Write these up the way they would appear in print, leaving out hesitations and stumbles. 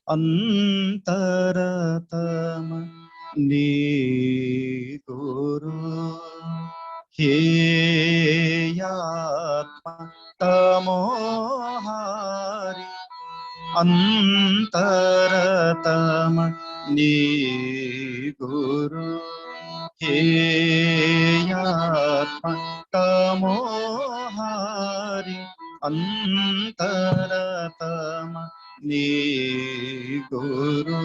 ಅಂತರತಮ ನೀ ಗುರು ಹೇಯಾತ್ಮ ತಮೋಹಾರಿ ಅಂತರತಮ ನೀ ಗುರು ಹೇಯಾತ್ಮ ತಮೋಹಾರಿ ಅಂತರತಮ ನೀ ಗುರು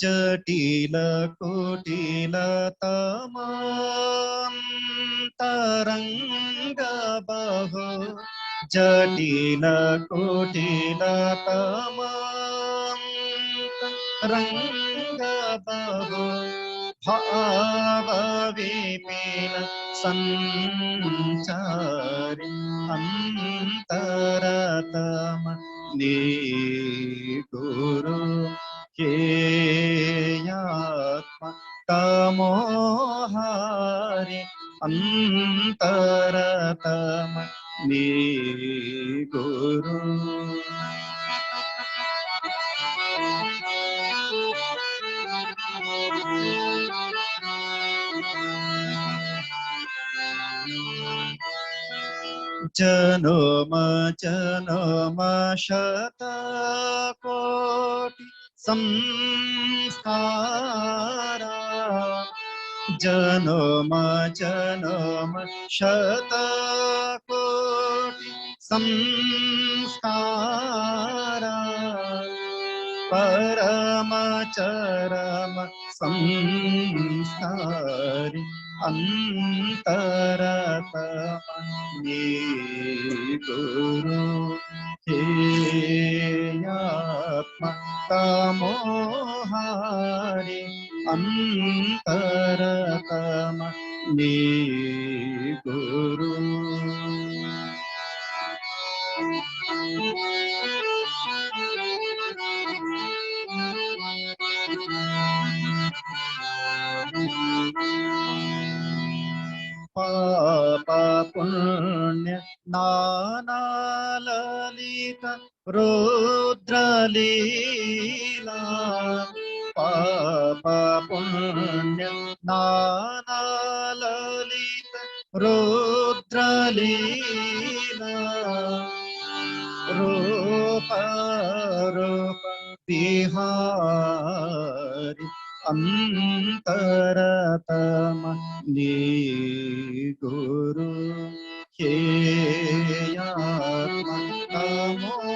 ಜಟಿಲ ಕುಟಿಲ ತರಂಗ ಬಹು ಜಟಿಲ ಕುಟಿಲ ರಂಗ ಬಹು ಭಾವ ವಿಪಿನ ಸಂಚಾರಿ ಅಂತರತಮ ನೀ ಗುರು ಹೇಯಾತ್ಮ ತಮೋಹಾರಿ ಅಂತರತಮ ನೀ ಗುರು ಜನಮ ಜನಮ ಶತಕೋಟಿ ಸಂಸ್ಕಾರ ಜನಮ ಜನಮ ಶತಕೋಟಿ ಸಂಸ್ಕಾರ ಪರಮ ಚರಮ ಸಂಸ್ಕಾರಿ ಅಂತರತಮ ನೀ ಗುರು ಹೇಯಾತ್ಮ ತಮೋಹಾರಿ ಅಂತರತಮ ನೀ ಗುರು ಪಾಪ ಪುಣ್ಯ ನಾನಾ ಲಲಿತ ರುದ್ರಲೀಲಾ ಪಾಪ ಪುಣ್ಯ ನಾನಾ ಲಲಿತ ರುದ್ರಲೀಲಾ ರೂಪ ರೂಪ ಬಿಹಾರಿ ಅಂತರತಮ ನೀ ಗುರು ಹೇಯಾತ್ಮ ತಮೋಹಾರಿ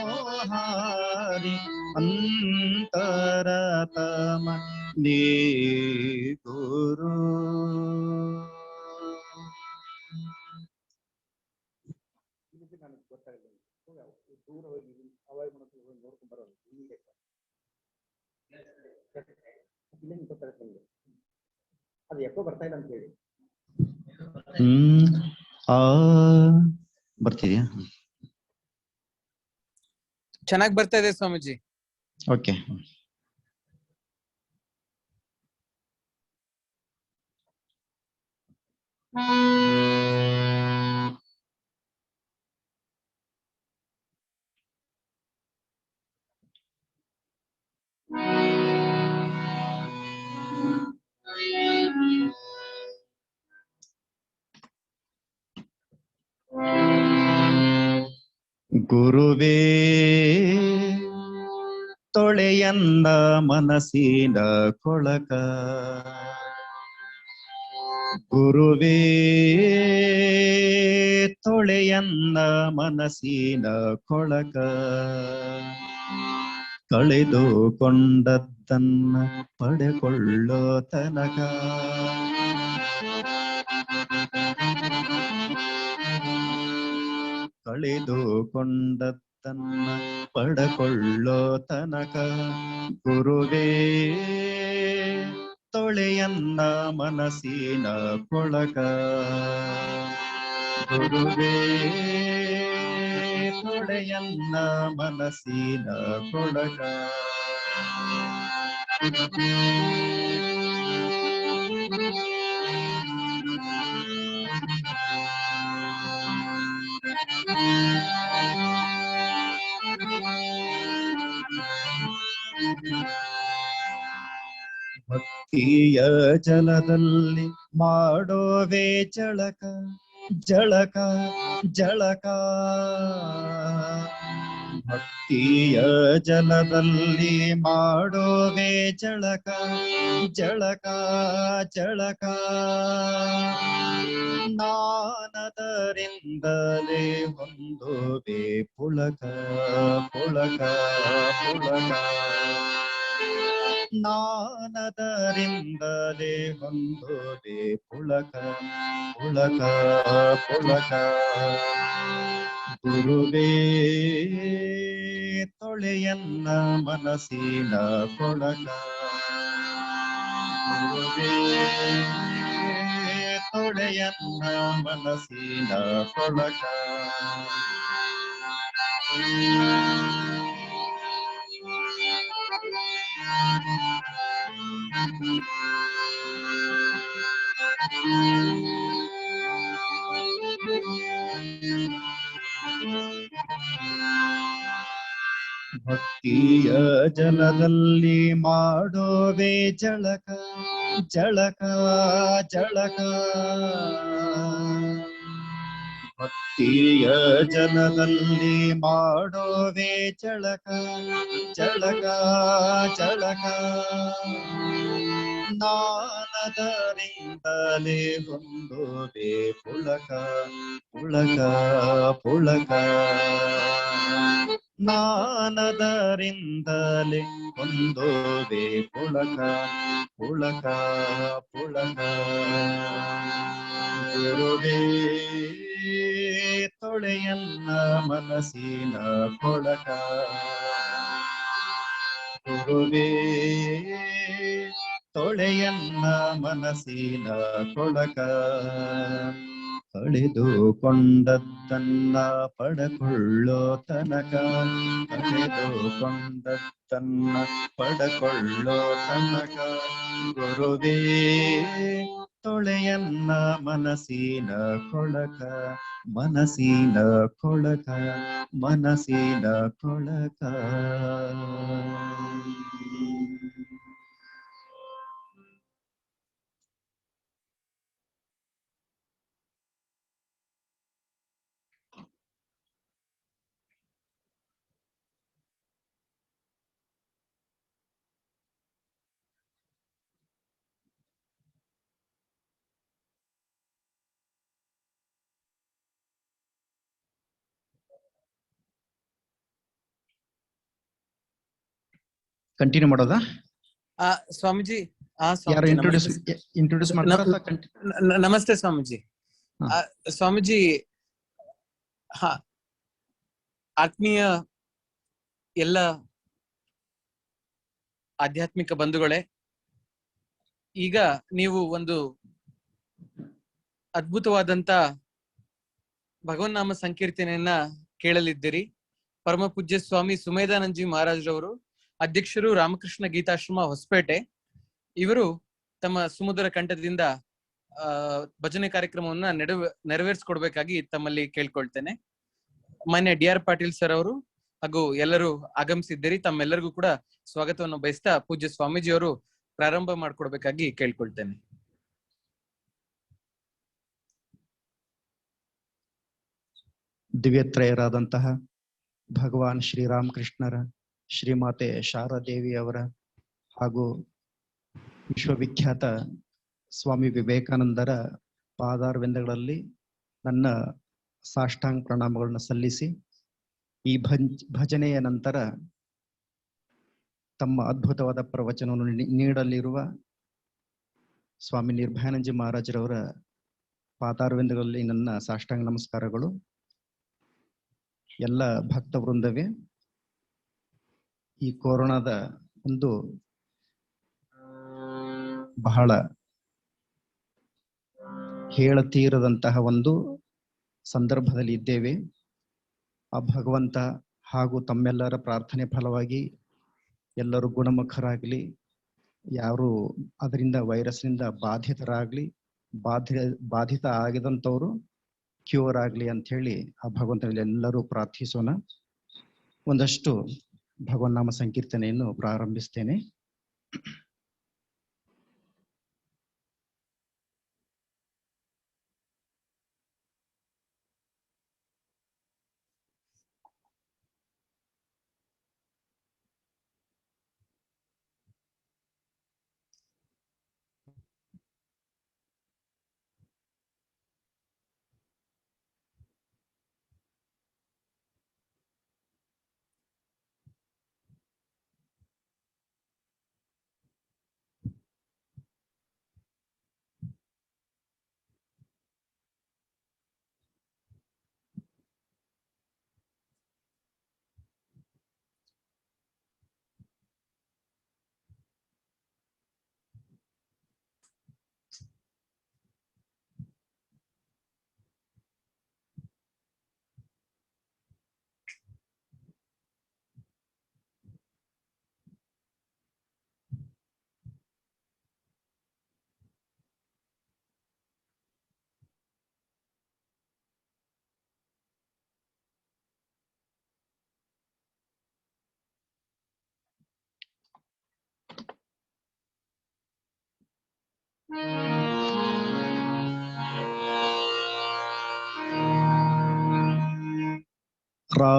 ಅಂತರತಮ ನೀ ಗುರು ದೂರ ಹೋಗಿ ಅವಾಯ್ಡ್ ಮಾಡೋದು ನೋಡ್ಕೊಂಡ್ ಬರೋದು ಗೊತ್ತಾಗ್ತದೆ ಅದು ಎಕ್ಕೋ ಬರ್ತಾ ಇಲ್ಲ ಅಂತ ಹೇಳಿ ಬರ್ತಿದ್ಯಾ ಚೆನ್ನಾಗಿ ಬರ್ತಾ ಇದೆ ಸ್ವಾಮೀಜಿ. ಓಕೆ ಗುರುವೇ ತೊಳೆಯನ್ನ ಮನಸ್ಸಿನ ಕೊಳಕ ಗುರುವೇ ತೊಳೆಯನ್ನ ಮನಸ್ಸಿನ ಕೊಳಕ ಕಳೆದುಕೊಂಡದ್ದನ್ನ ಪಡೆಕೊಳ್ಳೋ ತನಕ ಕಳೆದುಕೊಂಡದ್ದನ್ನ ಪಡೆಕೊಳ್ಳೋ ತನಕ ಗುರುವೇ ತೊಳೆಯನ್ನ ಮನಸ್ಸಿನ ಕೊಳಕ ಗುರುವೇ ತೊಳೆಯನ್ನ ಮನಸ್ಸಿನ ಕೊಳಕ ಭಕ್ತಿಯ ಜಲದಲ್ಲಿ ಮಾಡೋವೆ ಜಳಕ ಜಳಕ ಜಳಕ ಭಕ್ತಿಯ ಜಲದಲ್ಲಿ ಮಾಡೋವೆ ಜಳಕ ಜಳಕ ಜಳಕ ನಾನದರಿಂದಲೇ ಹೊಂದುವೆ ಪುಳಕ ಪುಳಕ ಪುಳಕ ನಾನದರಿಂದಲೇ ಹೊಂದುವೆ ಪುಳಕ ಪುಳಕ ಪುಳಕ ಗುರುವೇ ತೊಳೆಯನ್ನ ಮನಸ್ಸಿನ ಕೊಳಕ ಗುರುವೇ ತೊಳೆಯನ್ನ ಮನಸ್ಸಿನ ಕೊಳಕ ಭಕ್ತಿಯ ಜಲದಲ್ಲಿ ಮಾಡೋವೆ ಜಳಕ ಜಳಕ ಜಳಕ ಭಕ್ತಿಯ ಜಲದಲ್ಲಿ ಮಾಡೋವೆ ಜಳಕ ಜಳಕ ಜಳಕ ನಾನದರಿಂದಲೇ ಹೊಂದುವೆ ಪುಳಕ ಪುಳಕ ಪುಳಕ ನಾನದರಿಂದಲೇ ಹೊಂದುವೆ ಪುಳಕ ಪುಳಕ ಪುಳಕ ಗುರುವೇ ತೊಳೆಯನ್ನ ಮನಸ್ಸಿನ ಕೊಳಕ ಗುರುವೇ ತೊಳೆಯನ್ನ ಮನಸ್ಸಿನ ಕೊಳಕ ಕಳೆದುಕೊಂಡದ್ದನ್ನ ಪಡಕೊಳ್ಳೋ ತನಕ ಕಳೆದುಕೊಂಡದ್ದನ್ನ ಪಡಕೊಳ್ಳೋ ತನಕ ಗುರುವೇ ತೊಳೆಯನ್ನ ಮನಸ್ಸಿನ ಕೊಳಕ ಮನಸ್ಸಿನ ಕೊಳಕ ಮನಸ್ಸಿನ ಕೊಳಕ ಕಂಟಿನ್ಯೂ ಮಾಡೋದಾ? ಸ್ವಾಮೀಜಿ ಯಾರು ಸ್ವಾಮೀಜಿ ಇಂಟ್ರೊಡ್ಯೂಸ್ ಮಾಡ್ತಾರಾ? ನಮಸ್ತೆ ಸ್ವಾಮೀಜಿ. ಸ್ವಾಮೀಜಿ, ಆತ್ಮೀಯ ಎಲ್ಲ ಆಧ್ಯಾತ್ಮಿಕ ಬಂಧುಗಳೇ, ಈಗ ನೀವು ಒಂದು ಅದ್ಭುತವಾದಂತ ಭಗವನ್ನಾಮ ಸಂಕೀರ್ತನೆಯನ್ನ ಕೇಳಲಿದ್ದೀರಿ. ಪರಮ ಪೂಜ್ಯ ಸ್ವಾಮಿ ಸುಮೇಧಾನಂದಜಿ ಮಹಾರಾಜ್ರವರು, ಅಧ್ಯಕ್ಷರು, ರಾಮಕೃಷ್ಣ ಗೀತಾಶ್ರಮ, ಹೊಸಪೇಟೆ. ಇವರು ತಮ್ಮ ಸುಮಧುರ ಕಂಠದಿಂದ ಭಜನೆ ಕಾರ್ಯಕ್ರಮವನ್ನ ನೆರವೇರಿಸಿಕೊಡ್ಬೇಕಾಗಿ ತಮ್ಮಲ್ಲಿ ಕೇಳ್ಕೊಳ್ತೇನೆ. ಮಾನ್ಯ ಡಿ.ಆರ್. ಪಾಟೀಲ್ ಸರ್ ಅವರು ಹಾಗೂ ಎಲ್ಲರೂ ಆಗಮಿಸಿದ್ದೀರಿ. ತಮ್ಮೆಲ್ಲರಿಗೂ ಕೂಡ ಸ್ವಾಗತವನ್ನು ಬಯಸ್ತಾ ಪೂಜ್ಯ ಸ್ವಾಮೀಜಿಯವರು ಪ್ರಾರಂಭ ಮಾಡ್ಕೊಡ್ಬೇಕಾಗಿ ಕೇಳ್ಕೊಳ್ತೇನೆ. ದಿವ್ಯತ್ರಯರಾದಂತಹ ಭಗವಾನ್ ಶ್ರೀರಾಮಕೃಷ್ಣರ, ಶ್ರೀಮಾತೆ ಶಾರದೇವಿಯವರ ಹಾಗೂ ವಿಶ್ವವಿಖ್ಯಾತ ಸ್ವಾಮಿ ವಿವೇಕಾನಂದರ ಪಾದಾರವಿಂದಗಳಲ್ಲಿ ನನ್ನ ಸಾಷ್ಟಾಂಗ ಪ್ರಣಾಮಗಳನ್ನು ಸಲ್ಲಿಸಿ, ಈ ಭಜನೆಯ ನಂತರ ತಮ್ಮ ಅದ್ಭುತವಾದ ಪ್ರವಚನವನ್ನು ನೀಡಲಿರುವ ಸ್ವಾಮಿ ನಿರ್ಭಯಾನಂದಜಿ ಮಹಾರಾಜರವರ ಪಾದಾರವಿಂದಗಳಲ್ಲಿ ನನ್ನ ಸಾಷ್ಟಾಂಗ ನಮಸ್ಕಾರಗಳು. ಎಲ್ಲ ಭಕ್ತ ವೃಂದವೇ, ಈ ಕೊರೋನಾದ ಒಂದು ಬಹಳ ಹೇಳತೀರದಂತಹ ಒಂದು ಸಂದರ್ಭದಲ್ಲಿ ಇದ್ದೇವೆ. ಆ ಭಗವಂತ ಹಾಗೂ ತಮ್ಮೆಲ್ಲರ ಪ್ರಾರ್ಥನೆ ಫಲವಾಗಿ ಎಲ್ಲರೂ ಗುಣಮುಖರಾಗಲಿ, ಯಾರು ಅದರಿಂದ ವೈರಸ್ನಿಂದ ಬಾಧಿತರಾಗ್ಲಿ, ಬಾಧಿತ ಆಗಿದಂಥವ್ರು ಕ್ಯೂರ್ ಆಗ್ಲಿ ಅಂತ ಹೇಳಿ ಆ ಭಗವಂತನಲ್ಲಿ ಎಲ್ಲರೂ ಪ್ರಾರ್ಥಿಸೋಣ. ಒಂದಷ್ಟು ಭಗವನ್ನಾಮ ಸಂಕೀರ್ತನೆಯನ್ನು ಪ್ರಾರಂಭಿಸ್ತೇನೆ.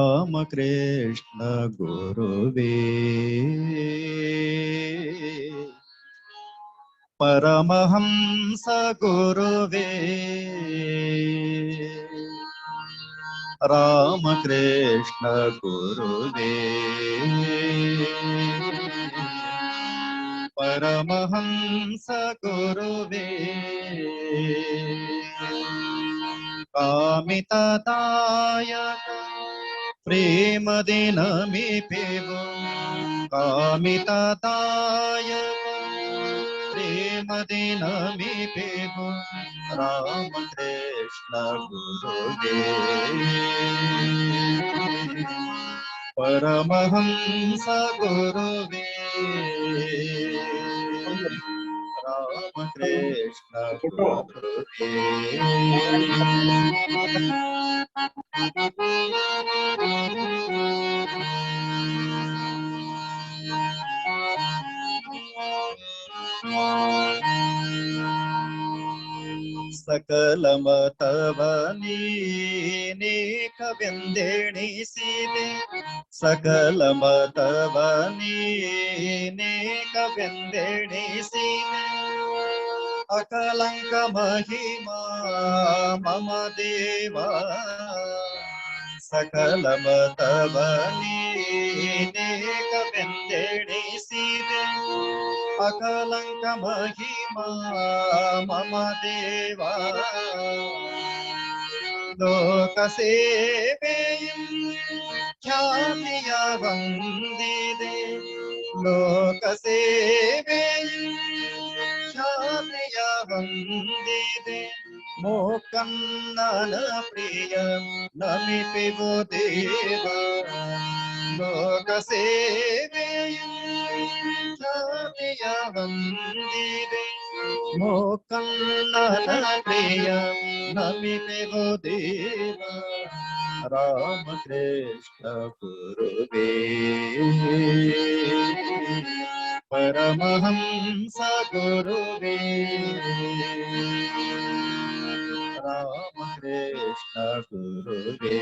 ರಾಮಕೃಷ್ಣ ಗುರುವೇ ಪರಮಹಂಸ ಗುರುವೇ ರಾಮಕೃಷ್ಣ ಗುರುವೇ ಪರಮಹಂಸ ಗುರುವೇ ಕಾಮಿತದಾಯಕ ಪ್ರೇಮದಿ ನಮಿಪೆವು ಕಾಮಿತದಾಯಕ ಪ್ರೇಮದಿ ನಮಿಪೆವು ರಾಮಕೃಷ್ಣ ಗುರುವೇ ಪರಮಹಂಸ ಗುರುವೇ ರಾಮಕೃಷ್ಣ ಗುರುವೇ ಸಕಲ ಮತವ ನೀನೇಕವೆಂದೆಣಿಸಿದೆ ಸಕಲ ಮತವ ನೀನೇಕವೆಂದೆಣಿಸಿದೆ ಅಕಲಂಕ ಮಹಿಮಾ ಮಮ ದೇವ ಸಕಲ ಮತವ ನೀನೇಕವೆಂದೆಣಿಸಿದೆ ಅಕಲಂಕ ಮಹಿಮಾ ಮಮ ದೇವ ಲೋಕ ಸೇವೆಯು ಖ್ಯಾತಿಯ ಹೊಂದಿದೆ ಲೋಕ ಸೇವೆಯು ಖ್ಯಾತಿಯ ಹೊಂದಿದೆ ಮೋಕನ್ನನ ಪ್ರಿಯ ನಮಿಪೆವು ದೇವ ಲೋಕ ಸೇವೆಯು ಖ್ಯಾತಿಯ ಹೊಂದಿದೆ ಮೋಕನ್ನನ ಪ್ರಿಯ ನಮಿಪೆವು ದೇವ ರಾಮಕೃಷ್ಣ ಗುರುವೇ ಪರಮಹಂಸ ಗುರುವೇ ರಾಮಕೃಷ್ಣ ಗುರುವೇ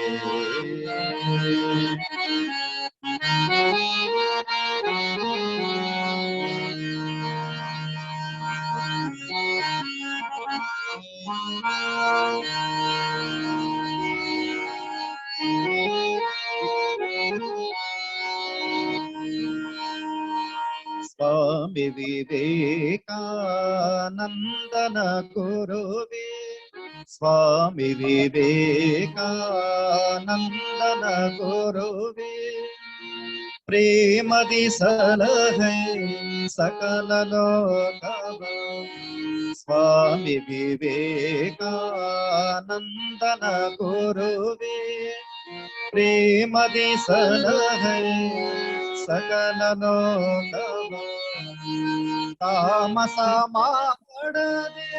ಸ್ವಾಮಿ ವಿವೇಕಾನಂದನ ಗುರುವೇ ಸ್ವಾಮಿ ವಿವೇಕಾನಂದನ ಗುರುವೇ ಪ್ರೇಮದಿ ಸಲಹೆ ಸಕಲ ಲೋಕವ ಸ್ವಾಮಿ ವಿವೇಕಾನಂದನ ಗುರುವೇ ಪ್ರೇಮದಿ ಸಲಹೆ ಸಕಲ ಲೋಕವ ತಾಮಸ ಮಾಡದೆ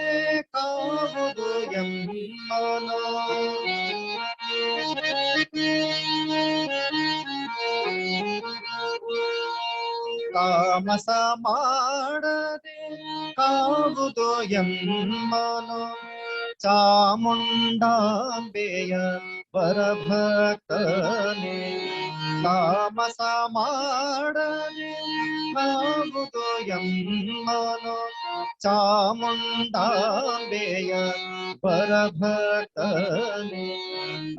ಕಾವುದು ಎಮ್ಮನೋ ತಾಮಸ ಮಾಡದೆ ಕಾವುದು ಎಮ್ಮನೋ ಚಾಮುಂಡಾಂಬೆಯ ಪರಭಕ್ತನೇ ತಾಮಸ ಮಾಡದೆ ಕಾವುದು ಎಮ್ಮನೋ ಚಾಮುಂಡಾಂಬೆಯ ಪರಭಕ್ತನೇ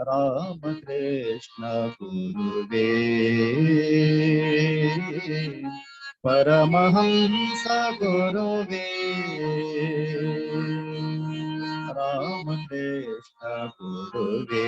ರಾಮಕೃಷ್ಣ ಗುರುವೇ ಪರಮಹಂಸ ಗುರುವೇ ರಾಮಕೃಷ್ಣ ಗುರುವೇ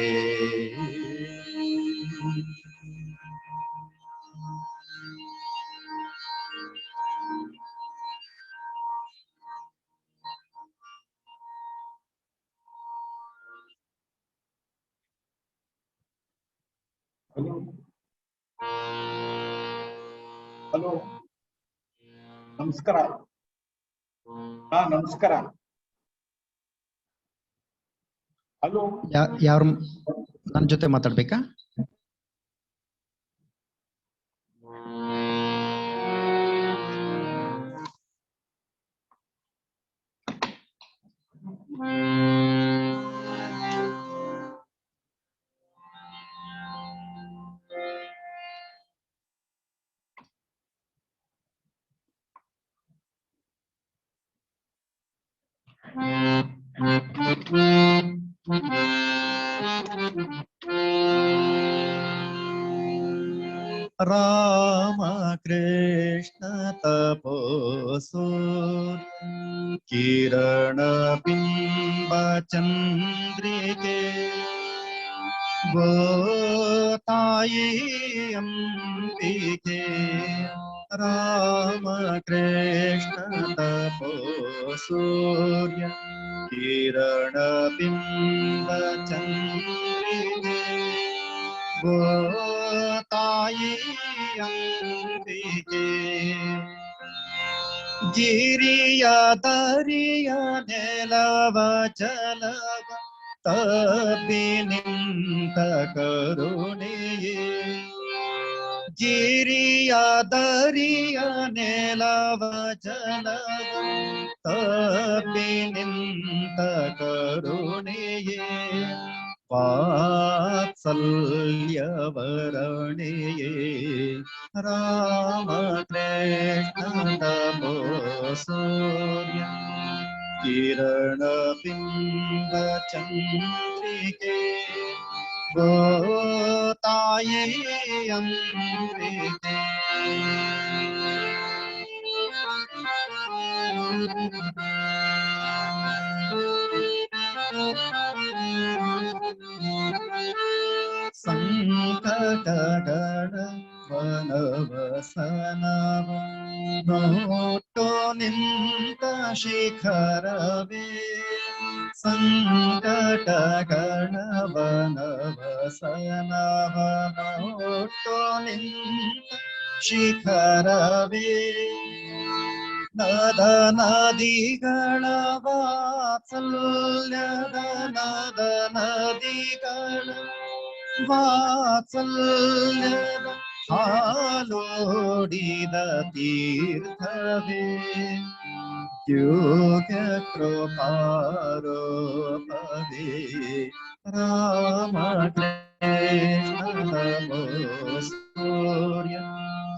ಹಲೋ ಹಲೋ ನಮಸ್ಕಾರ. ನಮಸ್ಕಾರ. ಹಲೋ ಯಾರು ನನ್ನ ಜೊತೆ ಮಾತಾಡ್ಬೇಕಾ? राम कृष्ण तपोसूर किरण बिंब चंद्रिके गोताई अंबिके राम कृष्ण तपोसूर्य किरण बिंब चंद्रिके गोताई अंबिके ಗಿರಿಯ ದರಿಯ ನೆಲವ ಚಲವ ತಪ್ಪಿ ನಿಂತ ಕರುಣೆಯೇ ಗಿರಿಯ ದರಿಯ ನೆಲವ ಚಲವ ತಪ್ಪಿ ನಿಂತ ಕರುಣೆಯೇ ವಾತ್ಸಲ್ಯವರಣೆಯೇ ರಾಮ ಕೃಷ್ಣ ತಪೋಸೂರ್ಯ ಕಿರಣ ಬಿಂಬ ಚಂದ್ರಿಕೆ ಗೋತಾಯಿ ಅಂಬಿಕೆ ಸಂಕಟಗಳ ವನವಸನವ ನೋಟೋ ನಿಂತ ಶಿಖರವೇ ಸಂಕಟಗಳ ವನವಸನವ ನೋಟೋ ನಿಂತ ಶಿಖರವೇ ನದ ನದಿಗಳ ವಾತ್ಸಲ್ಯದ ನದ ನದಿಗಳ ವಾತ್ಸಲ್ಯದ ಹಾಲೋಡಿದ ತೀರ್ಥವೇ ಯೋಗ ಕೃಪಾರೋಪವೇ ರಾಮ ಕೃಷ್ಣ ಸೂರ್ಯ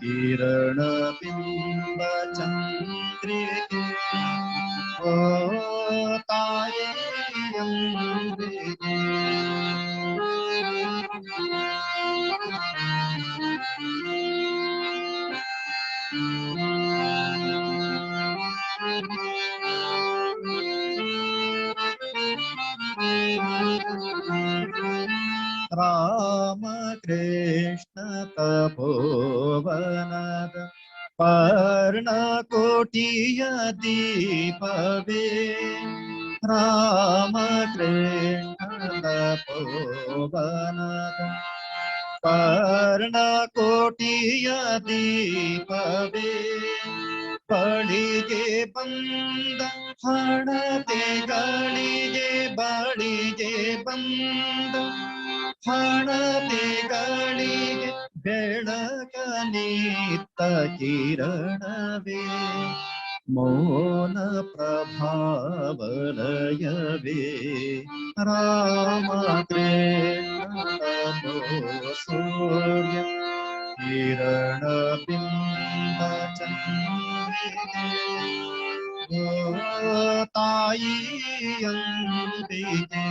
ಕಿರಣ ಬಿಂಬ ಚಂದ್ರಿಕೆ ಓ ತಾಯಿ ಅಂಬಿಕೆ ರಾಮ ಕೃಷ್ಣ ತಪೋವನದ ಪರ್ಣಕೋಟಿಯ ದೀಪವೇ ರಾಮ ಕೃಷ್ಣ ತಪೋವನದ ಪರ್ಣಕೋಟಿಯ ದೀಪವೇ ಬಳಿಗೆ ಬಂದ ಹಣತೆಗಳಿಗೆ ಬಳಿಗೆ ಬಂದ ಹಣತೆಗಳಿಗೆ ಬೆಳಕ ನಿತ್ತ ಕಿರಣವೇ ಮೌನ ಪ್ರಭಾವಲಯವೇ ರಾಮ ಕೃಷ್ಣ ಸೂರ್ಯ ಕಿರಣ ಬಿಂಬ ಚಂದ್ರಿಕೆ ತಾಯಿ ಅಂಬಿಕೆ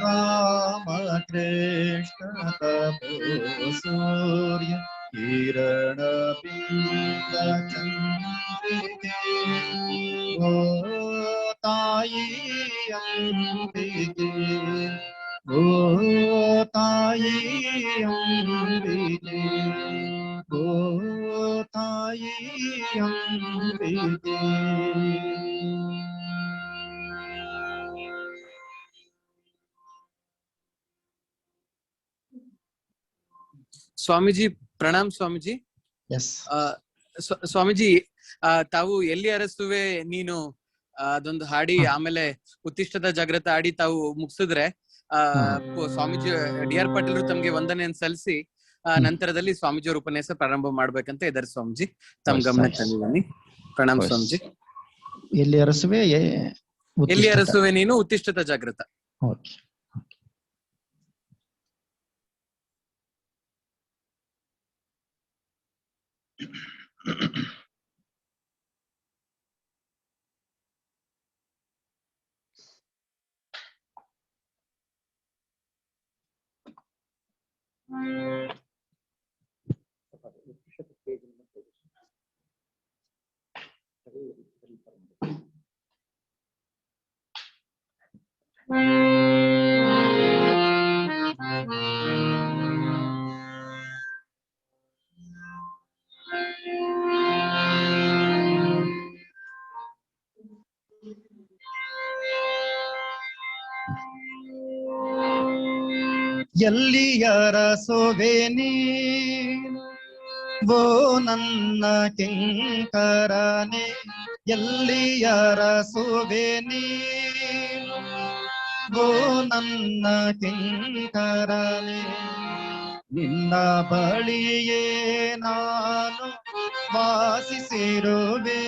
ರಾಮ ಕೃಷ್ಣ ತಪೋಸೂರ್ಯ ಕಿರಣ ಬಿಂಬ ಚಂದ್ರಿಕೆ ಓ ತಾಯಿ ಅಂಬಿಕೆ ಓ ತಾಯಿ ಅಂಬಿಕೆ ಓ ತಾಯಿ ಅಂಬಿಕೆ ಸ್ವಾಮೀಜಿ ಪ್ರಣಾಮ್ ಸ್ವಾಮೀಜಿ. ಎಸ್ ಸ್ವಾಮೀಜಿ, ತಾವು ಎಲ್ಲಿ ಅರಸುವೆ ನೀನು ಅದೊಂದು ಹಾಡಿ ಆಮೇಲೆ ಉತ್ತಿಷ್ಟದ ಜಾಗೃತ ಹಾಡಿ ತಾವು ಮುಗಿಸಿದ್ರೆ ಸ್ವಾಮೀಜಿ ಡಿ.ಆರ್. ಪಾಟೀಲ್ರು ತಮ್ಗೆ ವಂದನೆಯನ್ನು ಸಲ್ಲಿಸಿ ನಂತರದಲ್ಲಿ ಸ್ವಾಮೀಜಿಯವರ ಉಪನ್ಯಾಸ ಪ್ರಾರಂಭ ಮಾಡ್ಬೇಕಂತ ಇದ್ದಾರೆ ಸ್ವಾಮೀಜಿ. ತಮ್ಮ ಗಮನಕ್ಕೆ ತಂದಿದ್ದೀನಿ. ಪ್ರಣಾಮ್ ಸ್ವಾಮೀಜಿ. ಎಲ್ಲಿ ಅರಸುವೆ ಎಲ್ಲಿ ಅರಸುವೆ ನೀನು ಉತ್ತಿಷ್ಟದ ಜಾಗೃತ. ಓಕೆ. ಎಲ್ಲಿಯರ ಸೊಬೆ ನೀನು ಓ ನನ್ನ ಕಿಂಕರನೆ, ಎಲ್ಲಿಯರ ಸೊಬೆ ನೀನು ಓ ನನ್ನ ಕಿಂಕರನೆ, ನಿನ್ನ ಬಳಿಯೇ ನಾನು ವಾಸಿಸಿರುವೆ,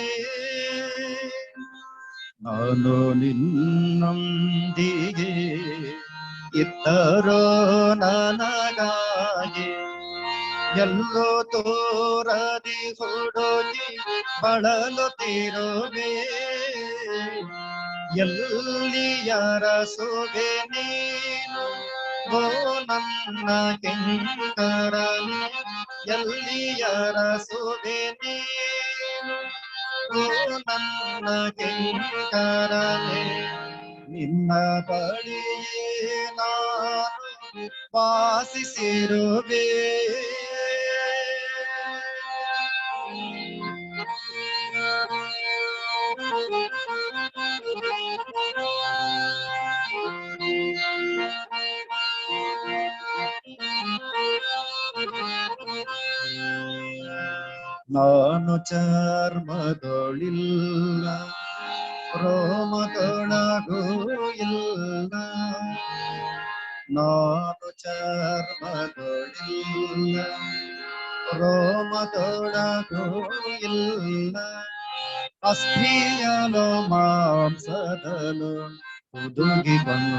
ನಾನು ನಿನ್ನೊಂದಿಗೆ ಇದ್ದರೋ ನನಗಾಗಿ ಎಲ್ಲೋ ತೋರದಿ ಹುಡುಗಿ ಬಳಲುತ್ತಿರುವೆ, ಎಲ್ಲಿಯರ ಸೊಬೆ ನೀನು ಓ ನನ್ನ ಕಿಂಕರನೆ, ಎಲ್ಲಿಯರ ಸೊಬೆ ನೀನು ಓ ನನ್ನ ಕಿಂಕರನೆ, ನಿನ್ನ ಬಳಿಯೇ ನಾನು ವಾಸಿಸಿರುವೆ. ನಾನು ಚರ್ಮದೊಳಿಲ್ಲ, ರೋಮದೊಳಗೂ ಇಲ್ಲ, ನಾನು ಚರ್ಮದೊಳಿಲ್ಲ, ರೋಮದೊಳಗೂ ಇಲ್ಲ, ಅಸ್ಥಿಯಲು ಮಾಂಸದಲು ಹುದುಗಿಕೊಂಡಿಲ್ಲ,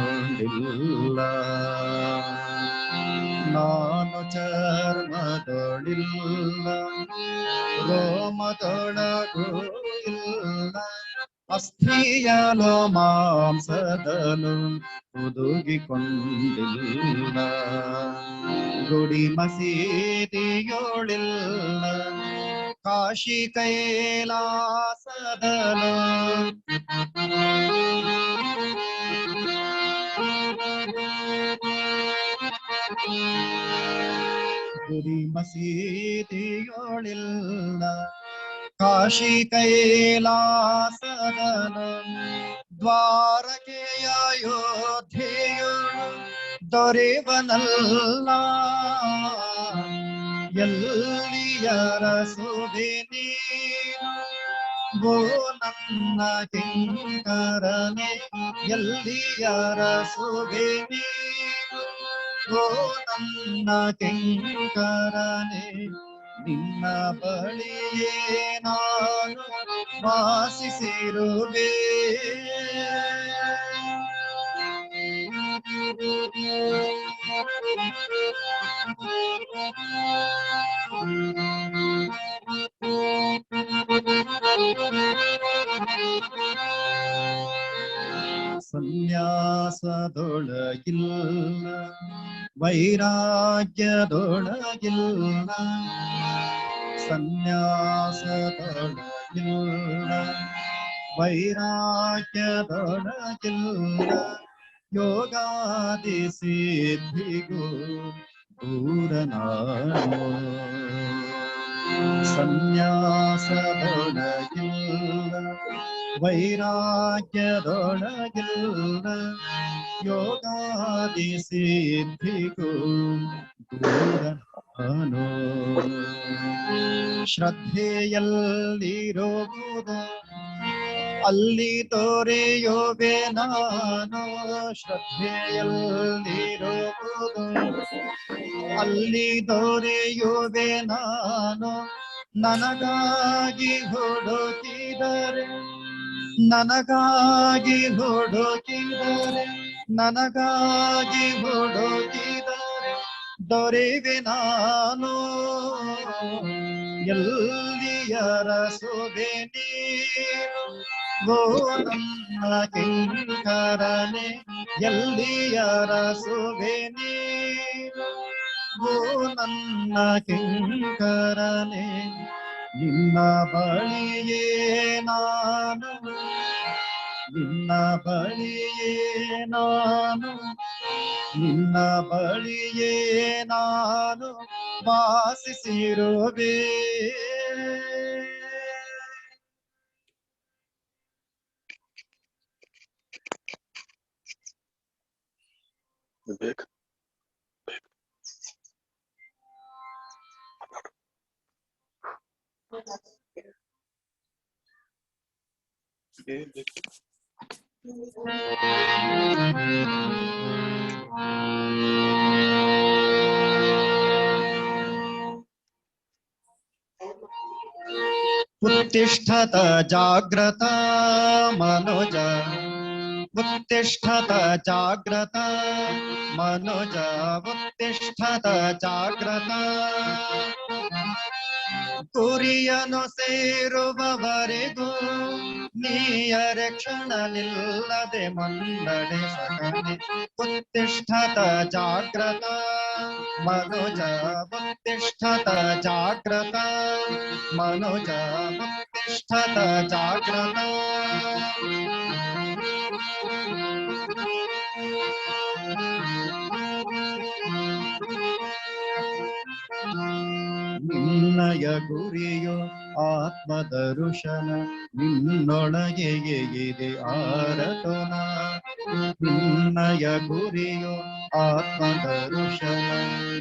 ನಾನು ಚರ್ಮದೊಳಿಲ್ಲ, ರೋಮದೊಳಗೂ ಇಲ್ಲ, ಅಸ್ಥಿಯಲು ಮಾಂಸದಲು ಹುದುಗಿಕೊಂಡಿಲ್ಲ, ಗುಡಿ ಮಸೀದಿಯೋಳಿಲ್ಲ, ಕಾಶಿ ಕೈಲಾಸದಲು ಗುಡಿ ಮಸೀದಿಯೋಳಿಲ್ಲ, ಕಾಶಿ ಕೈಲಾಸದನು, ದ್ವಾರಕೆಯ ಅಯೋಧ್ಯೆಯು ದೊರೆವನಲ್ಲ, ಎಲ್ಲಿಯರ ಸೊಬೆ ನೀನು ಓ ನನ್ನ ಕಿಂಕರನೆ, ಎಲ್ಲಿಯರ ಸೊಬೆ ನೀನು ಓ ನನ್ನ ಕಿಂಕರನೆ, ನಿನ್ನ ಬಳಿಯೇ ನಾನು ವಾಸಿಸಿರುವೆ. ಸನ್ಯಾಸದೊಳಗಿಲ್ಲ, ವೈರಾಗ್ಯದೊಳಗಿಲ್ಲ, ಸನ್ಯಾಸದೊಳಗಿಲ್ಲ, ವೈರಾಗ್ಯದೊಳಗಿಲ್ಲ, ಯೋಗಾದಿ ಸಿದ್ಧಿಗೂ ದೂರ ನಾನು, ಸನ್ಯಾಸದೊಳಗಿಲ್ಲ, ವೈರಾಗ್ಯದೊಳಗಿಲ್ಲ, ಯೋಗಾದಿ ಸಿದ್ಧಿಗೂ ದೂರ ನಾನು, ಶ್ರದ್ಧೆಯಲ್ಲಿರುವುದು ಅಲ್ಲಿ ತೋರೆಯುವೆ ನಾನು, ಶ್ರದ್ಧೆಯಲ್ಲಿರುವುದು ಅಲ್ಲಿ ದೊರೆಯುವೆ ನಾನು, ನನಗಾಗಿ ಹುಡುಕಿದರೆ, ನನಗಾಗಿ ಹುಡುಕಿದರೆ, ನನಗಾಗಿ ಹುಡುಕಿದರೆ ದೊರೆವೆ ನಾನು, ಎಲ್ಲಿಯರ ಸೊಬೆ ನೀನು ಓ ನನ್ನ ಕಿಂಕರನೆ, ಎಲ್ಲಿಯರ ಸೊಬೆ ನೀನು ಓ ನನ್ನ ಕಿಂಕರನೆ, ನಿನ್ನ ಬಳಿಯೇ ನಾನು ನಿನ್ನ ಬಳಿಯೇ ನಾನು ನಿನ್ನ ಬಳಿಯೇ ನಾನು ವಾಸಿಸಿರುವೆ. उत्तिष्ठत जाग्रत मनोज उत्तिष्ठत जाग्रत मनोज उत्तिष्ठत जाग्रत ಗುರಿಯನ್ನು ಸೇರುವವರೆಗೂ ನೀಯರ ಕ್ಷಣನಿಲ್ಲದೆ ಮುನ್ನಡೆ ಸಗಣೆ. ಉತ್ತಿಷ್ಠತ ಜಾಗ್ರತ ಮನೋಜ ಉತ್ತಿಷ್ಠತ ಜಾಗ್ರತ ಮನೋಜ ಉತ್ತಿಷ್ಠತ ಜಾಗ್ರತ. ನಿನ್ನಯ ಗುರಿಯು ಆತ್ಮದರುಶನ ನಿನ್ನೊಳಗೆ ಇದೆ ಆರತನ. ನಿನ್ನಯ ಗುರಿಯು ಆತ್ಮದರುಶನ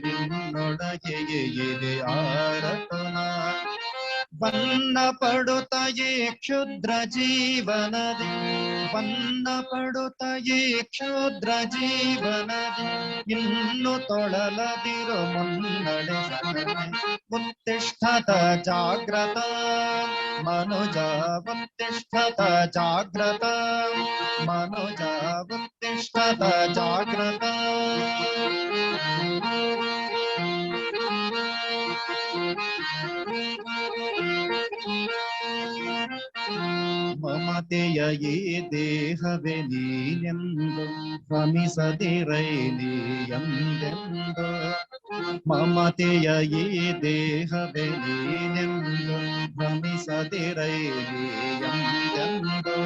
ನಿನ್ನೊಳಗೆ ಇದೆ ಆರತನ. ಬನ್ನ ಪಡುತ್ತಯೇ ಕ್ಷುದ್ರ ಜೀವನದಿ ಬನ್ನ ಪಡುತ್ತಯೇ ಕ್ಷುದ್ರ ಜೀವನದಿ ಇನ್ನು ತೊಳಲದಿರು ಮುನ್ನಡೆ ಸಗಣೆ. ಉತ್ತಿಷ್ಠತ ಜಾಗ್ರತ ಮನುಜ ಉತ್ತಿಷ್ಠತ ಜಾಗ್ರತ ಮನುಜ ಉತ್ತಿಷ್ಠತ ಜಾಗ್ರತ. ಮಮತೆಯ ಈ ದೇಹವೇ ನೀನೆಂದು ಭ್ರಮಿಸದಿರೈಲಿ ಎಂದೆಂದು. ಮಮತೆಯ ಈ ದೇಹವೇ ನೀನೆಂದು ಭ್ರಮಿಸದಿರೈಲಿ ಎಂದೆಂದು.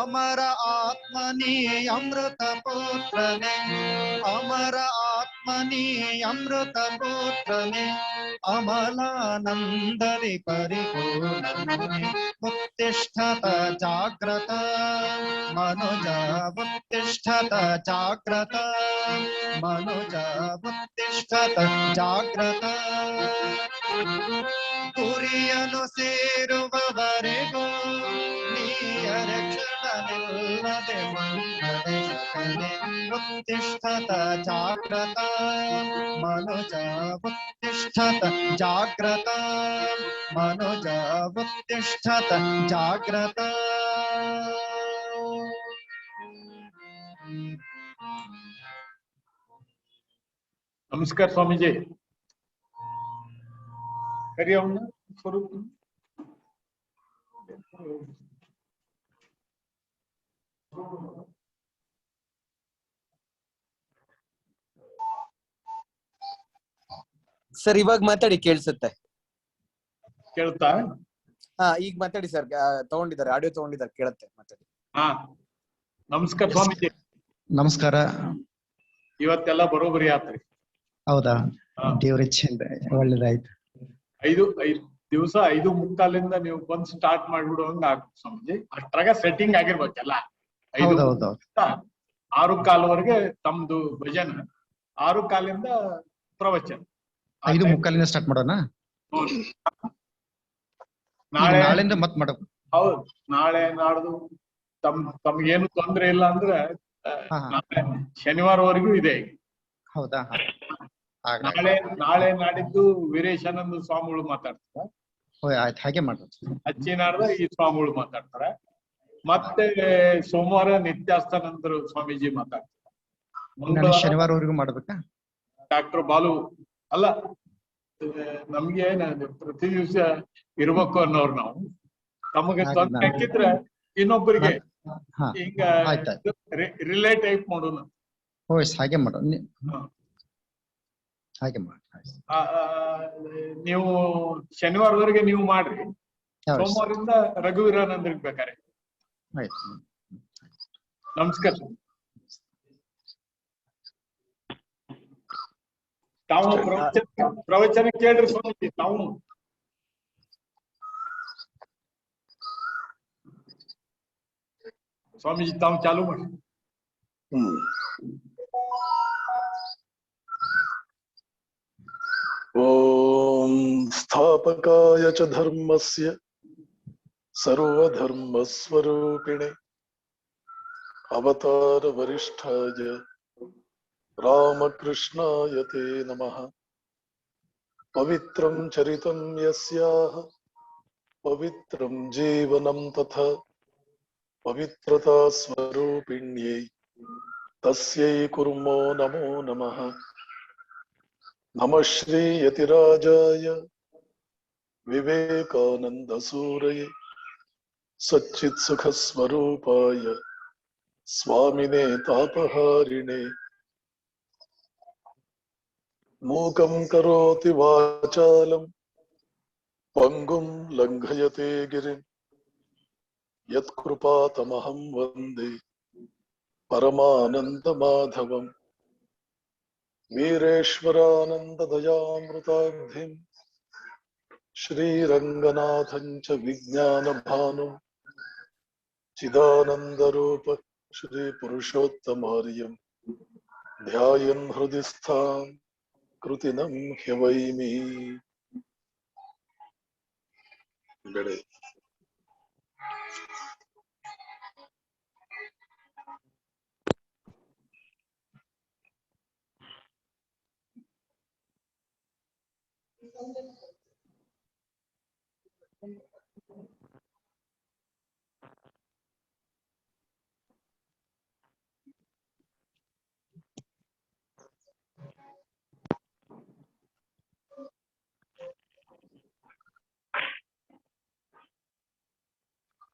ಅಮರ ಆತ್ಮನೇ ಅಮೃತ ಪುತ್ರನೇ ಅಮರ ಆತ್ಮನೇ ಅಮೃತ ಪುತ್ರನೇ ಅಮಲಾನಂದದಿ ಪರಿಪೂರ್ಣನೇ. ಉತ್ತಿಷ್ಠತ ಜಾಗ್ರತ ಮನುಜ ಉತ್ತಿಷ್ಠತ ಜಾಗ್ರತ ಮನುಜ ಉತ್ತಿಷ್ಠತ ಜಾಗ್ರತ. ಗುರಿಯನ್ನು ಸೇರುವವರೆಗೂ ನೀಯರ ಕ್ಷಣನಿಲ್ಲದೆ ಮುನ್ನಡೆ ಸಗಣೆ. ಉತ್ತಿಷ್ಠತ ಜಾಗ್ರತ ಮನುಜ ಉತ್ತಿಷ್ಠತ ಜಾಗ್ರತ ಮನುಜ ಉತ್ತಿಷ್ಠತ ಜಾಗ್ರತ. ನಮಸ್ಕಾರ ಸ್ವಾಮೀಜಿ. ಕರಿ ಅವನ್ನ ಸ್ವರೂಪ. ಸರ್ ಇವಾಗ ಮಾತಾಡಿ ಕೇಳಿಸುತ್ತೆ. ಕೇಳ್ತಾ? ಹಾ ಈಗ ಮಾತಾಡಿ ಸರ್. ತಗೊಂಡಿದ್ದಾರೆ, ಆಡಿಯೋ ತಗೊಂಡಿದ್ದಾರೆ, ಕೇಳುತ್ತೆ, ಮಾತಾಡಿ. ಹಾ ನಮಸ್ಕಾರ ಸ್ವಾಮೀಜಿ. ನಮಸ್ಕಾರ. ಇವತ್ತೆಲ್ಲ ಬರೋಬರಿ ಆತ್ರಿ. ಹೌದಾ? ದೇವ್ರ ಇಚ್ಛೆಯಿಂದ ಒಳ್ಳೇದಾಯ್ತು. 5 ದಿವಸ 5:45 ನೀವು ಬಂದ್ ಸ್ಟಾರ್ಟ್ ಮಾಡ್ಬಿಡುವಂಗ ಆಗ್ಬೇಕು ಸ್ವಾಮೀಜಿ. ಅಷ್ಟ್ರಾಗ ಸೆಟ್ಟಿಂಗ್ ಆಗಿರ್ಬೇಕಲ್ಲ. 6:15 ತಮ್ದು ಭಜನ, 6:15 ಪ್ರವಚನ. 5:45 ಸ್ಟಾರ್ಟ್ ಮಾಡೋಣ. ನಾಳೆಯಿಂದ ಮತ್ ಮಾಡ. ಹೌದು, ನಾಳೆ ನಾಡ್ದು ತಮ್ಗೇನು ತೊಂದ್ರೆ ಇಲ್ಲ ಅಂದ್ರೆ ಶನಿವಾರವರೆಗೂ ಇದೆ. ಹೌದಾ? ನಾಳೆ ನಾಡಿದ್ದು ವೀರೇಶಾನಂದ ಸ್ವಾಮಿಗಳು ಮಾತಾಡ್ತಾರೆ. ಆಯ್ತು, ಹಾಗೆ ಮಾಡ್ಬೋದು. ಹಚ್ಚಿನಾಡ್ದ ಈ ಸ್ವಾಮಿಗಳು ಮಾತಾಡ್ತಾರೆ. ಮತ್ತೆ ಸೋಮವಾರ ನಿತ್ಯಾಸ್ತಾನಂದರು ಸ್ವಾಮೀಜಿ ಮಾತಾಡ್ತಾರೆ. ಶನಿವಾರವರೆಗೂ ಮಾಡ್ಬೇಕಾ? ಡಾಕ್ಟರ್ ಬಾಲು ಅಲ್ಲ, ನಮ್ಗೆ ಪ್ರತಿ ದಿವಸ ಇರ್ಬೇಕು ಅನ್ನೋರು ನಾವು. ತಮಗೆ ತೊಂದ್ರೆ ಹಾಕಿದ್ರೆ ಇನ್ನೊಬ್ಬರಿಗೆ ಈಗ ರಿಲೇ ಟೈಪ್ ಮಾಡೋಣ. ಹಾಗೆ ಮಾಡೋಣ. ಹಾಗೆ ಮಾಡಿ. ನೀವು ಶನಿವಾರದವರೆಗೆ ನೀವು ಮಾಡ್ರಿ. ಸೋಮವಾರದಿಂದ ರಘುವೀರಾನಂದ್ರಿಗೆ ಬೇಕಾರೆ ಆಯ್ತು. ನಮಸ್ಕಾರ. ತಾವು ಪ್ರವಚನ ಕೇಳ್ರಿ ಸ್ವಾಮೀಜಿ. ತಾವು ಸ್ವಾಮೀಜಿ ತಾವು ಚಾಲು ಮಾಡಿ. ಓಂ ಸ್ಥಾಪಕಾಯ ಚ ಧರ್ಮಸ್ಯ ಸರ್ವಧರ್ಮಸ್ವರೂಪಿಣೆ ಅವತಾರ ವರಿಷ್ಠಾಯ ರಾಮಕೃಷ್ಣಾಯ ತೇ ನಮಃ. ಪವಿತ್ರಂ ಚರಿತಂ ಯಸ್ಯಾಹ ಪವಿತ್ರಂ ಜೀವನಂ ತಥಾ ಪವಿತ್ರತಾ ಸ್ವರೂಪಿಣ್ಯೈ ತಸ್ಯೈ ಕುರ್ಮೋ ನಮೋ ನಮಃ. ನಮಃ ಶ್ರೀ ಯತಿರಾಜಾಯ ವಿವೇಕಾನಂದ ಸೂರಯೇ ಸಚ್ಚಿತ್ ಸುಖ ಸ್ವರೂಪಾಯ ಸ್ವಾಮಿನೇ ತಾಪಹಾರಿಣೆ. ಮೂಕಂ ಕರೋತಿ ವಾಚಾಲಂ ಪಂಗುಂ ಲಂಘಯತೆ ಗಿರಿಂ ಯತ್ಕೃಪಾತಮಹಂ ವಂದೇ ಪರಮಾನಂದ ಮಾಧವಂ. ವೀರೇಶ್ವರಾನಂದ ದಯಾಮೃತಾಬ್ಧಿಂ ಶ್ರೀರಂಗನಾಥಂ ಚ ವಿಜ್ಞಾನ ಭಾನು ಚಿದಾನಂದ ರೂಪ ಶ್ರೀ ಪುರುಷೋತ್ತಮಾರ್ಯಂ ಧ್ಯಾಯನ್ ಹೃದಯ ಸ್ಥಾಂ ಕೃತಿನಂ ಹ್ಯವೈಮಿ. ಬೆಳೆ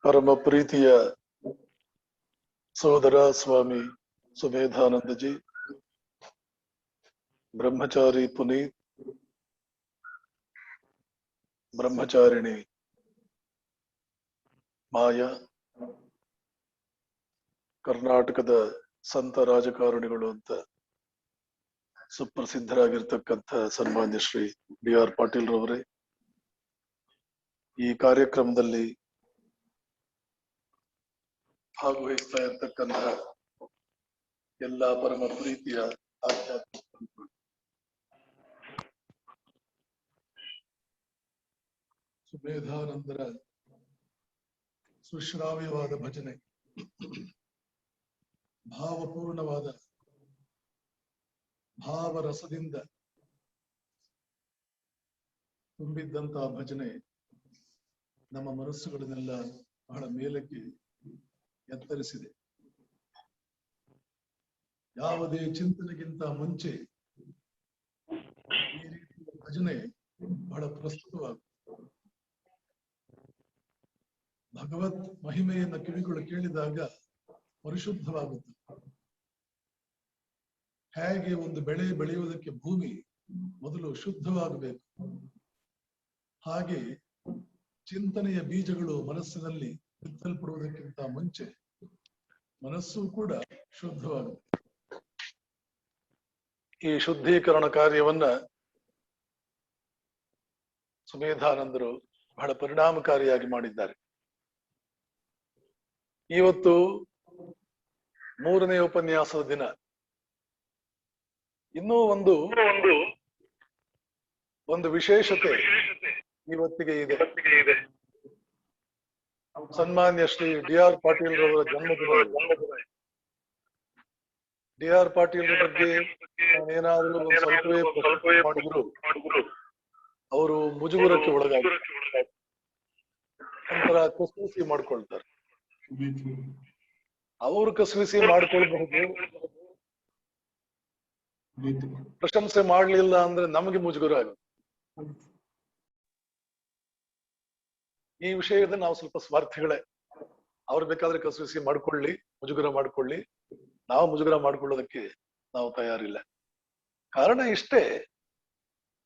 ಪರಮ ಪ್ರೀತಿಯ ಸೋದರ ಸ್ವಾಮಿ ಸುಮೇಧಾನಂದಜಿ, ಬ್ರಹ್ಮಚಾರಿ ಪುನೀತ್, ಬ್ರಹ್ಮಚಾರಿಣಿ ಮಾಯಾ, ಕರ್ನಾಟಕದ ಸಂತ ರಾಜಕಾರಣಿಗಳು ಅಂತ ಸುಪ್ರಸಿದ್ಧರಾಗಿರ್ತಕ್ಕಂಥ ಸನ್ಮಾನ್ಯ ಶ್ರೀ ಡಿ.ಆರ್. ಪಾಟೀಲ್ ರವರೇ, ಈ ಕಾರ್ಯಕ್ರಮದಲ್ಲಿ ಭಾಗವಹಿಸ್ತಾ ಇರ್ತಕ್ಕಂಥ ಎಲ್ಲ ಪರಮ ಪ್ರೀತಿಯ ಆಧ್ಯಾತ್ಮಿಕ ಸುಮೇಧಾನಂದರ ಸುಶ್ರಾವ್ಯವಾದ ಭಜನೆ, ಭಾವಪೂರ್ಣವಾದ ಭಾವರಸದಿಂದ ತುಂಬಿದ್ದಂತಹ ಭಜನೆ ನಮ್ಮ ಮನಸ್ಸುಗಳನ್ನೆಲ್ಲ ಬಹಳ ಮೇಲಕ್ಕೆ ಎತ್ತರಿಸಿದೆ. ಯಾವುದೇ ಚಿಂತನೆಗಿಂತ ಮುಂಚೆ ಈ ರೀತಿಯ ಭಜನೆ ಬಹಳ ಪ್ರಸ್ತುತವಾಗುತ್ತದೆ. ಭಗವತ್ ಮಹಿಮೆಯನ್ನು ಕಿವಿಗಳು ಕೇಳಿದಾಗ ಪರಿಶುದ್ಧವಾಗುತ್ತದೆ. ಹೇಗೆ ಒಂದು ಬೆಳೆ ಬೆಳೆಯುವುದಕ್ಕೆ ಭೂಮಿ ಮೊದಲು ಶುದ್ಧವಾಗಬೇಕು, ಹಾಗೆ ಚಿಂತನೆಯ ಬೀಜಗಳು ಮನಸ್ಸಿನಲ್ಲಿ ಬಿತ್ತಲ್ಪಡುವುದಕ್ಕಿಂತ ಮುಂಚೆ ಮನಸ್ಸು ಕೂಡ ಶುದ್ಧವಾಗುತ್ತೆ. ಈ ಶುದ್ಧೀಕರಣ ಕಾರ್ಯವನ್ನ ಸುಮೇಧಾನಂದರು ಬಹಳ ಪರಿಣಾಮಕಾರಿಯಾಗಿ ಮಾಡಿದ್ದಾರೆ. ಇವತ್ತು 3ನೇ ಉಪನ್ಯಾಸದ ದಿನ. ಇನ್ನೂ ಒಂದು ವಿಶೇಷತೆ ಇವತ್ತಿಗೆ ಇದೆ. ಸನ್ಮಾನ್ಯ ಶ್ರೀ ಡಿ.ಆರ್. ಪಾಟೀಲ್ ರವರ ಜನ್ಮದಿನ. ಡಿ.ಆರ್. ಪಾಟೀಲ್ ಬಗ್ಗೆ ಏನಾದರೂ ಒಂದು ಸ್ವಲ್ಪವೇ ಪ್ರಶ್ನೆ ಮಾಡಿದ್ರು ಅವರು ಮುಜುಗುರಕ್ಕೆ ಒಳಗಾಗ್ತಾರೆ, ಒಂಥರ ಕಸೂಸಿ ಮಾಡ್ಕೊಳ್ತಾರೆ. ಅವರು ಕಸೂಸಿ ಮಾಡ್ಕೊಳ್ಬಹುದು, ಪ್ರಶಂಸೆ ಮಾಡ್ಲಿಲ್ಲ ಅಂದ್ರೆ ನಮಗೆ ಮುಜುಗುರ ಆಗುತ್ತೆ. ಈ ವಿಷಯದ ನಾವು ಸ್ವಲ್ಪ ಸ್ವಾರ್ಥಿಗಳೇ. ಅವ್ರು ಬೇಕಾದ್ರೆ ಕಸೂಸಿ ಮಾಡ್ಕೊಳ್ಳಿ, ಮುಜುಗರ ಮಾಡ್ಕೊಳ್ಳಿ, ನಾವು ಮುಜುಗರ ಮಾಡ್ಕೊಳ್ಳೋದಕ್ಕೆ ನಾವು ತಯಾರಿಲ್ಲ. ಕಾರಣ ಇಷ್ಟೇ,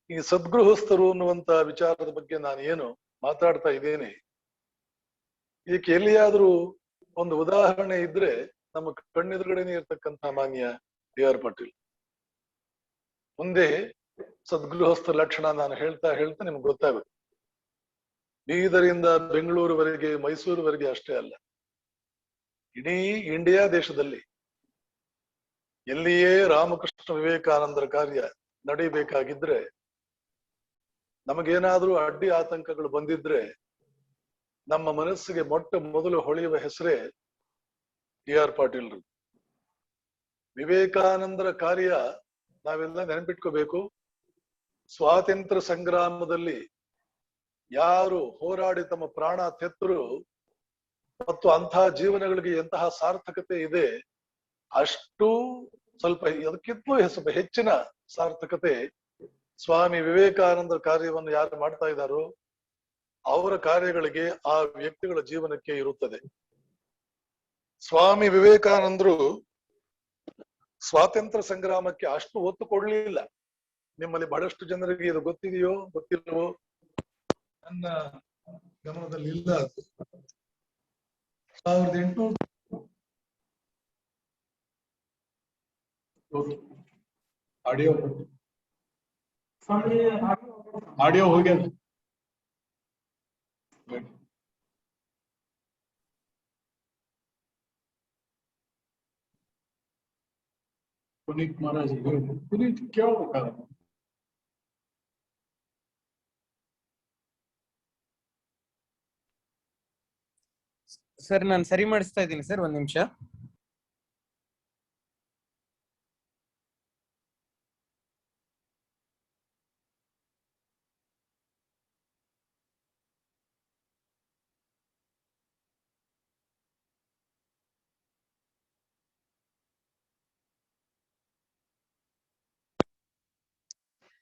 ಈ ಸದ್ಗೃಹಸ್ಥರು ಅನ್ನುವಂತ ವಿಚಾರದ ಬಗ್ಗೆ ನಾನು ಏನು ಮಾತಾಡ್ತಾ ಇದ್ದೇನೆ, ಇದಕ್ಕೆ ಎಲ್ಲಿಯಾದ್ರೂ ಒಂದು ಉದಾಹರಣೆ ಇದ್ರೆ ನಮ್ಮ ಕಣ್ಣೆದುರುಗಡೆನೆ ಇರ್ತಕ್ಕಂಥ ಮಾನ್ಯ ಡಿ.ಆರ್. ಪಾಟೀಲ್. ಮುಂದೆ ಸದ್ಗೃಹಸ್ಥ ಲಕ್ಷಣ ನಾನು ಹೇಳ್ತಾ ನಿಮ್ಗೆ ಗೊತ್ತಾಗುತ್ತೆ. ಬೀದರಿಂದ ಬೆಂಗಳೂರುವರೆಗೆ, ಮೈಸೂರುವರೆಗೆ ಅಷ್ಟೇ ಅಲ್ಲ, ಇಡೀ ಇಂಡಿಯಾ ದೇಶದಲ್ಲಿ ಎಲ್ಲಿಯೇ ರಾಮಕೃಷ್ಣ ವಿವೇಕಾನಂದರ ಕಾರ್ಯ ನಡೀಬೇಕಾಗಿದ್ರೆ, ನಮಗೇನಾದ್ರೂ ಅಡ್ಡಿ ಆತಂಕಗಳು ಬಂದಿದ್ರೆ ನಮ್ಮ ಮನಸ್ಸಿಗೆ ಮೊಟ್ಟ ಮೊದಲು ಹೊಳೆಯುವ ಹೆಸರೇ ಡಿ.ಆರ್. ಪಾಟೀಲ್ರು. ವಿವೇಕಾನಂದರ ಕಾರ್ಯ ನಾವೆಲ್ಲ ನೆನಪಿಟ್ಕೋಬೇಕು. ಸ್ವಾತಂತ್ರ್ಯ ಸಂಗ್ರಾಮದಲ್ಲಿ ಯಾರು ಹೋರಾಡಿ ತಮ್ಮ ಪ್ರಾಣ ತೆತ್ತರು ಮತ್ತು ಅಂತಹ ಜೀವನಗಳಿಗೆ ಎಂತಹ ಸಾರ್ಥಕತೆ ಇದೆ, ಅಷ್ಟು ಸ್ವಲ್ಪ ಅದಕ್ಕಿಂತಲೂ ಸ್ವಲ್ಪ ಹೆಚ್ಚಿನ ಸಾರ್ಥಕತೆ ಸ್ವಾಮಿ ವಿವೇಕಾನಂದರ ಕಾರ್ಯವನ್ನು ಯಾರು ಮಾಡ್ತಾ ಇದ್ದಾರೋ ಅವರ ಕಾರ್ಯಗಳಿಗೆ, ಆ ವ್ಯಕ್ತಿಗಳ ಜೀವನಕ್ಕೆ ಇರುತ್ತದೆ. ಸ್ವಾಮಿ ವಿವೇಕಾನಂದರು ಸ್ವಾತಂತ್ರ್ಯ ಸಂಗ್ರಾಮಕ್ಕೆ ಅಷ್ಟು ಒತ್ತು ಕೊಡ್ಲಿಲ್ಲ. ನಿಮ್ಮಲ್ಲಿ ಬಹಳಷ್ಟು ಜನರಿಗೆ ಇದು ಗೊತ್ತಿದೆಯೋ ಗೊತ್ತಿಲ್ಲವೋ, ನನ್ನ ಗಮನದಲ್ಲಿ ಇಲ್ಲ. 1800 ಆಡಿಯೋ ಹೋಗ್ಯದ. ಪುನೀತ್ ಮಹಾರಾಜ್ ಪುನೀತ್ ಕೇಳ್ಬೇಕಾದ್ರೆ ಸರ್ ನಾನು ಸರಿ ಮಾಡಿಸ್ತಾ ಇದ್ದೀನಿ ಸರ್, ಒಂದ್ ನಿಮಿಷ.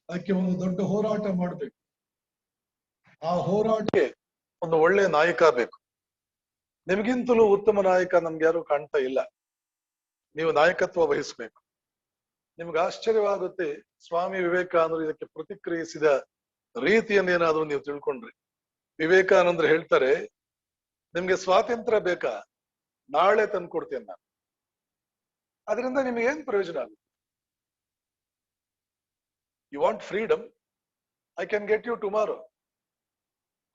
ಅದಕ್ಕೆ ಒಂದು ದೊಡ್ಡ ಹೋರಾಟ ಮಾಡ್ಬೇಕು. ಆ ಹೋರಾಟಕ್ಕೆ ಒಂದು ಒಳ್ಳೆ ನಾಯಕ ಬೇಕು. ನಿಮಗಿಂತಲೂ ಉತ್ತಮ ನಾಯಕ ನಮ್ಗೆ ಯಾರು ಕಾಣ್ತಾ ಇಲ್ಲ. ನೀವು ನಾಯಕತ್ವ ವಹಿಸ್ಬೇಕು. ನಿಮ್ಗೆ ಆಶ್ಚರ್ಯವಾಗುತ್ತೆ ಸ್ವಾಮಿ ವಿವೇಕಾನಂದರು ಇದಕ್ಕೆ ಪ್ರತಿಕ್ರಿಯಿಸಿದ ರೀತಿಯನ್ನೇನಾದ್ರೂ ನೀವು ತಿಳ್ಕೊಂಡ್ರಿ. ವಿವೇಕಾನಂದರು ಹೇಳ್ತಾರೆ, ನಿಮ್ಗೆ ಸ್ವಾತಂತ್ರ್ಯ ಬೇಕಾ, ನಾಳೆ ತಂದ್ಕೊಡ್ತೇನೆ ನಾನು. ಅದರಿಂದ ನಿಮ್ಗೆ ಏನ್ ಪ್ರಯೋಜನ ಆಗುತ್ತೆ? You want freedom, I can get you tomorrow.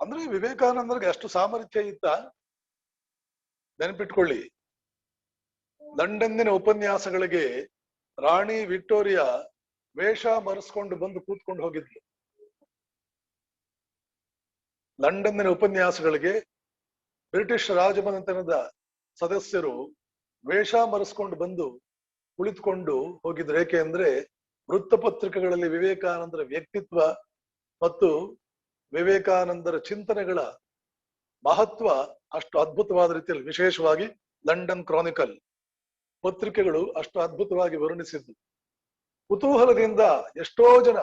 ಅಂದ್ರೆ ವಿವೇಕಾನಂದರಿಗೆ ಅಷ್ಟು ಸಾಮರ್ಥ್ಯ ಇತ್ತ. ನೆನಪಿಟ್ಕೊಳ್ಳಿ, ಲಂಡನ್ನಿನ ಉಪನ್ಯಾಸಗಳಿಗೆ ರಾಣಿ ವಿಕ್ಟೋರಿಯಾ ವೇಷ ಮರೆಸ್ಕೊಂಡು ಬಂದು ಕೂತ್ಕೊಂಡು ಹೋಗಿದ್ಲು. ಲಂಡನ್ನಿನ ಉಪನ್ಯಾಸಗಳಿಗೆ ಬ್ರಿಟಿಷ್ ರಾಜಮನೆತನದ ಸದಸ್ಯರು ವೇಷ ಮರೆಸ್ಕೊಂಡು ಬಂದು ಕುಳಿತುಕೊಂಡು ಹೋಗಿದ್ರು. ಏಕೆ ಅಂದ್ರೆ ವೃತ್ತಪತ್ರಿಕೆಗಳಲ್ಲಿ ವಿವೇಕಾನಂದರ ವ್ಯಕ್ತಿತ್ವ ಮತ್ತು ವಿವೇಕಾನಂದರ ಚಿಂತನೆಗಳ ಮಹತ್ವ ಅಷ್ಟು ಅದ್ಭುತವಾದ ರೀತಿಯಲ್ಲಿ, ವಿಶೇಷವಾಗಿ ಲಂಡನ್ ಕ್ರಾನಿಕಲ್ ಪತ್ರಿಕೆಗಳು ಅಷ್ಟು ಅದ್ಭುತವಾಗಿ ವರ್ಣಿಸಿದ್ದು. ಕುತೂಹಲದಿಂದ ಎಷ್ಟೋ ಜನ,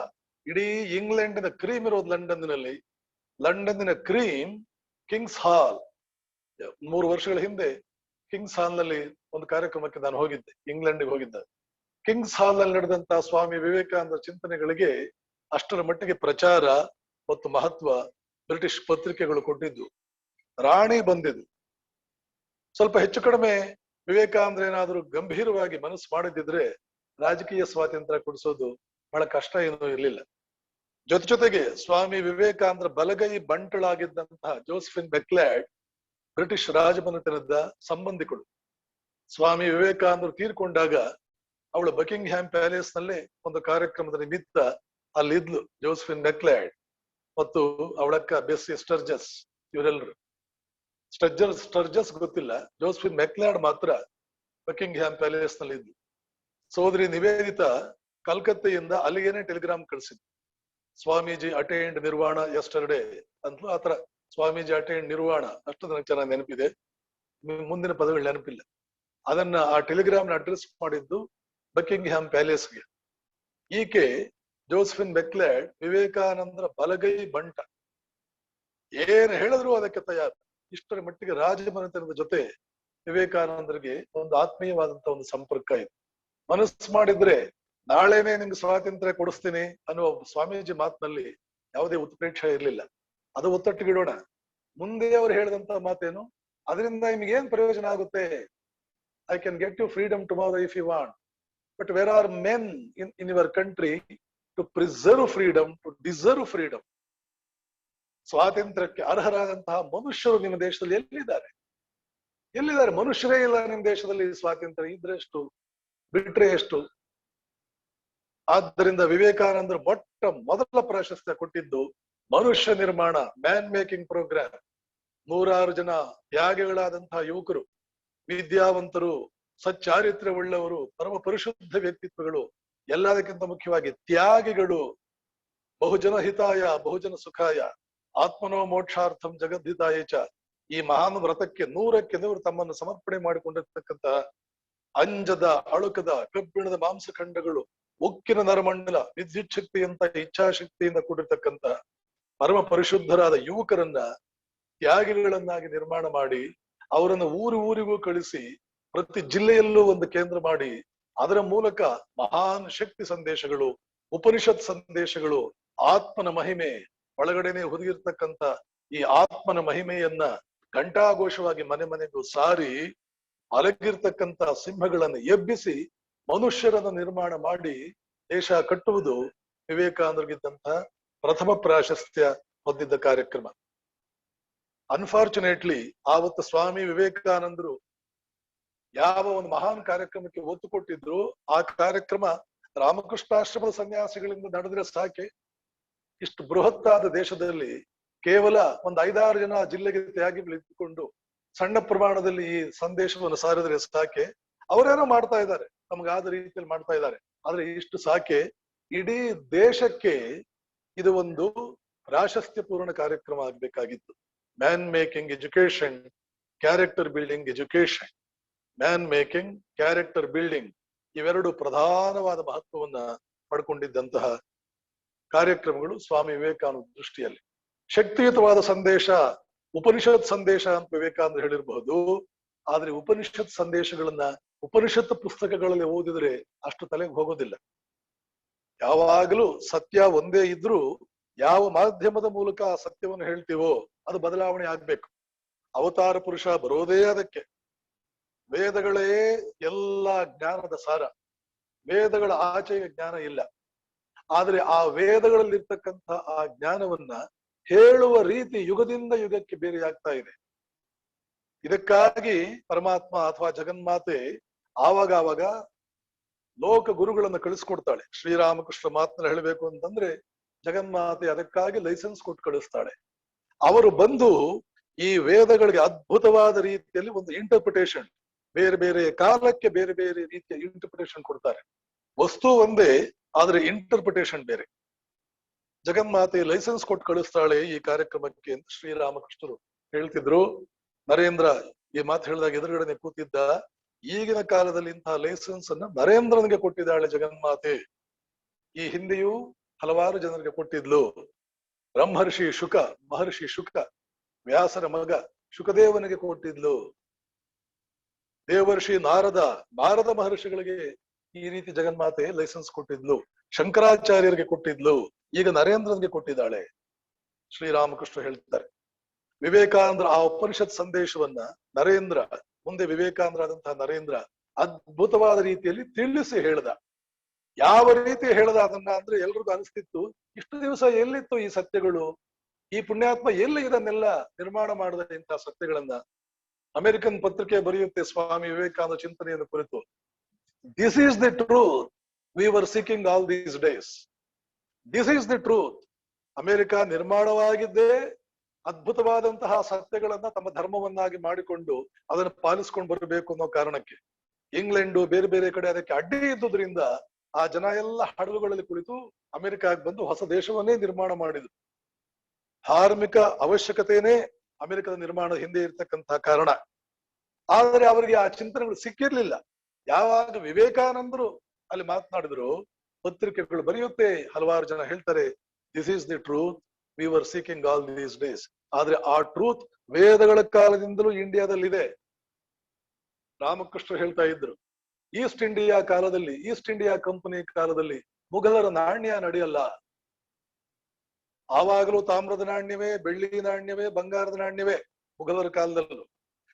ಇಡೀ ಇಂಗ್ಲೆಂಡಿನ ಕ್ರೀಮ್ ಇರೋದು ಲಂಡನ್ನಿನಲ್ಲಿ. ಲಂಡನ್ನಿನ ಕ್ರೀಮ್ ಕಿಂಗ್ಸ್ ಹಾಲ್, 3 ವರ್ಷಗಳ ಹಿಂದೆ ಕಿಂಗ್ಸ್ ಹಾಲ್ ನಲ್ಲಿ ಒಂದು ಕಾರ್ಯಕ್ರಮಕ್ಕೆ ನಾನು ಹೋಗಿದ್ದೆ, ಇಂಗ್ಲೆಂಡ್ಗೆ ಹೋಗಿದ್ದೆ. ಕಿಂಗ್ಸ್ ಹಾಲ್ ನಲ್ಲಿ ನಡೆದಂತಹ ಸ್ವಾಮಿ ವಿವೇಕಾನಂದ ಚಿಂತನೆಗಳಿಗೆ ಅಷ್ಟರ ಮಟ್ಟಿಗೆ ಪ್ರಚಾರ ಮತ್ತು ಮಹತ್ವ ಬ್ರಿಟಿಷ್ ಪತ್ರಿಕೆಗಳು ಕೊಟ್ಟಿದ್ದು. ರಾಣಿ ಬಂದಿದ್ದು. ಸ್ವಲ್ಪ ಹೆಚ್ಚು ಕಡಿಮೆ ವಿವೇಕಾನಂದ್ರ ಏನಾದರೂ ಗಂಭೀರವಾಗಿ ಮನಸ್ಸು ಮಾಡಿದ್ರೆ ರಾಜಕೀಯ ಸ್ವಾತಂತ್ರ್ಯ ಕೊಡಿಸೋದು ಬಹಳ ಕಷ್ಟ ಏನೂ ಇರಲಿಲ್ಲ. ಜೊತೆಗೆ ಸ್ವಾಮಿ ವಿವೇಕಾನಂದರ ಬಲಗೈ ಬಂಟಳಾಗಿದ್ದಂತಹ ಜೋಸೆಫಿನ್ ಮೆಕ್ಲೆಡ್ ಬ್ರಿಟಿಷ್ ರಾಜಮನೆತನದ ಸಂಬಂಧಿಗಳು. ಸ್ವಾಮಿ ವಿವೇಕಾನಂದರು ತೀರ್ಕೊಂಡಾಗ ಅವಳು ಬಕಿಂಗ್ ಹ್ಯಾಮ್ ಪ್ಯಾಲೇಸ್ ನಲ್ಲೇ ಒಂದು ಕಾರ್ಯಕ್ರಮದ ನಿಮಿತ್ತ ಅಲ್ಲಿದ್ಲು ಜೋಸೆಫಿನ್ ಮೆಕ್ಲೆಡ್ ಮತ್ತು ಅವಳಕ್ಕ ಬೆಸ್ಸಿ ಸ್ಟರ್ಜಸ್. ಇವರೆಲ್ಲರು ಸ್ಟರ್ಜಸ್ ಗೊತ್ತಿಲ್ಲ, ಜೋಸೆಫಿನ್ ಮೆಕ್ಲೆಡ್ ಮಾತ್ರ ಬಕಿಂಗ್ ಹ್ಯಾಮ್ ಪ್ಯಾಲೇಸ್ ನಲ್ಲಿ ಇದ್ಲು. ಸೋದರಿ ನಿವೇದಿತಾ ಕಲ್ಕತ್ತೆಯಿಂದ ಅಲ್ಲಿಗೇನೆ ಟೆಲಿಗ್ರಾಮ್ ಕಳಿಸಿದ್ರು, ಸ್ವಾಮೀಜಿ ಅಟೆಂಡ್ ನಿರ್ವಾಣ ಎಸ್ಟರ್ಡೇ ಅಂತಲೂ. ಆತರ ಸ್ವಾಮೀಜಿ ಅಟೆಂಡ್ ನಿರ್ವಾಣ ಅಷ್ಟು ನನಗೆ ಚೆನ್ನಾಗಿ ನೆನಪಿದೆ, ಮುಂದಿನ ಪದಗಳು ನೆನಪಿಲ್ಲ. ಅದನ್ನ ಆ ಟೆಲಿಗ್ರಾಮ್ ನ ಅಡ್ರೆಸ್ ಮಾಡಿದ್ದು ಬಕಿಂಗ್ ಹ್ಯಾಮ್ ಪ್ಯಾಲೇಸ್ಗೆ. ಈಕೆ ಜೋಸೆಫಿನ್ ಮೆಕ್ಲೆಡ್ ವಿವೇಕಾನಂದರ ಬಲಗೈ ಬಂಟ, ಏನ್ ಹೇಳಿದ್ರು ಅದಕ್ಕೆ ತಯಾರು. ಇಷ್ಟರ ಮಟ್ಟಿಗೆ ರಾಜಮನೆತನದ ಜೊತೆ ವಿವೇಕಾನಂದರಿಗೆ ಒಂದು ಆತ್ಮೀಯವಾದಂತ ಒಂದು ಸಂಪರ್ಕ ಇದೆ. ಮನಸ್ಸು ಮಾಡಿದ್ರೆ ನಾಳೆನೆ ನಿಮ್ಗೆ ಸ್ವಾತಂತ್ರ್ಯ ಕೊಡಿಸ್ತೀನಿ ಅನ್ನುವ ಸ್ವಾಮೀಜಿ ಮಾತಿನಲ್ಲಿ ಯಾವುದೇ ಉತ್ಪ್ರೇಕ್ಷೆ ಇರಲಿಲ್ಲ. ಅದು ಒತ್ತಟ್ಟಿಗಿಡೋಣ. ಮುಂದೆ ಅವರು ಹೇಳಿದಂತ ಮಾತೇನು, ಅದರಿಂದ ನಿಮ್ಗೆ ಏನ್ ಪ್ರಯೋಜನ ಆಗುತ್ತೆ? I can get you freedom tomorrow if you want, but where are men in your country to preserve freedom, to deserve freedom? ಸ್ವಾತಂತ್ರ್ಯಕ್ಕೆ ಅರ್ಹರಾದಂತಹ ಮನುಷ್ಯರು ನಿಮ್ಮ ದೇಶದಲ್ಲಿ ಎಲ್ಲಿದ್ದಾರೆ? ಎಲ್ಲಿದ್ದಾರೆ? ಮನುಷ್ಯರೇ ಇಲ್ಲ ನಿಮ್ಮ ದೇಶದಲ್ಲಿ. ಸ್ವಾತಂತ್ರ್ಯ ಇದ್ರೆ ಎಷ್ಟು, ಬಿಟ್ರೆ ಎಷ್ಟು? ಆದ್ದರಿಂದ ವಿವೇಕಾನಂದರು ಮೊದಲ ಪ್ರಾಶಸ್ತ್ಯ ಕೊಟ್ಟಿದ್ದು ಮನುಷ್ಯ ನಿರ್ಮಾಣ, ಮ್ಯಾನ್ ಮೇಕಿಂಗ್ ಪ್ರೋಗ್ರಾಮ್. 100 ಜನ ತ್ಯಾಗಿಗಳಾದಂತಹ ಯುವಕರು, ವಿದ್ಯಾವಂತರು, ಸಚ್ಚಾರಿತ್ರ್ಯವುಳ್ಳವರು, ಪರಮ ಪರಿಶುದ್ಧ ವ್ಯಕ್ತಿತ್ವಗಳು, ಎಲ್ಲದಕ್ಕಿಂತ ಮುಖ್ಯವಾಗಿ ತ್ಯಾಗಿಗಳು. ಬಹುಜನ ಹಿತಾಯ ಬಹುಜನ ಸುಖಾಯ ಆತ್ಮನೋ ಮೋಕ್ಷಾರ್ಥಂ ಜಗದ್ಹಿತಾಯ ಚ. ಈ ಮಹಾನ್ ವ್ರತಕ್ಕೆ 100ಕ್ಕೆ 100 ತಮ್ಮನ್ನು ಸಮರ್ಪಣೆ ಮಾಡಿಕೊಂಡಿರ್ತಕ್ಕಂಥ ಅಂಜದ, ಅಳುಕದ, ಕಬ್ಬಿಣದ ಮಾಂಸಖಂಡಗಳು, ಉಕ್ಕಿನ ನರಮಂಡಲ, ವಿದ್ಯುತ್ ಶಕ್ತಿಯಂತ ಇಚ್ಛಾಶಕ್ತಿಯಿಂದ ಕೂಡಿರ್ತಕ್ಕಂಥ ಪರಮ ಪರಿಶುದ್ಧರಾದ ಯುವಕರನ್ನ ತ್ಯಾಗಿಗಳನ್ನಾಗಿ ನಿರ್ಮಾಣ ಮಾಡಿ ಅವರನ್ನು ಊರಿಗೂ ಕಳಿಸಿ ಪ್ರತಿ ಜಿಲ್ಲೆಯಲ್ಲೂ ಒಂದು ಕೇಂದ್ರ ಮಾಡಿ ಅದರ ಮೂಲಕ ಮಹಾನ್ ಶಕ್ತಿ ಸಂದೇಶಗಳು, ಉಪನಿಷತ್ ಸಂದೇಶಗಳು, ಆತ್ಮನ ಮಹಿಮೆ ಒಳಗಡೆನೆ ಹುದುಗಿರ್ತಕ್ಕಂಥ ಈ ಆತ್ಮನ ಮಹಿಮೆಯನ್ನ ಘಂಟಾಘೋಷವಾಗಿ ಮನೆ ಮನೆಗೂ ಸಾರಿ ಮಲಗಿರ್ತಕ್ಕಂಥ ಸಿಂಹಗಳನ್ನು ಎಬ್ಬಿಸಿ ಮನುಷ್ಯರನ್ನು ನಿರ್ಮಾಣ ಮಾಡಿ ದೇಶ ಕಟ್ಟುವುದು ವಿವೇಕಾನಂದರಿಗಿದ್ದಂತ ಪ್ರಥಮ ಪ್ರಾಶಸ್ತ್ಯ ಹೊಂದಿದ್ದ ಕಾರ್ಯಕ್ರಮ. ಅನ್ಫಾರ್ಚುನೇಟ್ಲಿ ಆವತ್ತು ಸ್ವಾಮಿ ವಿವೇಕಾನಂದರು ಯಾವ ಒಂದು ಮಹಾನ್ ಕಾರ್ಯಕ್ರಮಕ್ಕೆ ಒತ್ತು ಕೊಟ್ಟಿದ್ರು, ಆ ಕಾರ್ಯಕ್ರಮ ರಾಮಕೃಷ್ಣಾಶ್ರಮದ ಸನ್ಯಾಸಿಗಳಿಂದ ನಡೆದ್ರೆ ಸಾಕೆ. ಇಷ್ಟು ಬೃಹತ್ತಾದ ದೇಶದಲ್ಲಿ ಕೇವಲ ಒಂದು 5-6 ಜನ ಜಿಲ್ಲೆಗೆ ತ್ಯಾಗಿಗಳು ಇಟ್ಟುಕೊಂಡು ಸಣ್ಣ ಪ್ರಮಾಣದಲ್ಲಿ ಈ ಸಂದೇಶವನ್ನು ಸಾರಿದ್ರೆ ಸಾಕೆ. ಅವರೇನೋ ಮಾಡ್ತಾ ಇದ್ದಾರೆ, ನಮಗಾದ ರೀತಿಯಲ್ಲಿ ಮಾಡ್ತಾ ಇದ್ದಾರೆ, ಆದ್ರೆ ಇಷ್ಟು ಸಾಕೆ. ಇಡೀ ದೇಶಕ್ಕೆ ಇದು ಒಂದು ಪ್ರಾಶಸ್ತ್ಯ ಪೂರ್ಣ ಕಾರ್ಯಕ್ರಮ ಆಗ್ಬೇಕಾಗಿತ್ತು. Man making education, character building education. Man making, character building ಇವೆರಡು ಪ್ರಧಾನವಾದ ಮಹತ್ವವನ್ನ ಪಡ್ಕೊಂಡಿದ್ದಂತಹ ಕಾರ್ಯಕ್ರಮಗಳು ಸ್ವಾಮಿ ವಿವೇಕಾನಂದ ದೃಷ್ಟಿಯಲ್ಲಿ. ಶಕ್ತಿಯುತವಾದ ಸಂದೇಶ, ಉಪನಿಷತ್ ಸಂದೇಶ ಅಂತ ವಿವೇಕಾನಂದ ಹೇಳಿರಬಹುದು. ಆದ್ರೆ ಉಪನಿಷತ್ ಸಂದೇಶಗಳನ್ನ ಉಪನಿಷತ್ ಪುಸ್ತಕಗಳಲ್ಲಿ ಓದಿದ್ರೆ ಅಷ್ಟು ತಲೆಗೆ ಹೋಗೋದಿಲ್ಲ. ಯಾವಾಗಲೂ ಸತ್ಯ ಒಂದೇ ಇದ್ರೂ ಯಾವ ಮಾಧ್ಯಮದ ಮೂಲಕ ಆ ಸತ್ಯವನ್ನು ಹೇಳ್ತೀವೋ ಅದು ಬದಲಾವಣೆ ಆಗ್ಬೇಕು. ಅವತಾರ ಪುರುಷ ಬರೋದೇ ಅದಕ್ಕೆ. ವೇದಗಳೇ ಎಲ್ಲಾ ಜ್ಞಾನದ ಸಾರ. ವೇದಗಳ ಆಚೆಗೆ ಜ್ಞಾನ ಇಲ್ಲ. ಆದ್ರೆ ಆ ವೇದಗಳಲ್ಲಿರ್ತಕ್ಕಂಥ ಆ ಜ್ಞಾನವನ್ನ ಹೇಳುವ ರೀತಿ ಯುಗದಿಂದ ಯುಗಕ್ಕೆ ಬೇರೆ ಆಗ್ತಾ ಇದೆ. ಇದಕ್ಕಾಗಿ ಪರಮಾತ್ಮ ಅಥವಾ ಜಗನ್ಮಾತೆ ಆವಾಗ ಲೋಕ ಗುರುಗಳನ್ನ ಕಳಿಸ್ಕೊಡ್ತಾಳೆ. ಶ್ರೀರಾಮಕೃಷ್ಣ ಮಾತನ್ನ ಹೇಳಬೇಕು ಅಂತಂದ್ರೆ ಜಗನ್ಮಾತೆ ಅದಕ್ಕಾಗಿ ಲೈಸೆನ್ಸ್ ಕೊಟ್ಟು ಕಳಿಸ್ತಾಳೆ. ಅವರು ಬಂದು ಈ ವೇದಗಳಿಗೆ ಅದ್ಭುತವಾದ ರೀತಿಯಲ್ಲಿ ಒಂದು ಇಂಟರ್ಪ್ರಿಟೇಷನ್, ಬೇರೆ ಬೇರೆ ಕಾಲಕ್ಕೆ ಬೇರೆ ಬೇರೆ ರೀತಿಯ ಇಂಟರ್ಪ್ರಿಟೇಷನ್ ಕೊಡ್ತಾರೆ. ವಸ್ತು ಒಂದೇ, ಆದ್ರೆ ಇಂಟರ್ಪ್ರಿಟೇಷನ್ ಬೇರೆ. ಜಗನ್ಮಾತೆ ಲೈಸೆನ್ಸ್ ಕೊಟ್ಟು ಕಳಿಸ್ತಾಳೆ ಈ ಕಾರ್ಯಕ್ರಮಕ್ಕೆ ಅಂತ ಶ್ರೀರಾಮಕೃಷ್ಣರು ಹೇಳ್ತಿದ್ರು. ನರೇಂದ್ರ ಈ ಮಾತು ಹೇಳಿದಾಗ ಎದುರುಗಡೆ ಕೂತಿದ್ದ. ಈಗಿನ ಕಾಲದಲ್ಲಿ ಇಂತಹ ಲೈಸೆನ್ಸ್ ಅನ್ನ ನರೇಂದ್ರನಿಗೆ ಕೊಟ್ಟಿದ್ದಾಳೆ ಜಗನ್ಮಾತೆ. ಈ ಹಿಂದೆಯೂ ಹಲವಾರು ಜನರಿಗೆ ಕೊಟ್ಟಿದ್ಲು. ಬ್ರಹ್ಮರ್ಷಿ ಶುಕ, ಮಹರ್ಷಿ ಶುಕ, ವ್ಯಾಸರ ಮಗ ಶುಕದೇವನಿಗೆ ಕೊಟ್ಟಿದ್ಲು. ದೇವರ್ಷಿ ನಾರದ ಮಹರ್ಷಿಗಳಿಗೆ ಈ ರೀತಿ ಜಗನ್ಮಾತೆ ಲೈಸೆನ್ಸ್ ಕೊಟ್ಟಿದ್ಲು. ಶಂಕರಾಚಾರ್ಯರಿಗೆ ಕೊಟ್ಟಿದ್ಲು. ಈಗ ನರೇಂದ್ರನಿಗೆ ಕೊಟ್ಟಿದ್ದಾಳೆ. ಶ್ರೀರಾಮಕೃಷ್ಣ ಹೇಳ್ತಾರೆ, ವಿವೇಕಾನಂದರ ಆ ಉಪನಿಷತ್ ಸಂದೇಶವನ್ನ ನರೇಂದ್ರ, ಮುಂದೆ ವಿವೇಕಾನಂದರಾದಂತಹ ನರೇಂದ್ರ ಅದ್ಭುತವಾದ ರೀತಿಯಲ್ಲಿ ತಿಳಿಸಿ ಹೇಳ್ದ. ಯಾವ ರೀತಿ ಹೇಳ್ದ ಅದನ್ನ ಅಂದ್ರೆ ಎಲ್ರಿಗೂ ಅನಿಸ್ತಿತ್ತು, ಇಷ್ಟು ದಿವಸ ಎಲ್ಲಿತ್ತು ಈ ಸತ್ಯಗಳು? ಈ ಪುಣ್ಯಾತ್ಮ ಎಲ್ಲಿ ಇದನ್ನೆಲ್ಲ ನಿರ್ಮಾಣ ಮಾಡಿದ ಇಂತಹ ಸತ್ಯಗಳನ್ನ? ಅಮೆರಿಕನ್ ಪತ್ರಿಕೆ ಬರೆಯುತ್ತೆ ಸ್ವಾಮಿ ವಿವೇಕಾನಂದ ಚಿಂತನೆಯನ್ನು ಕುರಿತು, this is the truth we were seeking all these days. This is the truth. America ನಿರ್ಮಾಣವಾಗಿದ್ದೇ ಅದ್ಭುತವಾದಂತಹ ಸತ್ಯಗಳನ್ನ ತಮ್ಮ ಧರ್ಮವನ್ನಾಗಿ ಮಾಡಿಕೊಂಡು ಅದನ್ನು ಪಾಲಿಸ್ಕೊಂಡು ಬರಬೇಕು ಅನ್ನೋ ಕಾರಣಕ್ಕೆ. ಇಂಗ್ಲೆಂಡು ಬೇರೆ ಬೇರೆ ಕಡೆ ಅದಕ್ಕೆ ಅಡ್ಡಿ ಇದ್ದುದ್ರಿಂದ ಆ ಜನ ಎಲ್ಲ ಹಡಗುಗಳಲ್ಲಿ ಕುಳಿತು ಅಮೆರಿಕಾಗೆ ಬಂದು ಹೊಸ ದೇಶವನ್ನೇ ನಿರ್ಮಾಣ ಮಾಡಿದ್ರು. ಧಾರ್ಮಿಕ ಅವಶ್ಯಕತೆನೇ ಅಮೆರಿಕದ ನಿರ್ಮಾಣದ ಹಿಂದೆ ಇರ್ತಕ್ಕಂತಹ ಕಾರಣ. ಆದರೆ ಅವರಿಗೆ ಆ ಚಿಂತನೆಗಳು ಸಿಕ್ಕಿರ್ಲಿಲ್ಲ. ಯಾವಾಗ ವಿವೇಕಾನಂದರು ಅಲ್ಲಿ ಮಾತನಾಡಿದ್ರು, ಪತ್ರಿಕೆಗಳು ಬರೆಯುತ್ತೆ, ಹಲವಾರು ಜನ ಹೇಳ್ತಾರೆ, this is the truth we were seeking all these days. ಆದ್ರೆ ಆ ಟ್ರೂತ್ ವೇದಗಳ ಕಾಲದಿಂದಲೂ ಇಂಡಿಯಾದಲ್ಲಿದೆ. ರಾಮಕೃಷ್ಣ ಹೇಳ್ತಾ ಇದ್ರು, ಈಸ್ಟ್ ಇಂಡಿಯಾ ಕಾಲದಲ್ಲಿ, ಈಸ್ಟ್ ಇಂಡಿಯಾ ಕಂಪನಿ ಕಾಲದಲ್ಲಿ ಮುಘಲರ ನಾಣ್ಯ ನಡೆಯಲ್ಲ. ಆವಾಗಲೂ ತಾಮ್ರದ ನಾಣ್ಯವೇ, ಬೆಳ್ಳಿ ನಾಣ್ಯವೇ, ಬಂಗಾರದ ನಾಣ್ಯವೇ ಮುಘಲರ ಕಾಲದಲ್ಲೂ.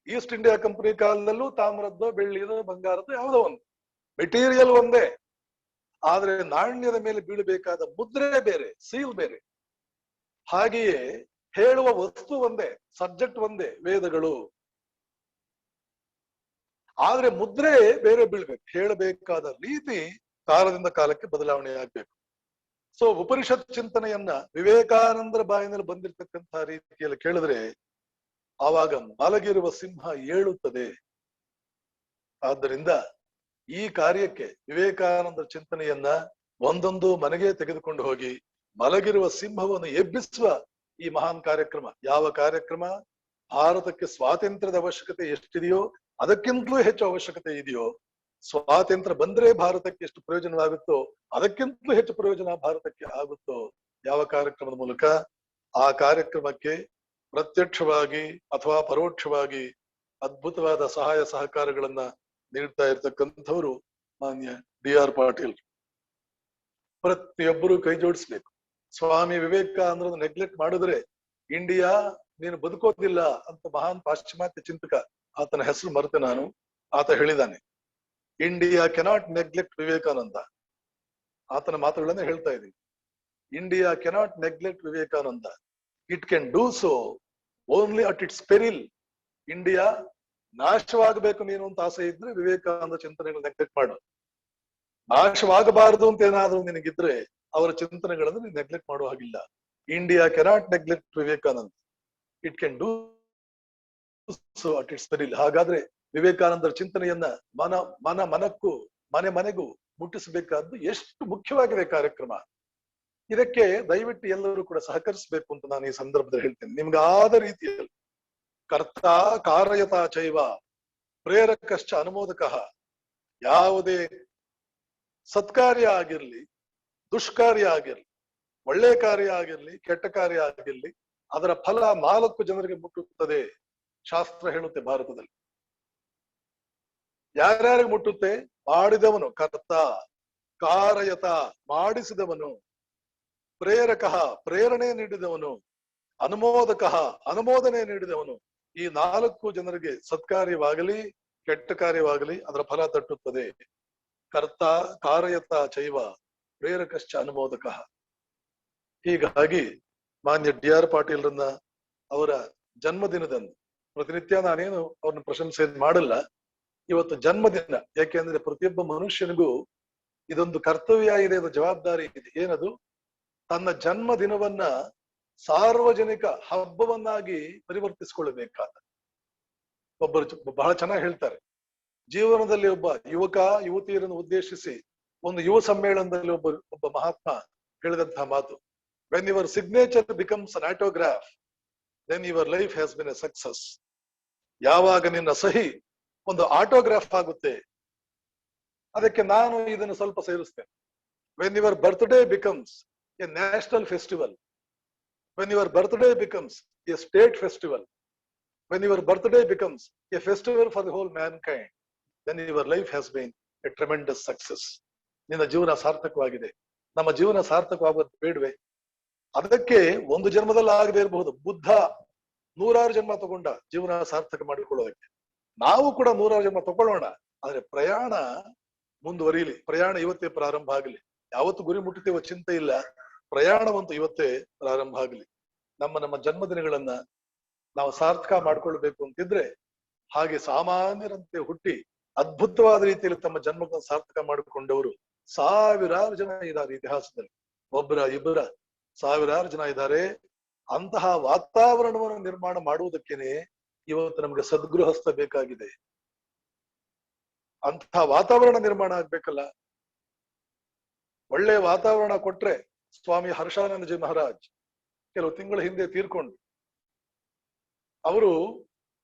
ಈಸ್ಟ್ ಇಂಡಿಯಾ ಕಂಪನಿ ಕಾಲದಲ್ಲೂ ತಾಮ್ರದ್ದು, ಬೆಳ್ಳಿಯದು, ಬಂಗಾರದ್ದು ಯಾವುದೋ ಒಂದು ಮೆಟೀರಿಯಲ್ ಒಂದೇ, ಆದ್ರೆ ನಾಣ್ಯದ ಮೇಲೆ ಬೀಳಬೇಕಾದ ಮುದ್ರೆ ಬೇರೆ, ಸೀಲ್ ಬೇರೆ. ಹಾಗೆಯೇ ಹೇಳುವ ವಸ್ತು ಒಂದೇ, ಸಬ್ಜೆಕ್ಟ್ ಒಂದೇ, ವೇದಗಳು. ಆದ್ರೆ ಮುದ್ರೆ ಬೇರೆ ಬೀಳ್ಬೇಕು, ಹೇಳಬೇಕಾದ ರೀತಿ ಕಾಲದಿಂದ ಕಾಲಕ್ಕೆ ಬದಲಾವಣೆ ಆಗ್ಬೇಕು. ಸೊ ಉಪನಿಷತ್ ಚಿಂತನೆಯನ್ನ ವಿವೇಕಾನಂದರ ಬಾಯಿನಲ್ಲಿ ಬಂದಿರತಕ್ಕಂತಹ ರೀತಿಯಲ್ಲಿ ಕೇಳಿದ್ರೆ ಆವಾಗ ಮಲಗಿರುವ ಸಿಂಹ ಏಳುತ್ತದೆ. ಆದ್ದರಿಂದ ಈ ಕಾರ್ಯಕ್ಕೆ ವಿವೇಕಾನಂದರ ಚಿಂತನೆಯನ್ನ ಒಂದೊಂದು ಮನೆಗೆ ತೆಗೆದುಕೊಂಡು ಹೋಗಿ ಮಲಗಿರುವ ಸಿಂಹವನ್ನು ಎಬ್ಬಿಸುವ ಈ ಮಹಾನ್ ಕಾರ್ಯಕ್ರಮ. ಯಾವ ಕಾರ್ಯಕ್ರಮ? ಭಾರತಕ್ಕೆ ಸ್ವಾತಂತ್ರ್ಯದ ಅವಶ್ಯಕತೆ ಎಷ್ಟಿದೆಯೋ ಅದಕ್ಕಿಂತಲೂ ಹೆಚ್ಚು ಅವಶ್ಯಕತೆ ಇದೆಯೋ, ಸ್ವಾತಂತ್ರ್ಯ ಬಂದ್ರೆ ಭಾರತಕ್ಕೆ ಎಷ್ಟು ಪ್ರಯೋಜನವಾಗುತ್ತೋ ಅದಕ್ಕಿಂತಲೂ ಹೆಚ್ಚು ಪ್ರಯೋಜನ ಭಾರತಕ್ಕೆ ಆಗುತ್ತೋ ಯಾವ ಕಾರ್ಯಕ್ರಮದ ಮೂಲಕ? ಆ ಕಾರ್ಯಕ್ರಮಕ್ಕೆ ಪ್ರತ್ಯಕ್ಷವಾಗಿ ಅಥವಾ ಪರೋಕ್ಷವಾಗಿ ಅದ್ಭುತವಾದ ಸಹಾಯ ಸಹಕಾರಗಳನ್ನ ನೀಡ್ತಾ ಇರ್ತಕ್ಕಂಥವ್ರು ಮಾನ್ಯ ಡಿ.ಆರ್. ಪಾಟೀಲ್. ಪ್ರತಿಯೊಬ್ಬರು ಕೈ ಜೋಡಿಸ್ಬೇಕು. ಸ್ವಾಮಿ ವಿವೇಕಾನಂದರನ್ನು ನೆಗ್ಲೆಕ್ಟ್ ಮಾಡಿದ್ರೆ ಇಂಡಿಯಾ ನೀನು ಬದುಕೋದಿಲ್ಲ ಅಂತ ಮಹಾನ್ ಪಾಶ್ಚಿಮಾತ್ಯ ಚಿಂತಕ, ಆತನ ಹೆಸರು ಮರೆತೆ ನಾನು, ಆತ ಹೇಳಿದಾನೆ, ಇಂಡಿಯಾ ಕೆನಾಟ್ ನೆಗ್ಲೆಕ್ಟ್ ವಿವೇಕಾನಂದ. ಆತನ ಮಾತುಗಳನ್ನೇ ಹೇಳ್ತಾ ಇದ್ದೀವಿ. India cannot neglect Vivekananda. It can do so only at its peril. India ನಾಶವಾಗಬೇಕು ನೀನು ಅಂತ ಆಸೆ ಇದ್ರೆ ವಿವೇಕಾನಂದ ಚಿಂತನೆಗಳು ನೆಗ್ಲೆಕ್ಟ್ ಮಾಡು. ನಾಶವಾಗಬಾರದು ಅಂತ ಏನಾದ್ರೂ ನಿನಗಿದ್ರೆ ಅವರ ಚಿಂತನೆಗಳನ್ನು ನೀನು ನೆಗ್ಲೆಕ್ಟ್ ಮಾಡುವ ಹಾಗಿಲ್ಲ. India cannot neglect Vivekananda. It can do so at its peril. ಹಾಗಾದ್ರೆ ವಿವೇಕಾನಂದರ ಚಿಂತನೆಯನ್ನ ಮನಕ್ಕೂ ಮನೆ ಮನೆಗೂ ಮುಟ್ಟಿಸಬೇಕಾದ್ದು ಎಷ್ಟು ಮುಖ್ಯವಾಗಿದೆ ಕಾರ್ಯಕ್ರಮ. ಇದಕ್ಕೆ ದಯವಿಟ್ಟು ಎಲ್ಲರೂ ಕೂಡ ಸಹಕರಿಸಬೇಕು ಅಂತ ನಾನು ಈ ಸಂದರ್ಭದಲ್ಲಿ ಹೇಳ್ತೇನೆ. ನಿಮ್ಗಾದ ರೀತಿಯಲ್ಲಿ ಕರ್ತ ಕಾರಯತ ಚೈವ ಪ್ರೇರಕಶ್ಚ ಅನುಮೋದಕ. ಯಾವುದೇ ಸತ್ಕಾರ್ಯ ಆಗಿರ್ಲಿ, ದುಷ್ಕಾರ್ಯ ಆಗಿರ್ಲಿ, ಒಳ್ಳೆ ಕಾರ್ಯ ಆಗಿರ್ಲಿ, ಕೆಟ್ಟ ಕಾರ್ಯ ಆಗಿರ್ಲಿ, ಅದರ ಫಲ 4 ಜನರಿಗೆ ಮುಟ್ಟುತ್ತದೆ ಶಾಸ್ತ್ರ ಹೇಳುತ್ತೆ ಭಾರತದಲ್ಲಿ. ಯಾರ್ಯಾರಿಗೆ ಮುಟ್ಟುತ್ತೆ? ಮಾಡಿದವನು ಕರ್ತ, ಕಾರಯತ ಮಾಡಿಸಿದವನು, ಪ್ರೇರಕ ಪ್ರೇರಣೆ ನೀಡಿದವನು, ಅನುಮೋದಕ ಅನುಮೋದನೆ ನೀಡಿದವನು. ಈ 4 ಜನರಿಗೆ ಸತ್ಕಾರ್ಯವಾಗಲಿ ಕೆಟ್ಟ ಕಾರ್ಯವಾಗಲಿ ಅದರ ಫಲ ತಟ್ಟುತ್ತದೆ. ಕರ್ತ ಕಾರಯತ ಚೈವ ಪ್ರೇರಕಶ್ಚ ಅನುಮೋದಕ. ಹೀಗಾಗಿ ಮಾನ್ಯ ಡಿ.ಆರ್. ಪಾಟೀಲ್ರನ್ನ ಅವರ ಜನ್ಮದಿನದಂದು ಪ್ರತಿನಿತ್ಯ ನಾನೇನು ಅವ್ರನ್ನ ಪ್ರಶಂಸೆ ಮಾಡಲ್ಲ, ಇವತ್ತು ಜನ್ಮದಿನ. ಯಾಕೆಂದ್ರೆ ಪ್ರತಿಯೊಬ್ಬ ಮನುಷ್ಯನಿಗೂ ಇದೊಂದು ಕರ್ತವ್ಯ ಇದೆ, ಇದು ಜವಾಬ್ದಾರಿ ಇದೆ. ಏನದು? ತನ್ನ ಜನ್ಮದಿನವನ್ನ ಸಾರ್ವಜನಿಕ ಹಬ್ಬವನ್ನಾಗಿ ಪರಿವರ್ತಿಸಿಕೊಳ್ಳಬೇಕಾದ. ಒಬ್ಬರು ಬಹಳ ಚೆನ್ನಾಗಿ ಹೇಳ್ತಾರೆ, ಜೀವನದಲ್ಲಿ ಒಬ್ಬ ಯುವಕ ಯುವತಿಯರನ್ನು ಉದ್ದೇಶಿಸಿ ಒಂದು ಯುವ ಸಮ್ಮೇಳನದಲ್ಲಿ ಒಬ್ಬ ಮಹಾತ್ಮ ಹೇಳಿದಂತಹ ಮಾತು, when your signature becomes an autograph then your life has been a success. ಯಾವಾಗ ನಿನ್ನ ಸಹಿ ಒಂದು ಆಟೋಗ್ರಾಫ್ ಆಗುತ್ತೆ, ಅದಕ್ಕೆ ನಾನು ಇದನ್ನು ಸ್ವಲ್ಪ ಸೇರಿಸ್ತೇನೆ. When your birthday becomes a national festival, when your birthday becomes a state festival, when your birthday becomes a festival for the whole mankind, then your life has been a tremendous success. ನಿನ್ನ ಜೀವನ ಸಾರ್ಥಕವಾಗಿದೆ. ನಮ್ಮ ಜೀವನ ಸಾರ್ಥಕವಾಗೋದು ಬೇಡವೆ? ಅದಕ್ಕೆ ಒಂದು ಜನ್ಮದಲ್ಲಿ ಆಗದೆ ಇರಬಹುದು. ಬುದ್ಧ 100 ಜನ್ಮ ತಗೊಂಡ ಜೀವನ ಸಾರ್ಥಕ ಮಾಡಿಕೊಳ್ಳೋದಕ್ಕೆ. ನಾವು ಕೂಡ 100 ಜನ್ಮ ತಗೊಳ್ಳೋಣ, ಆದ್ರೆ ಪ್ರಯಾಣ ಮುಂದುವರಿಯಲಿ. ಪ್ರಯಾಣ ಇವತ್ತೇ ಪ್ರಾರಂಭ ಆಗಲಿ. ಯಾವತ್ತು ಗುರಿ ಮುಟ್ಟುತ್ತೇವೋ ಚಿಂತೆ ಇಲ್ಲ, ಪ್ರಯಾಣವಂತೂ ಇವತ್ತೇ ಪ್ರಾರಂಭ ಆಗಲಿ. ನಮ್ಮ ಜನ್ಮದಿನಗಳನ್ನ ನಾವು ಸಾರ್ಥಕ ಮಾಡ್ಕೊಳ್ಬೇಕು ಅಂತಿದ್ರೆ ಹಾಗೆ ಸಾಮಾನ್ಯರಂತೆ ಹುಟ್ಟಿ ಅದ್ಭುತವಾದ ರೀತಿಯಲ್ಲಿ ತಮ್ಮ ಜನ್ಮಗಳನ್ನು ಸಾರ್ಥಕ ಮಾಡಿಕೊಂಡವರು ಸಾವಿರಾರು ಜನ ಇದ್ದಾರೆ ಇತಿಹಾಸದಲ್ಲಿ. ಒಬ್ಬರ ಇಬ್ಬರ ಸಾವಿರಾರು ಜನ ಇದ್ದಾರೆ. ಅಂತಹ ವಾತಾವರಣವನ್ನು ನಿರ್ಮಾಣ ಮಾಡುವುದಕ್ಕೇನೆ ಇವತ್ತು ನಮ್ಗೆ ಸದ್ಗೃಹಸ್ಥ ಬೇಕಾಗಿದೆ. ಅಂತಹ ವಾತಾವರಣ ನಿರ್ಮಾಣ ಆಗ್ಬೇಕಲ್ಲ. ಒಳ್ಳೆ ವಾತಾವರಣ ಕೊಟ್ರೆ, ಸ್ವಾಮಿ ಹರ್ಷಾನಂದಜಿ ಮಹಾರಾಜ್ ಕೆಲವು ತಿಂಗಳ ಹಿಂದೆ ತೀರ್ಕೊಂಡು, ಅವರು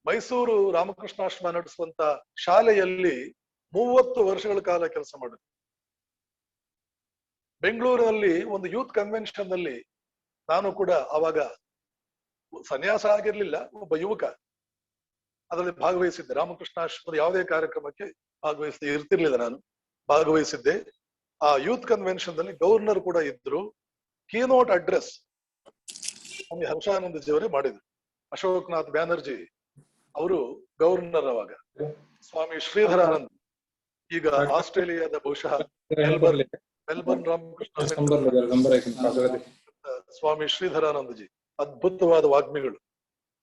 ಮೈಸೂರು ರಾಮಕೃಷ್ಣಾಶ್ರಮ ನಡೆಸುವಂತ ಶಾಲೆಯಲ್ಲಿ 30 ವರ್ಷಗಳ ಕಾಲ ಕೆಲಸ ಮಾಡಿದ್ರು. ಬೆಂಗಳೂರಿನಲ್ಲಿ ಒಂದು ಯೂತ್ ಕನ್ವೆನ್ಷನ್ ನಲ್ಲಿ ನಾನು ಕೂಡ ಅವಾಗ ಸನ್ಯಾಸ ಆಗಿರ್ಲಿಲ್ಲ, ಒಬ್ಬ ಯುವಕ ಅದರಲ್ಲಿ ಭಾಗವಹಿಸಿದ್ದೆ. ರಾಮಕೃಷ್ಣಾಶ್ರಮದ ಯಾವುದೇ ಕಾರ್ಯಕ್ರಮಕ್ಕೆ ಭಾಗವಹಿಸದೆ ಇರ್ತಿರ್ಲಿಲ್ಲ, ನಾನು ಭಾಗವಹಿಸಿದ್ದೆ. ಆ ಯೂತ್ ಕನ್ವೆನ್ಷನ್ ನಲ್ಲಿ ಗವರ್ನರ್ ಕೂಡ ಇದ್ರು. ಕೀನೋಟ್ ಅಡ್ರೆಸ್ ಸ್ವಾಮಿ ಹರ್ಷಾನಂದಜಿ ಅವರೇ ಮಾಡಿದ್ರು. ಅಶೋಕ್ನಾಥ್ ಬ್ಯಾನರ್ಜಿ ಅವರು ಗವರ್ನರ್ ಅವಾಗ. ಸ್ವಾಮಿ ಶ್ರೀಧರಾನಂದ್ ಈಗ ಆಸ್ಟ್ರೇಲಿಯಾದ ಬಹುಶಃ ಮೆಲ್ಬರ್ನ್ ರಾಮಕೃಷ್ಣ ಸ್ವಾಮಿ ಶ್ರೀಧರಾನಂದಜಿ ಅದ್ಭುತವಾದ ವಾಗ್ಮಿಗಳು.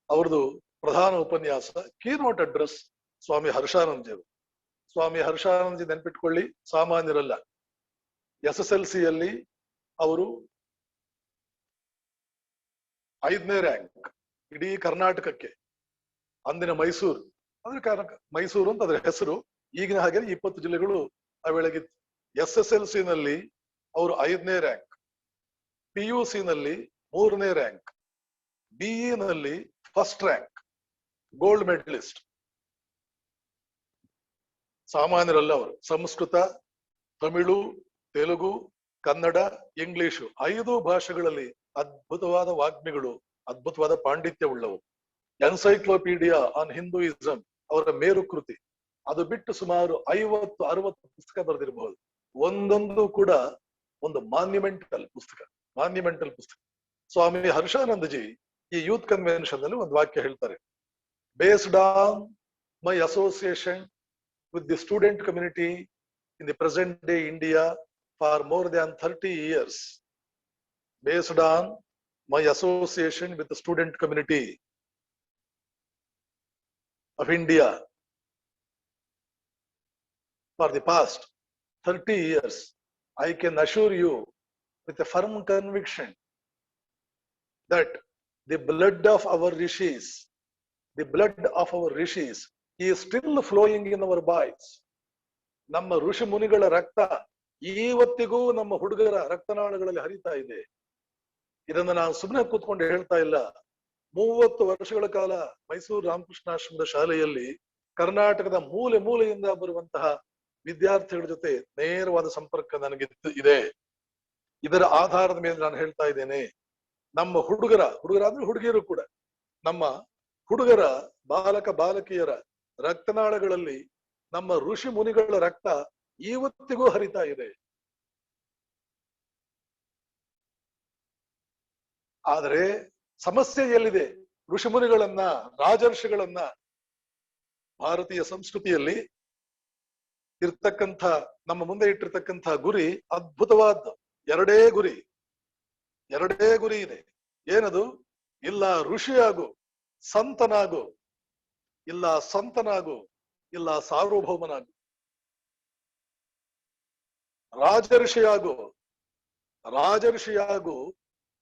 ಅವ್ರದ್ದು ಪ್ರಧಾನ ಉಪನ್ಯಾಸ ಕೀನೋಟ್ ಅಡ್ರೆಸ್ ಸ್ವಾಮಿ ಹರ್ಷಾನಂದಜಿ ಅವರು. ಸ್ವಾಮಿ ಹರ್ಷಾನಂದಜಿ ನೆನ್ಪಿಟ್ಕೊಳ್ಳಿ, ಸಾಮಾನ್ಯರಲ್ಲ. SSLC ಯಲ್ಲಿ ಅವರು 5ನೇ ರ್ಯಾಂಕ್ ಇಡೀ ಕರ್ನಾಟಕಕ್ಕೆ. ಅಂದಿನ ಮೈಸೂರು ಅಂದ್ರೆ ಮೈಸೂರು ಅಂತ ಅದ್ರ ಹೆಸರು, ಈಗಿನ ಹಾಗೆ 20 ಜಿಲ್ಲೆಗಳು ಆ ವೇಳೆಗಿತ್ತು. SSLC ನಲ್ಲಿ ಅವರು 5ನೇ ರ್ಯಾಂಕ್, PUC ನಲ್ಲಿ 3ನೇ ರ್ಯಾಂಕ್, BE ನಲ್ಲಿ ಫಸ್ಟ್ ರ್ಯಾಂಕ್, ಗೋಲ್ಡ್ ಮೆಡಲಿಸ್ಟ್. ಸಾಮಾನ್ಯರಲ್ಲ ಅವರು. ಸಂಸ್ಕೃತ, ತಮಿಳು, ತೆಲುಗು, ಕನ್ನಡ, ಇಂಗ್ಲಿಷು 5 ಭಾಷೆಗಳಲ್ಲಿ ಅದ್ಭುತವಾದ ವಾಗ್ಮಿಗಳು, ಅದ್ಭುತವಾದ ಪಾಂಡಿತ್ಯ ಉಳ್ಳವರು. ಎನ್ಸೈಕ್ಲೋಪೀಡಿಯಾ ಆನ್ ಹಿಂದೂಯಿಸಂ ಅವರ ಮೇರು ಕೃತಿ. ಅದು ಬಿಟ್ಟು ಸುಮಾರು 50-60 ಪುಸ್ತಕ ಬರೆದಿರಬಹುದು. ಒಂದೊಂದು ಕೂಡ ಒಂದು ಮಾನ್ಯುಮೆಂಟಲ್ ಪುಸ್ತಕ. ಸ್ವಾಮಿ ಹರ್ಷಾನಂದಜಿ ಈ ಯೂತ್ ಕನ್ವೆನ್ಷನ್ ನಲ್ಲಿ ಒಂದು ವಾಕ್ಯ ಹೇಳ್ತಾರೆ. Based on my association with the student community in the present day India for more than 30 years. Based on my association with the student community of India for the past 30 years, I can assure you with a firm conviction that the blood of our rishis is still flowing in our boys. ನಮ್ಮ ಋಷಿ ಮುನಿಗಳ ರಕ್ತ ಇವತ್ತಿಗೂ ನಮ್ಮ ಹುಡುಗರ ರಕ್ತನಾಳಗಳಲ್ಲಿ ಹರಿತಾ ಇದೆ. ಇದನ್ನ ನಾನು ಸುಮ್ಮನೆ ಕೂತ್ಕೊಂಡು ಹೇಳ್ತಾ ಇಲ್ಲ. 30 ವರ್ಷಗಳ ಕಾಲ ಮೈಸೂರು ರಾಮಕೃಷ್ಣಾಶ್ರಮದ ಶಾಲೆಯಲ್ಲಿ ಕರ್ನಾಟಕದ ಮೂಲೆ ಮೂಲೆಯಿಂದ ಬರುವಂತಹ ವಿದ್ಯಾರ್ಥಿಗಳ ಜೊತೆ ನೇರವಾದ ಸಂಪರ್ಕ ನನಗೆ ಇದೆ. ಇದರ ಆಧಾರದ ಮೇಲೆ ನಾನು ಹೇಳ್ತಾ ಇದ್ದೇನೆ, ನಮ್ಮ ಹುಡುಗರ ಅಂದ್ರೆ ಹುಡುಗಿಯರು ಕೂಡ, ನಮ್ಮ ಹುಡುಗರ ಬಾಲಕ ಬಾಲಕಿಯರ ರಕ್ತನಾಳಗಳಲ್ಲಿ ನಮ್ಮ ಋಷಿ ಮುನಿಗಳ ರಕ್ತ ಇವತ್ತಿಗೂ ಹರಿತಾ ಇದೆ. ಆದರೆ ಸಮಸ್ಯೆ ಎಲ್ಲಿದೆ? ಋಷಿ ಮುನಿಗಳನ್ನ, ರಾಜರ್ಷಿಗಳನ್ನ ಭಾರತೀಯ ಸಂಸ್ಕೃತಿಯಲ್ಲಿ ಇರ್ತಕ್ಕಂಥ, ನಮ್ಮ ಮುಂದೆ ಇಟ್ಟಿರ್ತಕ್ಕಂಥ ಗುರಿ ಅದ್ಭುತವಾದ್ದು. ಎರಡೇ ಗುರಿ ಇದೆ. ಏನದು? ಇಲ್ಲ ಋಷಿಯಾಗು, ಸಂತನಾಗು, ಇಲ್ಲ ಸಂತನಾಗು, ಇಲ್ಲ ಸಾರ್ವಭೌಮನಾಗು. ರಾಜರ್ಷಿಯಾಗು,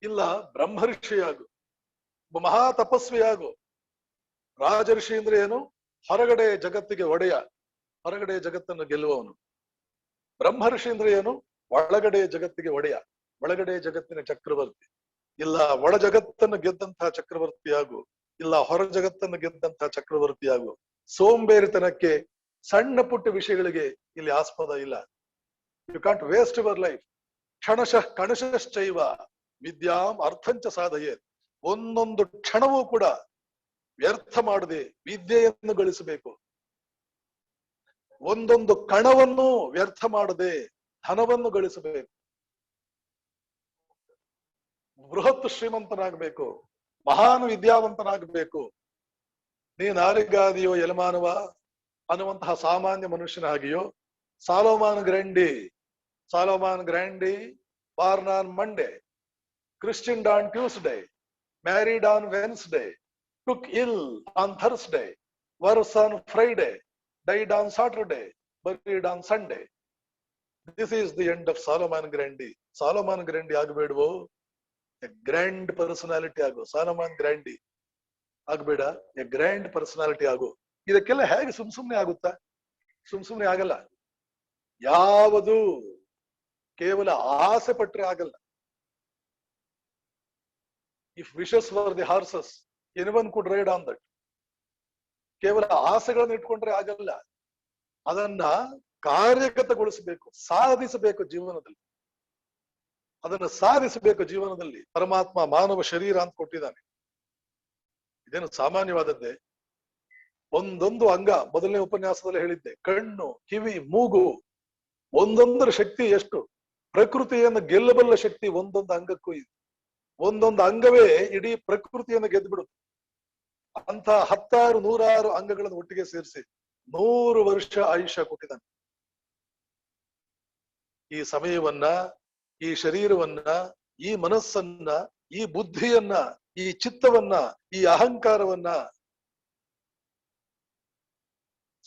ಇಲ್ಲ ಬ್ರಹ್ಮರ್ಷಿಯಾಗು, ಮಹಾ ತಪಸ್ವಿಯಾಗು. ರಾಜರ್ಷಿ ಅಂದ್ರೆ ಏನು? ಹೊರಗಡೆ ಜಗತ್ತಿಗೆ ಒಡೆಯ, ಹೊರಗಡೆ ಜಗತ್ತನ್ನು ಗೆಲ್ಲುವವನು. ಬ್ರಹ್ಮರ್ಷಿ ಅಂದ್ರೆ ಏನು? ಒಳಗಡೆ ಜಗತ್ತಿಗೆ ಒಡೆಯ, ಒಳಗಡೆ ಜಗತ್ತಿನ ಚಕ್ರವರ್ತಿ. ಇಲ್ಲ ಒಳ ಜಗತ್ತನ್ನು ಗೆದ್ದಂತಹ ಚಕ್ರವರ್ತಿಯಾಗು, ಇಲ್ಲ ಹೊರ ಜಗತ್ತನ್ನು ಗೆದ್ದಂತಹ ಚಕ್ರವರ್ತಿಯಾಗು. ಸೋಂಬೇರಿತನಕ್ಕೆ, ಸಣ್ಣ ಪುಟ್ಟ ವಿಷಯಗಳಿಗೆ ಇಲ್ಲಿ ಆಸ್ಪದ ಇಲ್ಲ. You can't waste your life. ಕ್ಷಣಶಃ ಕಣಶಶ್ಚೈವ ವಿದ್ಯಾಂ ಅರ್ಥಂಚ ಸಾಧಯೇತ್. ಒಂದೊಂದು ಕ್ಷಣವೂ ಕೂಡ ವ್ಯರ್ಥ ಮಾಡದೆ ವಿದ್ಯೆಯನ್ನು ಗಳಿಸಬೇಕು. ಒಂದೊಂದು ಕಣವನ್ನು ವ್ಯರ್ಥ ಮಾಡದೆ ಧನವನ್ನು ಗಳಿಸಬೇಕು. ಬೃಹತ್ ಶ್ರೀಮಂತನಾಗಬೇಕು, ಮಹಾನ್ ವಿದ್ಯಾವಂತನಾಗಬೇಕು. ನೀನ್ ಆರಿಗಾದಿಯೋ ಯಲಮಾನವ ಅನ್ನುವಂತಹ ಸಾಮಾನ್ಯ ಮನುಷ್ಯನ ಹಾಗೆಯೋ, ಸಾಲೋಮಾನ್ ಗ್ರ್ಯಾಂಡಿ born on Monday, christened on Tuesday, married on Wednesday, took ill on Thursday, worse on Friday, died on Saturday, buried on Sunday. This is the end of Solomon Grundy. Solomon Grundy ಆಗಬೇಡವೋ, a grand personality ಆಗು. Solomon ಗ್ರ್ಯಾಂಡಿ ಆಗ್ಬೇಡ, A grand personality ಆಗು. ಇದಕ್ಕೆಲ್ಲ ಹೇಗೆ ಸುಮ್ನೆ ಆಗುತ್ತಾ? ಸುಮ್ನೆ ಆಗಲ್ಲ. ಯಾವುದು ಕೇವಲ ಆಸೆ ಪಟ್ರೆ ಆಗಲ್ಲ. If wishes were the horses anyone could ride on that. ಕೇವಲ ಆಸೆಗಳನ್ನು ಇಟ್ಕೊಂಡ್ರೆ ಆಗಲ್ಲ. ಅದನ್ನ ಕಾರ್ಯಗತಗೊಳಿಸಬೇಕು, ಸಾಧಿಸಬೇಕು ಜೀವನದಲ್ಲಿ. ಅದನ್ನು ಸಾಧಿಸಬೇಕು ಜೀವನದಲ್ಲಿ. ಪರಮಾತ್ಮ ಮಾನವ ಶರೀರ ಅಂತ ಕೊಟ್ಟಿದ್ದಾನೆ. ಇದೇನು ಸಾಮಾನ್ಯವಾದದ್ದೇ? ಒಂದೊಂದು ಅಂಗ, ಮೊದಲನೇ ಉಪನ್ಯಾಸದಲ್ಲಿ ಹೇಳಿದ್ದೆ, ಕಣ್ಣು, ಕಿವಿ, ಮೂಗು, ಒಂದೊಂದರ ಶಕ್ತಿ ಎಷ್ಟು? ಪ್ರಕೃತಿಯನ್ನು ಗೆಲ್ಲಬಲ್ಲ ಶಕ್ತಿ ಒಂದೊಂದು ಅಂಗಕ್ಕೂ ಇದೆ. ಒಂದೊಂದು ಅಂಗವೇ ಇಡೀ ಪ್ರಕೃತಿಯನ್ನು ಗೆದ್ದು ಬಿಡುತ್ತೆ. ಅಂತ ಹತ್ತಾರು ನೂರಾರು ಅಂಗಗಳನ್ನು ಒಟ್ಟಿಗೆ ಸೇರಿಸಿ 100 ವರ್ಷ ಆಯುಷ್ಯ ಕೊಟ್ಟಿದ್ದಾನೆ. ಈ ಸಮಯವನ್ನ, ಈ ಶರೀರವನ್ನ, ಈ ಮನಸ್ಸನ್ನ, ಈ ಬುದ್ಧಿಯನ್ನ, ಈ ಚಿತ್ತವನ್ನ, ಈ ಅಹಂಕಾರವನ್ನ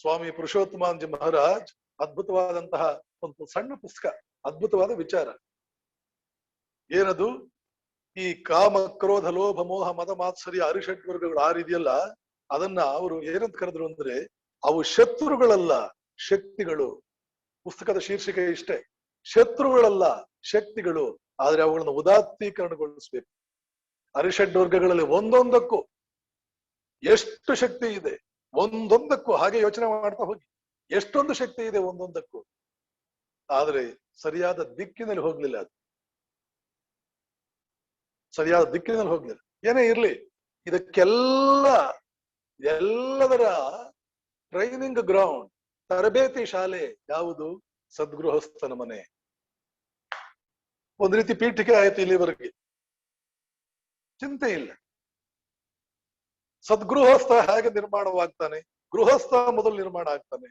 ಸ್ವಾಮಿ ಪುರುಷೋತ್ತಮಾನಂದಜಿ ಮಹಾರಾಜ್ ಅದ್ಭುತವಾದಂತಹ ಒಂದು ಸಣ್ಣ ಪುಸ್ತಕ, ಅದ್ಭುತವಾದ ವಿಚಾರ. ಏನದು? ಈ ಕಾಮ, ಕ್ರೋಧ, ಲೋಭ, ಮೋಹ, ಮದ, ಮಾತ್ಸರ್ಯ, ಅರಿಷಡ್ ವರ್ಗಗಳು 6 ಇದೆಯಲ್ಲ, ಅದನ್ನ ಅವರು ಏನಂತ ಕರೆದ್ರು ಅಂದ್ರೆ ಅವು ಶತ್ರುಗಳಲ್ಲ, ಶಕ್ತಿಗಳು. ಪುಸ್ತಕದ ಶೀರ್ಷಿಕೆ ಇಷ್ಟೇ, ಶತ್ರುಗಳಲ್ಲ, ಶಕ್ತಿಗಳು. ಆದ್ರೆ ಅವುಗಳನ್ನು ಉದಾತ್ತೀಕರಣಗೊಳಿಸ್ಬೇಕು. ಅರಿಷಡ್ ವರ್ಗಗಳಲ್ಲಿ ಒಂದೊಂದಕ್ಕೂ ಎಷ್ಟು ಶಕ್ತಿ ಇದೆ, ಒಂದೊಂದಕ್ಕೂ ಹಾಗೆ ಯೋಚನೆ ಮಾಡ್ತಾ ಹೋಗಿ, ಎಷ್ಟೊಂದು ಶಕ್ತಿ ಇದೆ ಒಂದೊಂದಕ್ಕೂ. ಆದ್ರೆ ಸರಿಯಾದ ದಿಕ್ಕಿನಲ್ಲಿ ಹೋಗ್ಲಿಲ್ಲ, ಅದು ಸರಿಯಾದ ದಿಕ್ಕಿನಲ್ಲಿ ಹೋಗ್ಲಿಲ್ಲ. ಏನೇ ಇರ್ಲಿ, ಎಲ್ಲದರ ಟ್ರೈನಿಂಗ್ ಗ್ರೌಂಡ್, ತರಬೇತಿ ಶಾಲೆ ಯಾವುದು? ಸದ್ಗೃಹಸ್ಥನ ಮನೆ. ಒಂದ್ ರೀತಿ ಪೀಠಿಕೆ ಆಯ್ತು ಇಲ್ಲಿವರೆಗೆ, ಚಿಂತೆ ಇಲ್ಲ. ಸದ್ಗೃಹಸ್ಥ ಹೇಗೆ ನಿರ್ಮಾಣವಾಗ್ತಾನೆ? ಗೃಹಸ್ಥ ಮೊದಲು ನಿರ್ಮಾಣ ಆಗ್ತಾನೆ.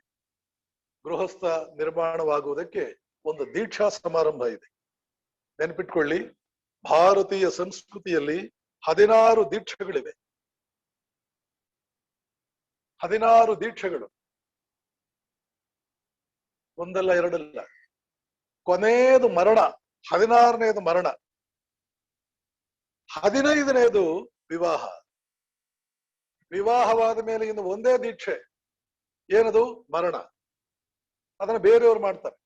ಗೃಹಸ್ಥ ನಿರ್ಮಾಣವಾಗುವುದಕ್ಕೆ ಒಂದು ದೀಕ್ಷಾ ಸಮಾರಂಭ ಇದೆ. ನೆನಪಿಟ್ಕೊಳ್ಳಿ, ಭಾರತೀಯ ಸಂಸ್ಕೃತಿಯಲ್ಲಿ 16 ದೀಕ್ಷೆಗಳಿವೆ. 16 ದೀಕ್ಷೆಗಳು, ಒಂದಲ್ಲ ಎರಡಲ್ಲ. ಕೊನೆಯದು ಮರಣ, 16ನೇದು ಮರಣ, 15ನೇದು ವಿವಾಹ. ವಿವಾಹವಾದ ಮೇಲೆ ಇನ್ನು ಒಂದೇ ದೀಕ್ಷೆ, ಏನದು? ಮರಣ. ಅದನ್ನ ಬೇರೆಯವರು ಮಾಡ್ತಾರೆ.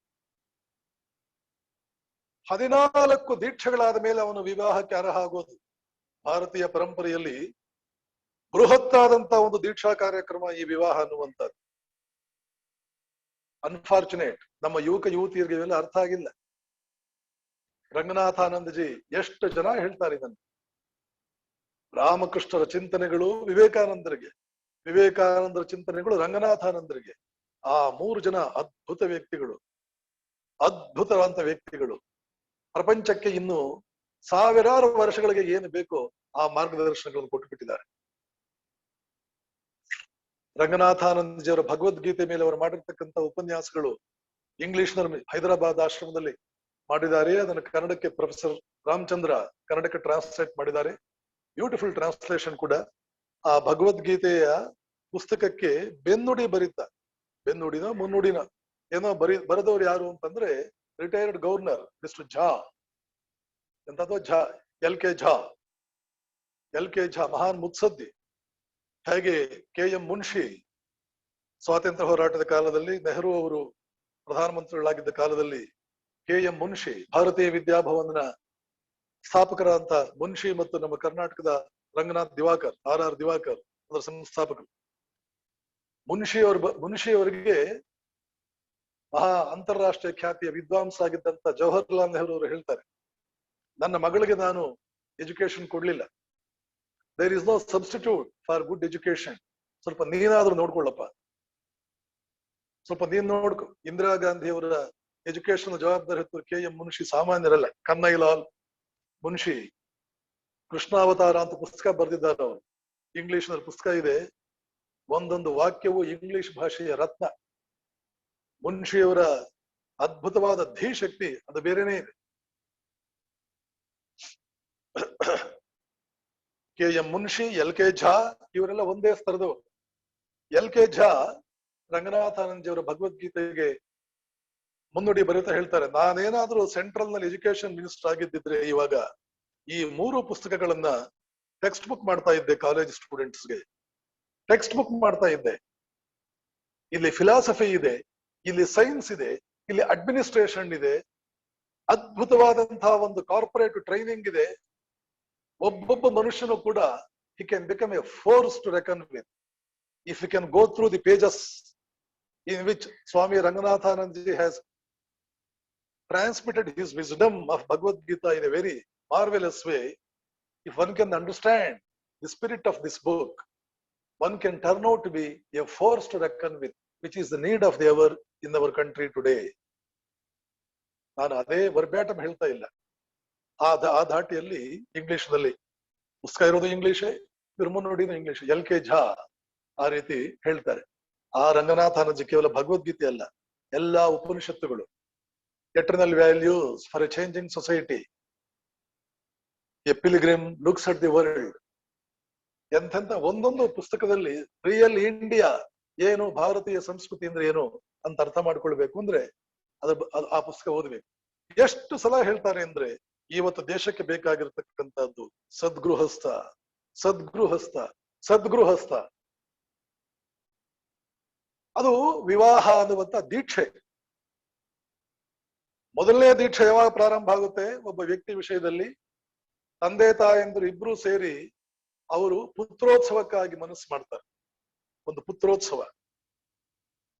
14 ದೀಕ್ಷೆಗಳಾದ ಮೇಲೆ ಅವನು ವಿವಾಹಕ್ಕೆ ಅರ್ಹ ಆಗೋದು. ಭಾರತೀಯ ಪರಂಪರೆಯಲ್ಲಿ ಬೃಹತ್ತಾದಂತ ಒಂದು ದೀಕ್ಷಾ ಕಾರ್ಯಕ್ರಮ ಈ ವಿವಾಹ ಅನ್ನುವಂಥದ್ದು. ಅನ್ಫಾರ್ಚುನೇಟ್, ನಮ್ಮ ಯುವಕ ಯುವತಿಯರಿಗೆ ಇವೆಲ್ಲ ಅರ್ಥ ಆಗಿಲ್ಲ. ರಂಗನಾಥಾನಂದಜಿ ಎಷ್ಟು ಜನ ಹೇಳ್ತಾರೆ ಇದನ್ನು. ರಾಮಕೃಷ್ಣರ ಚಿಂತನೆಗಳು ವಿವೇಕಾನಂದರಿಗೆ, ವಿವೇಕಾನಂದರ ಚಿಂತನೆಗಳು ರಂಗನಾಥಾನಂದರಿಗೆ. ಆ 3 ಜನ ಅದ್ಭುತ ವ್ಯಕ್ತಿಗಳು, ಅದ್ಭುತವಾದಂತ ವ್ಯಕ್ತಿಗಳು. ಪ್ರಪಂಚಕ್ಕೆ ಇನ್ನು ಸಾವಿರಾರು ವರ್ಷಗಳಿಗೆ ಏನು ಬೇಕೋ ಆ ಮಾರ್ಗದರ್ಶನಗಳನ್ನು ಕೊಟ್ಟು ಬಿಟ್ಟಿದ್ದಾರೆ. ರಂಗನಾಥಾನಂದಜಿಯವರ ಭಗವದ್ಗೀತೆ ಮೇಲೆ ಅವರು ಮಾಡಿರ್ತಕ್ಕಂಥ ಉಪನ್ಯಾಸಗಳು ಇಂಗ್ಲಿಷ್ನಲ್ಲಿ ಹೈದರಾಬಾದ್ ಆಶ್ರಮದಲ್ಲಿ ಮಾಡಿದ್ದಾರೆ. ಅದನ್ನು ಕನ್ನಡಕ್ಕೆ ಪ್ರೊಫೆಸರ್ ರಾಮಚಂದ್ರ ಕನ್ನಡಕ್ಕೆ ಟ್ರಾನ್ಸ್ಲೇಟ್ ಮಾಡಿದ್ದಾರೆ. ಬ್ಯೂಟಿಫುಲ್ ಟ್ರಾನ್ಸ್ಲೇಷನ್ ಕೂಡ. ಆ ಭಗವದ್ಗೀತೆಯ ಪುಸ್ತಕಕ್ಕೆ ಬೆನ್ನುಡಿ ಬರೀತಾ, ಬೆನ್ನುಡಿನ ಮುನ್ನುಡಿನ ಏನೋ ಬರೆದವ್ರು ಯಾರು ಅಂತಂದ್ರೆ ರಿಟೈರ್ಡ್ ಗವರ್ನರ್ ಮಿಸ್ಟರ್ ಝಾ. ಎಂತದೋ ಝಾ, ಎಲ್ ಕೆ ಝಾ ಮಹಾನ್ ಮುತ್ಸದ್ದಿ. ಹಾಗೆ KM ಮುನ್ಷಿ, ಸ್ವಾತಂತ್ರ್ಯ ಹೋರಾಟದ ಕಾಲದಲ್ಲಿ ನೆಹರು ಅವರು ಪ್ರಧಾನಮಂತ್ರಿಗಳಾಗಿದ್ದ ಕಾಲದಲ್ಲಿ KM ಮುನ್ಷಿ, ಭಾರತೀಯ ವಿದ್ಯಾಭವನ ಸ್ಥಾಪಕರಾದಂತ ಮುನ್ಷಿ ಮತ್ತು ನಮ್ಮ ಕರ್ನಾಟಕದ ರಂಗನಾಥ್ ದಿವಾಕರ್, RR ದಿವಾಕರ್ ಅದರ ಸಂಸ್ಥಾಪಕರು. ಮುನ್ಷಿಯವರಿಗೆ ಮಹಾ ಅಂತಾರಾಷ್ಟ್ರೀಯ ಖ್ಯಾತಿಯ ವಿದ್ವಾಂಸ ಆಗಿದ್ದಂತ ಜವಾಹರ್ಲಾಲ್ ನೆಹರು ಅವರು ಹೇಳ್ತಾರೆ, ನನ್ನ ಮಗಳಿಗೆ ನಾನು ಎಜುಕೇಶನ್ ಕೊಡ್ಲಿಲ್ಲ. There is no substitute for good education. ಸ್ವಲ್ಪ ನೀನಾದ್ರೂ ನೋಡ್ಕೊಳ್ಳಪ್ಪ, ಸ್ವಲ್ಪ ನೀನ್ ನೋಡ್ಕೊ. ಇಂದಿರಾ ಗಾಂಧಿ ಅವರ ಎಜುಕೇಶನ್ ಜವಾಬ್ದಾರಿ ಹೊತ್ತು KM ಮುನ್ಷಿ ಸಾಮಾನ್ಯರಲ್ಲ. ಕನ್ನೈಲಾಲ್ ಮುನ್ಷಿ ಕೃಷ್ಣಾವತಾರ ಅಂತ ಪುಸ್ತಕ ಬರೆದಿದ್ದಾರೆ ಅವರು. ಇಂಗ್ಲಿಷ್ ನಲ್ಲಿ ಪುಸ್ತಕ ಇದೆ. ಒಂದೊಂದು ವಾಕ್ಯವು ಇಂಗ್ಲಿಷ್ ಭಾಷೆಯ ರತ್ನ. ಮುನ್ಷಿಯವರ ಅದ್ಭುತವಾದ ಧೀಶಕ್ತಿ ಅದು ಬೇರೆನೇ ಇದೆ. KM ಮುನ್ಷಿ, LK ಝಾ ಇವರೆಲ್ಲ ಒಂದೇ ಸ್ತರದವರು. LK ಝಾ ರಂಗನಾಥಾನಂದಜಿಯವರ ಭಗವದ್ಗೀತೆಗೆ ಮುನ್ನುಡಿ ಬರೀತಾ ಹೇಳ್ತಾರೆ, ನಾನೇನಾದ್ರೂ ಸೆಂಟ್ರಲ್ ನಲ್ಲಿ ಎಜುಕೇಶನ್ ಮಿನಿಸ್ಟರ್ ಆಗಿದ್ದಿದ್ರೆ ಇವಾಗ ಈ 3 ಪುಸ್ತಕಗಳನ್ನ ಟೆಕ್ಸ್ಟ್ ಬುಕ್ ಮಾಡ್ತಾ ಇದ್ದೆ. ಕಾಲೇಜ್ ಸ್ಟೂಡೆಂಟ್ಸ್ಗೆ ಟೆಕ್ಸ್ಟ್ ಬುಕ್ ಮಾಡ್ತಾ ಇದ್ದೆ. ಇಲ್ಲಿ ಫಿಲಾಸಫಿ ಇದೆ, ಇಲ್ಲಿ ಸೈನ್ಸ್ ಇದೆ, ಇಲ್ಲಿ ಅಡ್ಮಿನಿಸ್ಟ್ರೇಷನ್ ಇದೆ, ಅದ್ಭುತವಾದಂತಹ ಒಂದು ಕಾರ್ಪೊರೇಟ್ ಟ್ರೈನಿಂಗ್ ಇದೆ. ಒಬ್ಬೊಬ್ಬ ಮನುಷ್ಯನು ಕೂಡ he can become a force to reckon with if he can go through the pages in which Swami Ranganathanandaji has transmitted his wisdom of Bhagavad Gita in a very marvelous way. If one can understand the spirit of this book, one can turn out to be a force to reckon with, which is the need of the hour in our country today. ನಾನು ಅದೇ ವರ್ಬ್ಯಾಟಮ್ ಹೇಳ್ತಾ ಇಲ್ಲ. ಆ ಧಾಟಿಯಲ್ಲಿ English ನಲ್ಲಿ ಪುಸ್ತಕ ಇರೋದು ಇಂಗ್ಲಿಷೇ, ಇವ್ರ ಮುನ್ನುಡಿನ English. LK Jha ಆ ರೀತಿ ಹೇಳ್ತಾರೆ. ಆ ರಂಗನಾಥಾನಂದಜಿ ಕೇವಲ ಭಗವದ್ಗೀತೆ ಅಲ್ಲ, ಎಲ್ಲಾ ಉಪನಿಷತ್ತುಗಳು, eternal values for a changing society, a pilgrim looks at the world, ಎಂತೆಂತ ಒಂದೊಂದು ಪುಸ್ತಕದಲ್ಲಿ ರಿಯಲ್ ಇಂಡಿಯಾ ಏನು, ಭಾರತೀಯ ಸಂಸ್ಕೃತಿ ಅಂದ್ರೆ ಏನು ಅಂತ ಅರ್ಥ ಮಾಡ್ಕೊಳ್ಬೇಕು ಅಂದ್ರೆ ಆ ಪುಸ್ತಕ ಓದಬೇಕು. ಎಷ್ಟು ಸಲ ಹೇಳ್ತಾರೆ ಅಂದ್ರೆ, ಇವತ್ತು ದೇಶಕ್ಕೆ ಬೇಕಾಗಿರ್ತಕ್ಕಂಥದ್ದು ಸದ್ಗೃಹಸ್ಥ, ಸದ್ಗೃಹಸ್ಥ, ಸದ್ಗೃಹಸ್ಥ. ಅದು ವಿವಾಹ ಅನ್ನುವಂತ ದೀಕ್ಷೆ. ಮೊದಲನೇ ದೀಕ್ಷೆ ಯಾವಾಗ ಪ್ರಾರಂಭ ಆಗುತ್ತೆ? ಒಬ್ಬ ವ್ಯಕ್ತಿ ವಿಷಯದಲ್ಲಿ ತಂದೆ ತಾಯಂದ್ರು ಇಬ್ರು ಸೇರಿ ಅವರು ಪುತ್ರೋತ್ಸವಕ್ಕಾಗಿ ಮನಸ್ಸು ಮಾಡ್ತಾರೆ. ಒಂದು ಪುತ್ರೋತ್ಸವ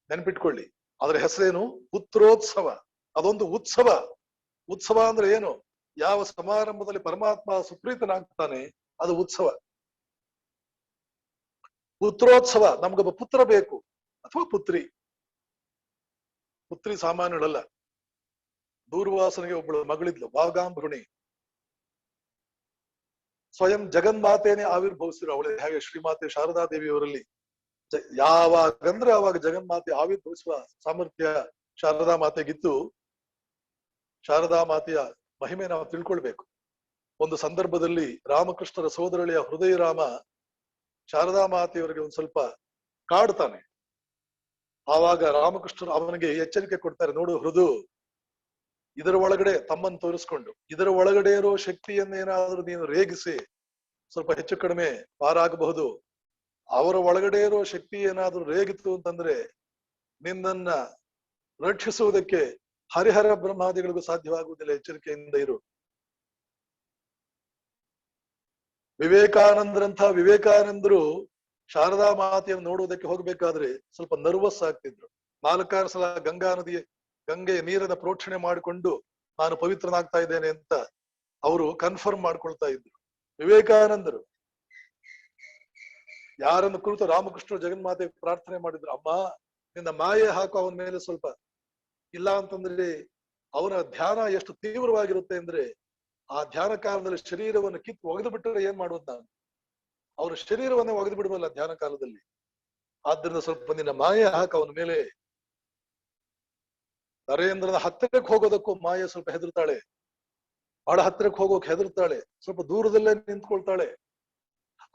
ನೆನ್ಪಿಟ್ಕೊಳ್ಳಿ, ಅದರ ಹೆಸರೇನು? ಪುತ್ರೋತ್ಸವ. ಅದೊಂದು ಉತ್ಸವ. ಉತ್ಸವ ಅಂದ್ರೆ ಏನು? ಯಾವ ಸಮಾರಂಭದಲ್ಲಿ ಪರಮಾತ್ಮ ಸುಪ್ರೀತನಾಗ್ತಾನೆ ಅದು ಉತ್ಸವ. ಪುತ್ರೋತ್ಸವ. ನಮ್ಗೊಬ್ಬ ಪುತ್ರ ಬೇಕು ಅಥವಾ ಪುತ್ರಿ. ಪುತ್ರಿ ಸಾಮಾನ್ಯಳಲ್ಲ. ದೂರ್ವಾಸನಿಗೆ ಒಬ್ಬಳು ಮಗಳಿದ್ಲು, ವಾಗಾಂಭೃಣಿ. ಸ್ವಯಂ ಜಗನ್ಮಾತೆನೇ ಆವಿರ್ಭವಿಸಿರು ಅವಳೆ. ಹಾಗೆ ಶ್ರೀಮಾತೆ ಶಾರದಾ ದೇವಿಯವರಲ್ಲಿ ಯಾವಾಗಂದ್ರೆ ಅವಾಗ ಜಗನ್ಮಾತೆ ಆವಿರ್ಭವಿಸುವ ಸಾಮರ್ಥ್ಯ ಶಾರದಾ ಮಾತೆಗಿತ್ತು. ಶಾರದಾ ಮಾತೆಯ ಮಹಿಮೆ ನಾವು ತಿಳ್ಕೊಳ್ಬೇಕು. ಒಂದು ಸಂದರ್ಭದಲ್ಲಿ ರಾಮಕೃಷ್ಣರ ಸೋದರಳಿಯ ಹೃದಯ ರಾಮ ಶಾರದಾ ಮಾತೆಯವರಿಗೆ ಒಂದ್ ಸ್ವಲ್ಪ ಕಾಡ್ತಾನೆ. ಆವಾಗ ರಾಮಕೃಷ್ಣರು ಅವನಿಗೆ ಎಚ್ಚರಿಕೆ ಕೊಡ್ತಾರೆ, ನೋಡು ಹೃದು, ಇದರ ಒಳಗಡೆ ತಮ್ಮನ್ನು ತೋರಿಸ್ಕೊಂಡು ಇದರ ಒಳಗಡೆ ಇರೋ ಶಕ್ತಿಯನ್ನೇನಾದ್ರೂ ನೀನು ರೇಗಿಸಿ ಸ್ವಲ್ಪ ಹೆಚ್ಚು ಕಡಿಮೆ ಪಾರಾಗಬಹುದು. ಅವರ ಒಳಗಡೆ ಇರೋ ಶಕ್ತಿ ಏನಾದ್ರೂ ರೇಗಿತು ಅಂತಂದ್ರೆ ನಿನ್ನನ್ನ ರಕ್ಷಿಸುವುದಕ್ಕೆ ಹರಿಹರ ಬ್ರಹ್ಮಾದಿಗಳಿಗೂ ಸಾಧ್ಯವಾಗುವುದಿಲ್ಲ. ಎಚ್ಚರಿಕೆಯಿಂದ ಇರು. ವಿವೇಕಾನಂದರು ಶಾರದಾ ಮಾತೆಯನ್ನು ನೋಡುವುದಕ್ಕೆ ಹೋಗ್ಬೇಕಾದ್ರೆ ಸ್ವಲ್ಪ ನರ್ವಸ್ ಆಗ್ತಿದ್ರು. 4-6 ಸಲ ಗಂಗೆಯ ನೀರನ್ನ ಪ್ರೋಕ್ಷಣೆ ಮಾಡಿಕೊಂಡು ನಾನು ಪವಿತ್ರನಾಗ್ತಾ ಇದ್ದೇನೆ ಅಂತ ಅವರು ಕನ್ಫರ್ಮ್ ಮಾಡ್ಕೊಳ್ತಾ ಇದ್ರು. ವಿವೇಕಾನಂದರು ಯಾರನ್ನು ಕುರಿತು ರಾಮಕೃಷ್ಣ ಜಗನ್ಮಾತೆ ಪ್ರಾರ್ಥನೆ ಮಾಡಿದ್ರು, ಅಮ್ಮ ನಿನ್ನ ಮಾಯೆ ಹಾಕು ಅವನ ಮೇಲೆ ಸ್ವಲ್ಪ. ಇಲ್ಲ ಅಂತಂದ್ರೆ ಅವನ ಧ್ಯಾನ ಎಷ್ಟು ತೀವ್ರವಾಗಿರುತ್ತೆ ಅಂದ್ರೆ ಆ ಧ್ಯಾನ ಕಾಲದಲ್ಲಿ ಶರೀರವನ್ನು ಕಿತ್ತು ಒಗೆದು ಬಿಟ್ಟರೆ ಏನ್ ಮಾಡುವುದು ನಾನು? ಅವರ ಶರೀರವನ್ನೇ ಒಗೆದು ಬಿಡುವಲ್ಲ ಧ್ಯಾನ ಕಾಲದಲ್ಲಿ. ಆದ್ರಿಂದ ಸ್ವಲ್ಪ ನಿನ್ನ ಮಾಯೆ ಹಾಕ ಅವನ ಮೇಲೆ. ನರೇಂದ್ರನ ಹತ್ತಿರಕ್ಕೆ ಹೋಗೋದಕ್ಕೂ ಮಾಯೆ ಸ್ವಲ್ಪ ಹೆದರ್ತಾಳೆ. ಬಹಳ ಹತ್ತಿರಕ್ಕೆ ಹೋಗೋಕೆ ಹೆದರ್ತಾಳೆ. ಸ್ವಲ್ಪ ದೂರದಲ್ಲೇ ನಿಂತ್ಕೊಳ್ತಾಳೆ.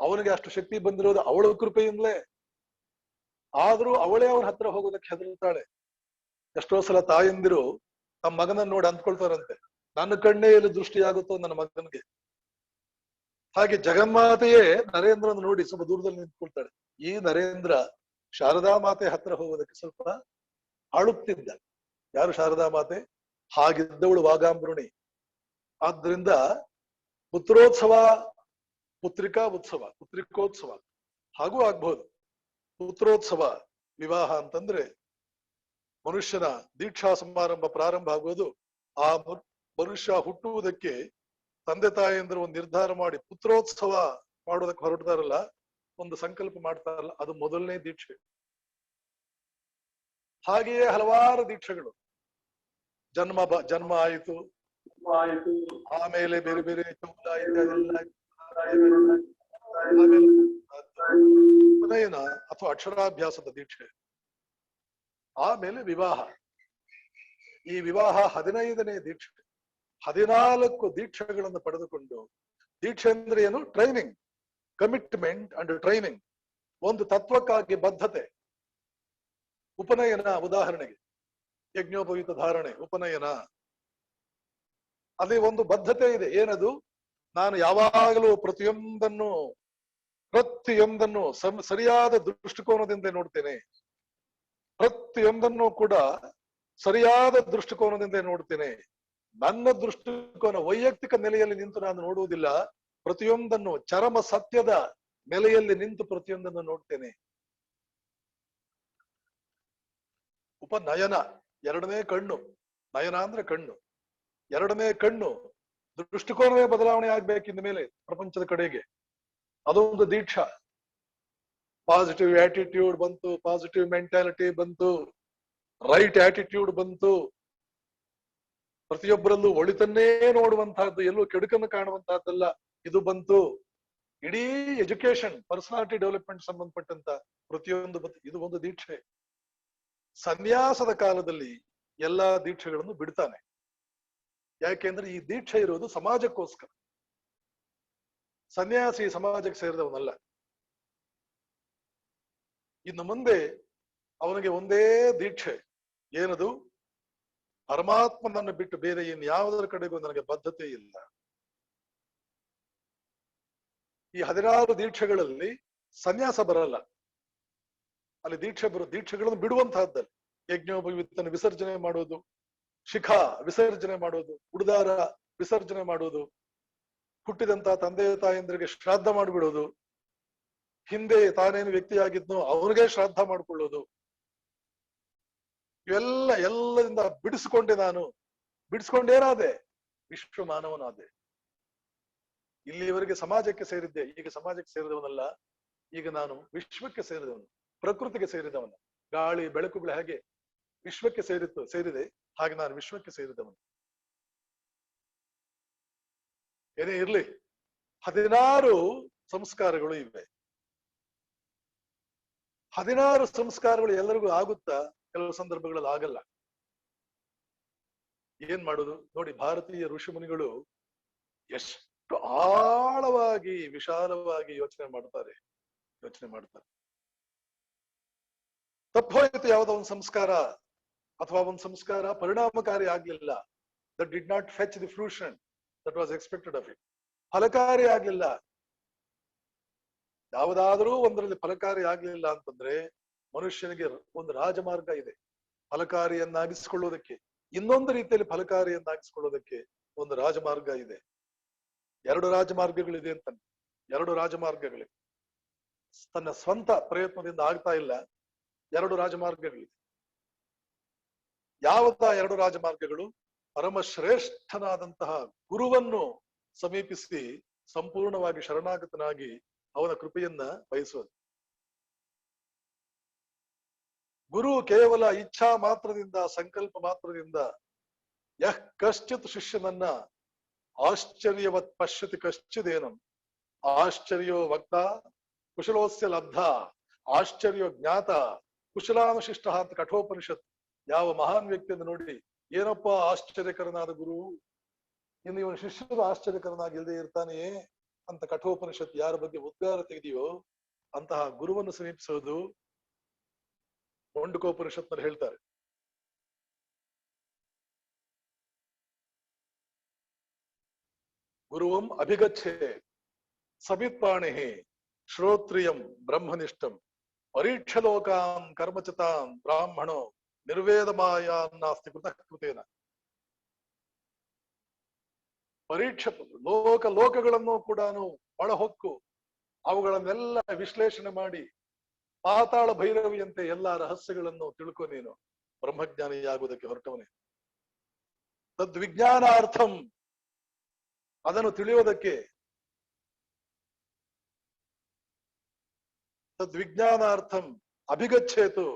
ಅವನಿಗೆ ಅಷ್ಟು ಶಕ್ತಿ ಬಂದಿರೋದು ಅವಳ ಕೃಪೆಯಿಂದಲೇ. ಆದ್ರೂ ಅವಳೇ ಅವನ ಹತ್ರ ಹೋಗೋದಕ್ಕೆ ಹೆದರ್ತಾಳೆ. ಎಷ್ಟೋ ಸಲ ತಾಯಂದಿರು ತಮ್ಮ ಮಗನನ್ನ ನೋಡಿ ಅಂದ್ಕೊಳ್ತಾರಂತೆ, ನನ್ನ ಕಣ್ಣೇ ಎಲ್ಲಿ ದೃಷ್ಟಿಯಾಗುತ್ತೋ ನನ್ನ ಮಗನಿಗೆ. ಹಾಗೆ ಜಗನ್ಮಾತೆಯೇ ನರೇಂದ್ರನ ನೋಡಿ ಸ್ವಲ್ಪ ದೂರದಲ್ಲಿ ನಿಂತ್ಕೊಳ್ತಾಳೆ. ಈ ನರೇಂದ್ರ ಶಾರದಾ ಮಾತೆ ಹತ್ರ ಹೋಗೋದಕ್ಕೆ ಸ್ವಲ್ಪ ಅಳುತ್ತಿದ್ದ. ಯಾರು? ಶಾರದಾ ಮಾತೆ. ಹಾಗಿದ್ದವಳು ವಾಗಾಂಬೃಣಿ. ಆದ್ರಿಂದ ಪುತ್ರೋತ್ಸವ, ಪುತ್ರಿಕಾ ಉತ್ಸವ, ಪುತ್ರಿಕೋತ್ಸವ ಹಾಗೂ ಆಗ್ಬಹುದು. ಪುತ್ರೋತ್ಸವ ವಿವಾಹ ಅಂತಂದ್ರೆ ಮನುಷ್ಯನ ದೀಕ್ಷಾ ಸಮಾರಂಭ ಪ್ರಾರಂಭ ಆಗೋದು ಆ ಮನುಷ್ಯ ಹುಟ್ಟುವುದಕ್ಕೆ ತಂದೆ ತಾಯಿಯಂದ್ರೆ ಒಂದು ನಿರ್ಧಾರ ಮಾಡಿ ಪುತ್ರೋತ್ಸವ ಮಾಡೋದಕ್ಕೆ ಹೊರಡ್ತಾರಲ್ಲ, ಒಂದು ಸಂಕಲ್ಪ ಮಾಡ್ತಾರಲ್ಲ, ಅದು ಮೊದಲನೇ ದೀಕ್ಷೆ. ಹಾಗೆಯೇ ಹಲವಾರು ದೀಕ್ಷೆಗಳು. ಜನ್ಮ ಆಯಿತು, ಆಮೇಲೆ ಬೇರೆ ಬೇರೆ ಉಪನಯನ ಅಥವಾ ಅಕ್ಷರಾಭ್ಯಾಸದ ದೀಕ್ಷೆ, ಆಮೇಲೆ ವಿವಾಹ. ಈ ವಿವಾಹ 15ನೇ ದೀಕ್ಷೆ. 14 ದೀಕ್ಷೆಗಳನ್ನು ಪಡೆದುಕೊಂಡು, ದೀಕ್ಷೆ ಅಂದ್ರೆ ಏನು? Training, commitment and training. ಒಂದು ತತ್ವಕ್ಕಾಗಿ ಬದ್ಧತೆ. ಉಪನಯನ ಉದಾಹರಣೆಗೆ ಯಜ್ಞೋಪವೀತ ಧಾರಣೆ, ಉಪನಯನ. ಅದೇ ಒಂದು ಬದ್ಧತೆ ಇದೆ. ಏನದು? ನಾನು ಯಾವಾಗಲೂ ಪ್ರತಿಯೊಂದನ್ನು ಸರಿಯಾದ ದೃಷ್ಟಿಕೋನದಿಂದ ನೋಡ್ತೇನೆ. ಪ್ರತಿಯೊಂದನ್ನು ಕೂಡ ಸರಿಯಾದ ದೃಷ್ಟಿಕೋನದಿಂದ ನೋಡ್ತೇನೆ. ನನ್ನ ದೃಷ್ಟಿಕೋನ ವೈಯಕ್ತಿಕ ನೆಲೆಯಲ್ಲಿ ನಿಂತು ನಾನು ನೋಡುವುದಿಲ್ಲ. ಪ್ರತಿಯೊಂದನ್ನು ಚರಮ ಸತ್ಯದ ನೆಲೆಯಲ್ಲಿ ನಿಂತು ಪ್ರತಿಯೊಂದನ್ನು ನೋಡ್ತೇನೆ. ಉಪನಯನ, ಎರಡನೇ ಕಣ್ಣು. ನಯನ ಅಂದ್ರೆ ಕಣ್ಣು. ಎರಡನೇ ಕಣ್ಣು, ದೃಷ್ಟಿಕೋನವೇ ಬದಲಾವಣೆ ಆಗ್ಬೇಕಿಂದ ಮೇಲೆ ಪ್ರಪಂಚದ ಕಡೆಗೆ. ಅದೊಂದು ದೀಕ್ಷಾ. ಪಾಸಿಟಿವ್ ಆಟಿಟ್ಯೂಡ್ ಬಂತು, ಪಾಸಿಟಿವ್ ಮೆಂಟಾಲಿಟಿ ಬಂತು, ರೈಟ್ ಆಟಿಟ್ಯೂಡ್ ಬಂತು. ಪ್ರತಿಯೊಬ್ಬರಲ್ಲೂ ಒಳಿತನ್ನೇ ನೋಡುವಂತಹದ್ದು, ಎಲ್ಲೂ ಕೆಡುಕನ್ನು ಕಾಣುವಂತಹದ್ದಲ್ಲ, ಇದು ಬಂತು. ಇಡೀ ಎಜುಕೇಶನ್, ಪರ್ಸನಾಲಿಟಿ ಡೆವಲಪ್ಮೆಂಟ್ ಸಂಬಂಧಪಟ್ಟಂತ ಪ್ರತಿಯೊಂದು ಇದು ಒಂದು ದೀಕ್ಷೆ. ಸನ್ಯಾಸದ ಕಾಲದಲ್ಲಿ ಎಲ್ಲಾ ದೀಕ್ಷೆಗಳನ್ನು ಬಿಡ್ತಾನೆ. ಯಾಕೆಂದ್ರೆ ಈ ದೀಕ್ಷೆ ಇರೋದು ಸಮಾಜಕ್ಕೋಸ್ಕರ. ಸನ್ಯಾಸಿ ಸಮಾಜಕ್ಕೆ ಸೇರಿದವನಲ್ಲ. ಇನ್ನು ಮುಂದೆ ಅವನಿಗೆ ಒಂದೇ ದೀಕ್ಷೆ, ಏನದು? ಪರಮಾತ್ಮನನ್ನು ಬಿಟ್ಟು ಬೇರೆ ಇನ್ಯಾವುದರ ಕಡೆಗೂ ನನಗೆ ಬದ್ಧತೆ ಇಲ್ಲ. ಈ 16 ದೀಕ್ಷೆಗಳಲ್ಲಿ ಸನ್ಯಾಸ ಬರಲ್ಲ. ಅಲ್ಲಿ ದೀಕ್ಷೆಗಳನ್ನು ಬಿಡುವಂತಹದ್ದಲ್ಲಿ ಯಜ್ಞೋಪವೀತನ ವಿಸರ್ಜನೆ ಮಾಡೋದು, ಶಿಖಾ ವಿಸರ್ಜನೆ ಮಾಡೋದು, ಉಡುದಾರ ವಿಸರ್ಜನೆ ಮಾಡೋದು, ಹುಟ್ಟಿದಂತ ತಂದೆ ತಾಯಂದ್ರಿಗೆ ಶ್ರಾದ್ದ ಮಾಡಿಬಿಡೋದು, ಹಿಂದೆ ತಾನೇನು ವ್ಯಕ್ತಿಯಾಗಿದ್ನೋ ಅವನಿಗೆ ಶ್ರಾದ್ದ ಮಾಡ್ಕೊಳ್ಳೋದು, ಎಲ್ಲದಿಂದ ಬಿಡಿಸ್ಕೊಂಡೇನಾದೆ? ವಿಶ್ವ ಮಾನವನಾದೆ. ಇಲ್ಲಿವರೆಗೆ ಸಮಾಜಕ್ಕೆ ಸೇರಿದ್ದೆ, ಈಗ ಸಮಾಜಕ್ಕೆ ಸೇರಿದವನಲ್ಲ. ಈಗ ನಾನು ವಿಶ್ವಕ್ಕೆ ಸೇರಿದವನು, ಪ್ರಕೃತಿಗೆ ಸೇರಿದವನು. ಗಾಳಿ ಬೆಳಕುಗಳು ಹೇಗೆ ವಿಶ್ವಕ್ಕೆ ಸೇರಿದೆ, ಹಾಗೆ ನಾನು ವಿಶ್ವಕ್ಕೆ ಸೇರಿದವನು. ಏನೇ ಇರ್ಲಿ, 16 ಸಂಸ್ಕಾರಗಳು ಇವೆ. 16 ಸಂಸ್ಕಾರಗಳು ಎಲ್ಲರಿಗೂ ಆಗುತ್ತಾ? ಕೆಲವು ಸಂದರ್ಭಗಳಲ್ಲಿ ಆಗಲ್ಲ. ಏನ್ ಮಾಡುದು ನೋಡಿ? ಭಾರತೀಯ ಋಷಿಮುನಿಗಳು ಎಷ್ಟು ಆಳವಾಗಿ ವಿಶಾಲವಾಗಿ ಯೋಚನೆ ಮಾಡ್ತಾರೆ. ತಪ್ಪೋಯ್ತು ಯಾವುದೋ ಒಂದು ಸಂಸ್ಕಾರ, ಅಥವಾ ಒಂದು ಸಂಸ್ಕಾರ ಪರಿಣಾಮಕಾರಿ ಆಗ್ಲಿಲ್ಲ. That did not fetch the fruition that was expected of it. ಫಲಕಾರಿ ಆಗ್ಲಿಲ್ಲ. ಯಾವುದಾದ್ರೂ ಒಂದರಲ್ಲಿ ಫಲಕಾರಿ ಆಗ್ಲಿಲ್ಲ ಅಂತಂದ್ರೆ ಮನುಷ್ಯನಿಗೆ ಒಂದು ರಾಜಮಾರ್ಗ ಇದೆ ಫಲಕಾರಿಯನ್ನಾಗಿಸಿಕೊಳ್ಳೋದಕ್ಕೆ. ಇನ್ನೊಂದು ರೀತಿಯಲ್ಲಿ ಫಲಕಾರಿಯನ್ನಾಗಿಸಿಕೊಳ್ಳೋದಕ್ಕೆ ಒಂದು ರಾಜಮಾರ್ಗ ಇದೆ. 2 ರಾಜಮಾರ್ಗಗಳಿದೆ ಅಂತ. 2 ರಾಜಮಾರ್ಗಗಳಿವೆ. ತನ್ನ ಸ್ವಂತ ಪ್ರಯತ್ನದಿಂದ ಆಗ್ತಾ ಇಲ್ಲ. 2 ರಾಜಮಾರ್ಗಗಳಿದೆ. ಯಾವತ್ತ 2 ರಾಜಮಾರ್ಗಗಳು? ಪರಮಶ್ರೇಷ್ಠನಾದಂತಹ ಗುರುವನ್ನು ಸಮೀಪಿಸಿ ಸಂಪೂರ್ಣವಾಗಿ ಶರಣಾಗತನಾಗಿ ಅವನ ಕೃಪೆಯನ್ನ ಬಯಸೋದು. ಗುರು ಕೇವಲ ಇಚ್ಛಾ ಮಾತ್ರದಿಂದ, ಸಂಕಲ್ಪ ಮಾತ್ರದಿಂದ ಯಃ ಕಶ್ಚಿತ್ ಶಿಷ್ಯನನ್ನ ಆಶ್ಚರ್ಯವತ್ ಪಶ್ಯತಿ ಕಶ್ಚಿದೇನಂ ಆಶ್ಚರ್ಯೋ ವಕ್ತ ಕುಶಲೋಸ್ಯ ಲಬ್ಧ ಆಶ್ಚರ್ಯೋ ಜ್ಞಾತ ಕುಶಲಾನುಶಿಷ್ಟ ಅಂತ ಕಠೋಪನಿಷತ್ ಯಾವ ಮಹಾನ್ ವ್ಯಕ್ತಿಯನ್ನು ನೋಡಿ, ಏನಪ್ಪ ಆಶ್ಚರ್ಯಕರನಾದ ಗುರು, ಇನ್ನು ಇವನ ಶಿಷ್ಯರು ಆಶ್ಚರ್ಯಕರನಾಗಿಲ್ಲದೆ ಇರ್ತಾನೆಯೇ ಅಂತ ಕಠೋಪನಿಷತ್ ಯಾರ ಬಗ್ಗೆ ಉದ್ಗಾರ ತೆಗೆದಿಯೋ ಅಂತಹ ಗುರುವನ್ನು ಸಮೀಪಿಸೋದು. ಮುಂಡಕೋಪನಿಷತ್ನಲ್ಲಿ ಹೇಳ್ತಾರೆ, ಗುರುವಂ ಅಭಿಗಚ್ಚೆ ಸಮಿತ್ಪಾಣಿ ಶ್ರೋತ್ರಿಯಂ ಬ್ರಹ್ಮನಿಷ್ಠಂ ಪರೀಕ್ಷಲೋಕಾನ್ ಕರ್ಮಚತಾನ್ ಬ್ರಾಹ್ಮಣೋ ನಿರ್ವೇದಮಾಯಾನ್ನಾಸ್ತಿ ಕೃತಕೃತೇನ. ಲೋಕಗಳನ್ನು ಕೂಡ ಒಳಹೊಕ್ಕು ಅವುಗಳನ್ನೆಲ್ಲ ವಿಶ್ಲೇಷಣೆ ಮಾಡಿ ಪಾತಾಳ ಭೈರವಿಯಂತೆ ಎಲ್ಲಾ ರಹಸ್ಯಗಳನ್ನು ತಿಳ್ಕೊ. ನೀನು ಬ್ರಹ್ಮಜ್ಞಾನಿಯಾಗುವುದಕ್ಕೆ ಹೊರಟವನೇ. ತದ್ವಿಜ್ಞಾನಾರ್ಥಂ, ಅದನ್ನು ತಿಳಿಯೋದಕ್ಕೆ, ತದ್ವಿಜ್ಞಾನಾರ್ಥಂ ಅಭಿಗಚ್ಚೇತು